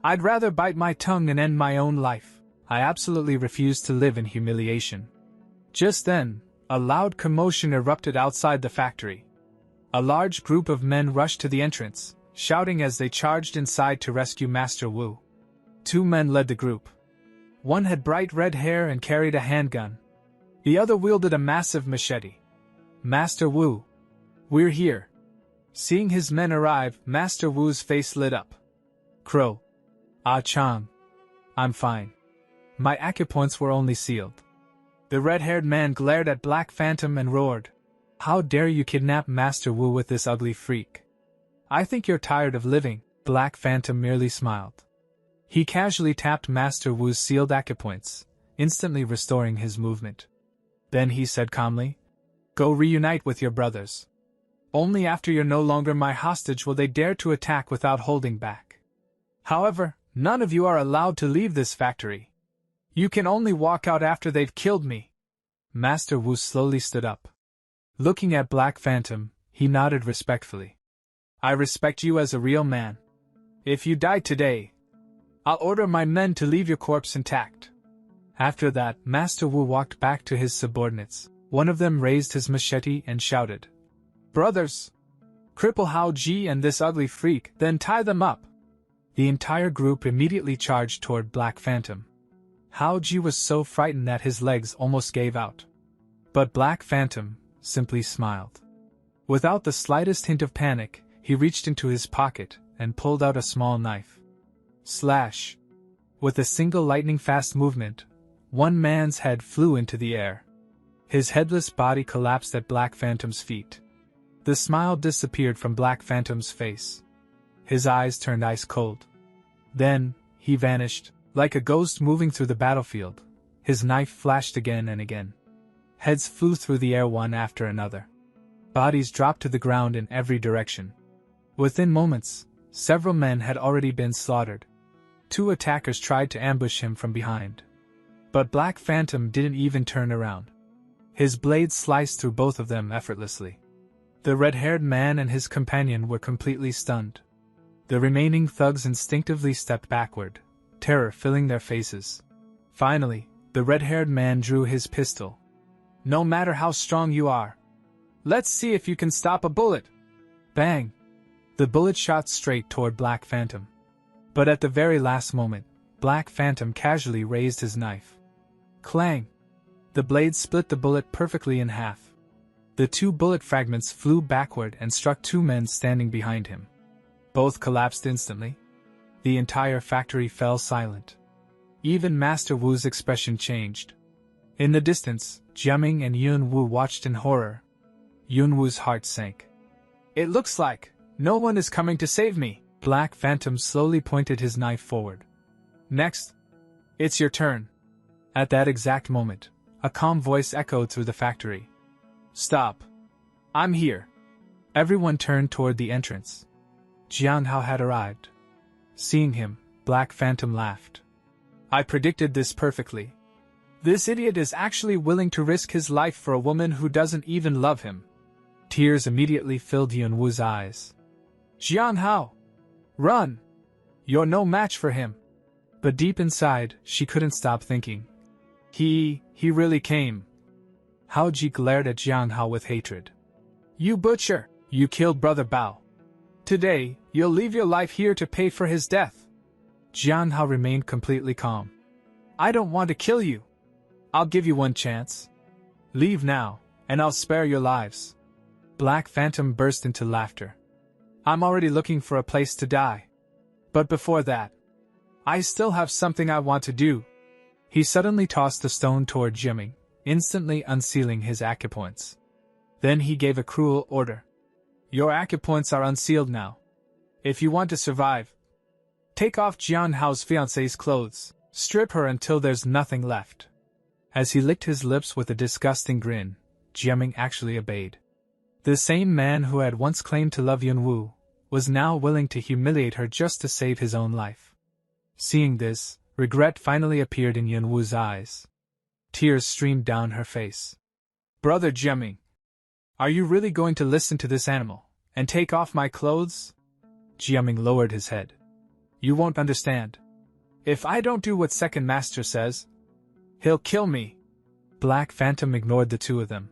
I'd rather bite my tongue and end my own life. I absolutely refuse to live in humiliation." Just then, a loud commotion erupted outside the factory. A large group of men rushed to the entrance, shouting as they charged inside to rescue Master Wu. 2 men led the group. One had bright red hair and carried a handgun. The other wielded a massive machete. "Master Wu, we're here." Seeing his men arrive, Master Wu's face lit up. "Crow. Ah Chang. I'm fine. My acupoints were only sealed." The red-haired man glared at Black Phantom and roared, "How dare you kidnap Master Wu with this ugly freak? I think you're tired of living." Black Phantom merely smiled. He casually tapped Master Wu's sealed acupoints, instantly restoring his movement. Then he said calmly, "Go reunite with your brothers. Only after you're no longer my hostage will they dare to attack without holding back. However, none of you are allowed to leave this factory. You can only walk out after they've killed me." Master Wu slowly stood up. Looking at Black Phantom, he nodded respectfully. I respect you as a real man. If you die today, I'll order my men to leave your corpse intact. After that, Master Wu walked back to his subordinates. One of them raised his machete and shouted, "Brothers! Cripple Hao Ji and this ugly freak, then tie them up!" The entire group immediately charged toward Black Phantom. Hao Ji was so frightened that his legs almost gave out. But Black Phantom simply smiled. Without the slightest hint of panic, he reached into his pocket and pulled out a small knife. Slash! With a single lightning-fast movement, one man's head flew into the air. His headless body collapsed at Black Phantom's feet. The smile disappeared from Black Phantom's face. His eyes turned ice cold. Then, he vanished, like a ghost moving through the battlefield. His knife flashed again and again. Heads flew through the air one after another. Bodies dropped to the ground in every direction. Within moments, several men had already been slaughtered. 2 attackers tried to ambush him from behind. But Black Phantom didn't even turn around. His blade sliced through both of them effortlessly. The red-haired man and his companion were completely stunned. The remaining thugs instinctively stepped backward, terror filling their faces. Finally, the red-haired man drew his pistol. "No matter how strong you are, let's see if you can stop a bullet!" Bang! The bullet shot straight toward Black Phantom. But at the very last moment, Black Phantom casually raised his knife. Clang! The blade split the bullet perfectly in half. The 2 bullet fragments flew backward and struck 2 men standing behind him. Both collapsed instantly. The entire factory fell silent. Even Master Wu's expression changed. In the distance, Jiaming and Yun Wu watched in horror. Yun Wu's heart sank. "It looks like no one is coming to save me." Black Phantom slowly pointed his knife forward. "Next. It's your turn." At that exact moment, a calm voice echoed through the factory. "Stop. I'm here." Everyone turned toward the entrance. Jiang Hao had arrived. Seeing him, Black Phantom laughed. "I predicted this perfectly. This idiot is actually willing to risk his life for a woman who doesn't even love him." Tears immediately filled Yun Wu's eyes. "Jiang Hao! Run! You're no match for him." But deep inside, she couldn't stop thinking. He really came. Hao Ji glared at Jiang Hao with hatred. "You butcher! You killed Brother Bao. Today, you'll leave your life here to pay for his death." Jiang Hao remained completely calm. "I don't want to kill you. I'll give you one chance. Leave now, and I'll spare your lives." Black Phantom burst into laughter. "I'm already looking for a place to die. But before that, I still have something I want to do." He suddenly tossed a stone toward Jiaming, instantly unsealing his acupoints. Then he gave a cruel order. "Your acupoints are unsealed now. If you want to survive, take off Jiang Hao's fiancée's clothes, strip her until there's nothing left." As he licked his lips with a disgusting grin, Jiaming actually obeyed. The same man who had once claimed to love Yun Wu was now willing to humiliate her just to save his own life. Seeing this, regret finally appeared in Yun Wu's eyes. Tears streamed down her face. "Brother Jiaming, are you really going to listen to this animal, and take off my clothes?" Jiaming lowered his head. "You won't understand. If I don't do what Second Master says, he'll kill me." Black Phantom ignored the 2 of them.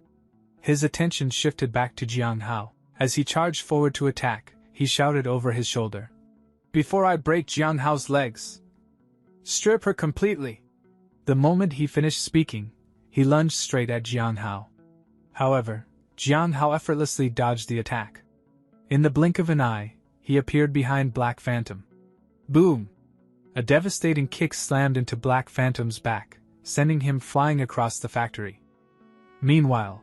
His attention shifted back to Jiang Hao. As he charged forward to attack, he shouted over his shoulder. "Before I break Jiang Hao's legs, strip her completely." The moment he finished speaking, he lunged straight at Jiang Hao. However, Jiang Hao effortlessly dodged the attack. In the blink of an eye, he appeared behind Black Phantom. Boom! A devastating kick slammed into Black Phantom's back, sending him flying across the factory. Meanwhile,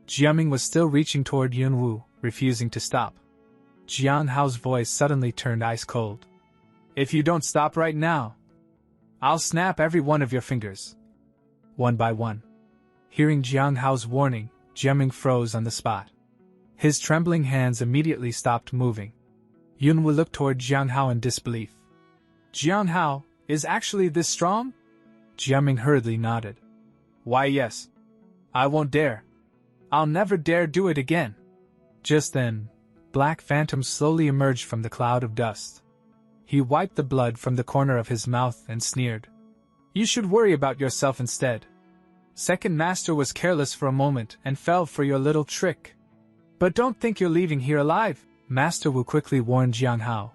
Jiaming was still reaching toward Yun Wu, refusing to stop. Jiang Hao's voice suddenly turned ice cold. "If you don't stop right now, I'll snap every one of your fingers." One by one. Hearing Jiang Hao's warning, Jiaming froze on the spot. His trembling hands immediately stopped moving. Yun Wu looked toward Jiang Hao in disbelief. "Jiang Hao is actually this strong?" Jiaming hurriedly nodded. "Why yes. I won't dare. I'll never dare do it again." Just then, Black Phantom slowly emerged from the cloud of dust. He wiped the blood from the corner of his mouth and sneered. You should worry about yourself instead. Second Master was careless for a moment and fell for your little trick. But don't think you're leaving here alive, Master Wu quickly warned Jiang Hao.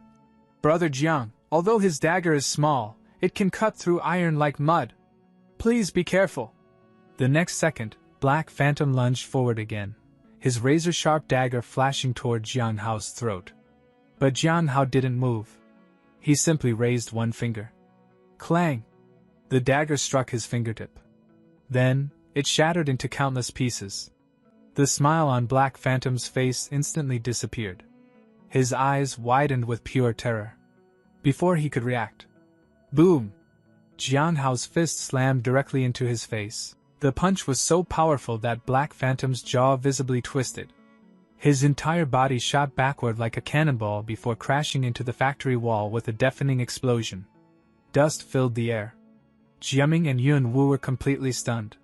Brother Jiang, although his dagger is small, it can cut through iron like mud. Please be careful. The next second, Black Phantom lunged forward again, his razor-sharp dagger flashing toward Jiang Hao's throat. But Jiang Hao didn't move. He simply raised one finger. Clang! The dagger struck his fingertip. Then, it shattered into countless pieces. The smile on Black Phantom's face instantly disappeared. His eyes widened with pure terror. Before he could react. Boom! Jiang Hao's fist slammed directly into his face. The punch was so powerful that Black Phantom's jaw visibly twisted. His entire body shot backward like a cannonball before crashing into the factory wall with a deafening explosion. Dust filled the air. Jiaming and Yun Wu were completely stunned.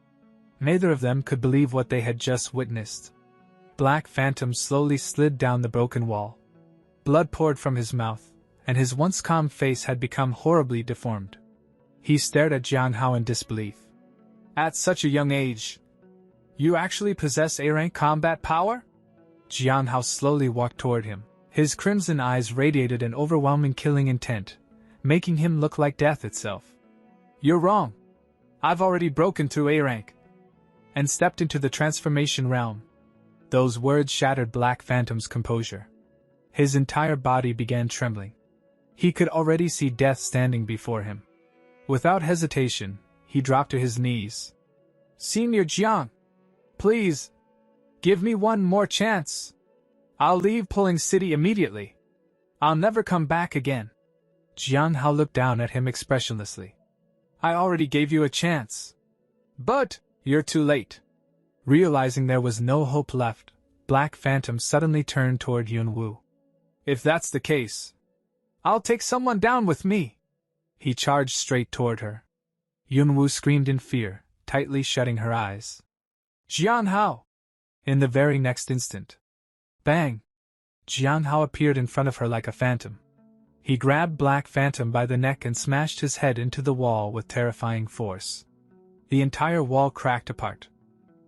Neither of them could believe what they had just witnessed. Black Phantom slowly slid down the broken wall. Blood poured from his mouth, and his once calm face had become horribly deformed. He stared at Jiang Hao in disbelief. At such a young age, you actually possess A-rank combat power? Jiang Hao slowly walked toward him. His crimson eyes radiated an overwhelming killing intent, making him look like death itself. You're wrong. I've already broken through A-rank and stepped into the transformation realm. Those words shattered Black Phantom's composure. His entire body began trembling. He could already see death standing before him. Without hesitation, he dropped to his knees. Senior Jiang, please, give me one more chance. I'll leave Pulling City immediately. I'll never come back again. Jiang Hao looked down at him expressionlessly. I already gave you a chance. But you're too late. Realizing there was no hope left, Black Phantom suddenly turned toward Yun Wu. If that's the case, I'll take someone down with me. He charged straight toward her. Yun Wu screamed in fear, tightly shutting her eyes. Jiang Hao! In the very next instant. Bang! Jiang Hao appeared in front of her like a phantom. He grabbed Black Phantom by the neck and smashed his head into the wall with terrifying force. The entire wall cracked apart.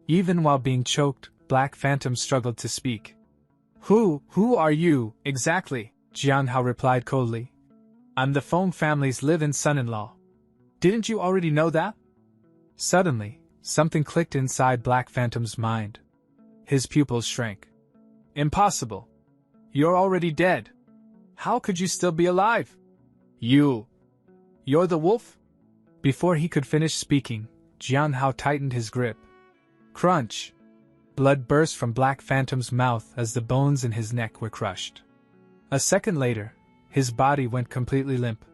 Even while being choked, Black Phantom struggled to speak. Who are you, exactly? Jiang Hao replied coldly. I'm the Feng family's live-in son-in-law. Didn't you already know that? Suddenly, something clicked inside Black Phantom's mind. His pupils shrank. Impossible. You're already dead. How could you still be alive? You're the wolf? Before he could finish speaking, Jiang Hao tightened his grip. Crunch! Blood burst from Black Phantom's mouth as the bones in his neck were crushed. A second later, his body went completely limp.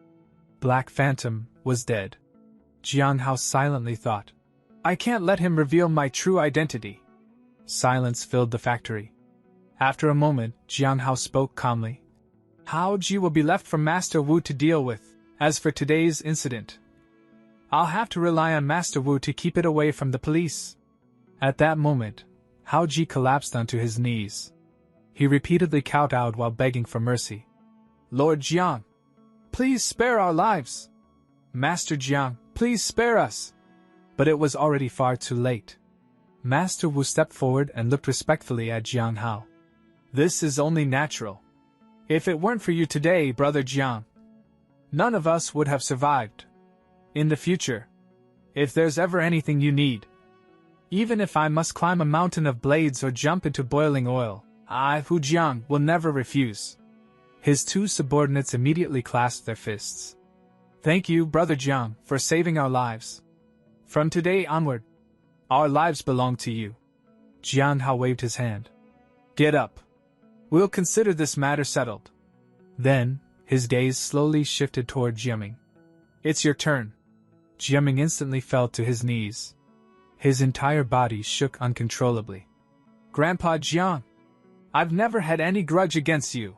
Black Phantom was dead. Jiang Hao silently thought, I can't let him reveal my true identity. Silence filled the factory. After a moment, Jiang Hao spoke calmly. Hao Ji will be left for Master Wu to deal with. As for today's incident, I'll have to rely on Master Wu to keep it away from the police. At that moment, Hao Ji collapsed onto his knees. He repeatedly kowtowed while begging for mercy. Lord Jiang, please spare our lives. Master Jiang, please spare us. But it was already far too late. Master Wu stepped forward and looked respectfully at Jiang Hao. This is only natural. If it weren't for you today, Brother Jiang, none of us would have survived. In the future, if there's ever anything you need, even if I must climb a mountain of blades or jump into boiling oil, I, Hu Jiang, will never refuse. His two subordinates immediately clasped their fists. Thank you, Brother Jiang, for saving our lives. From today onward, our lives belong to you. Jiang Hao waved his hand. Get up. We'll consider this matter settled. Then, his gaze slowly shifted toward Jiaming. It's your turn. Jiaming instantly fell to his knees. His entire body shook uncontrollably. Grandpa Jiang, I've never had any grudge against you.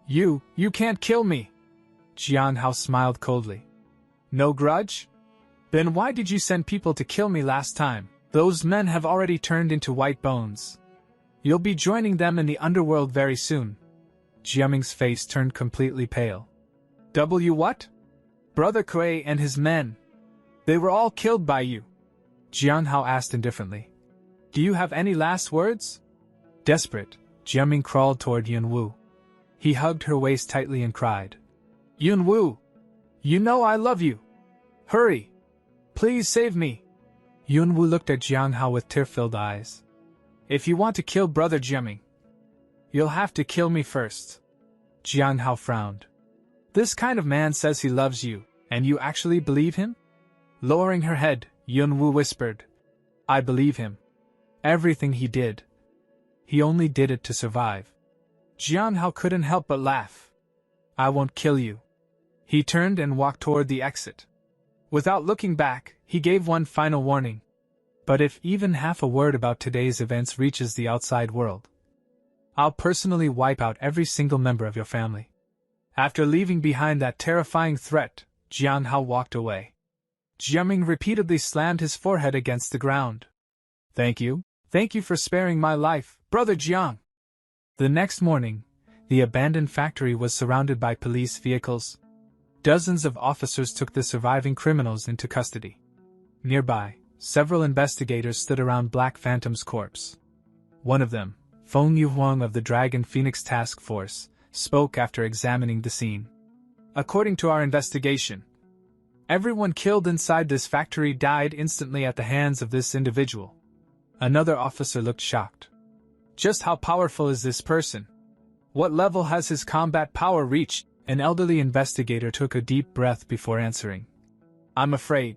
You can't kill me. Jiang Hao smiled coldly. No grudge? Then why did you send people to kill me last time? Those men have already turned into white bones. You'll be joining them in the underworld very soon. Jiaming's face turned completely pale. What? Brother Kuei and his men. They were all killed by you. Jianhao asked indifferently. Do you have any last words? Desperate, Jiaming crawled toward Yunwu. He hugged her waist tightly and cried. Yunwu! You know I love you! Hurry! Please save me! Yunwu looked at Jianhao with tear-filled eyes. If you want to kill Brother Jiaming, you'll have to kill me first. Jianhao frowned. This kind of man says he loves you, and you actually believe him? Lowering her head, Yunwu whispered. I believe him. Everything he did. He only did it to survive. Jianhao couldn't help but laugh. I won't kill you. He turned and walked toward the exit. Without looking back, he gave one final warning. But if even half a word about today's events reaches the outside world, I'll personally wipe out every single member of your family. After leaving behind that terrifying threat, Jianhao walked away. Jiaming repeatedly slammed his forehead against the ground. Thank you for sparing my life, Brother Jiang. The next morning, the abandoned factory was surrounded by police vehicles. Dozens of officers took the surviving criminals into custody. Nearby, several investigators stood around Black Phantom's corpse. One of them, Feng Yuhuang of the Dragon Phoenix Task Force, spoke after examining the scene. According to our investigation, everyone killed inside this factory died instantly at the hands of this individual. Another officer looked shocked. Just how powerful is this person? What level has his combat power reached? An elderly investigator took a deep breath before answering. I'm afraid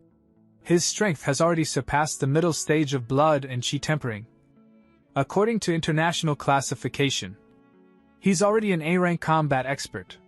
his strength has already surpassed the middle stage of blood and chi tempering. According to international classification, he's already an A-rank combat expert.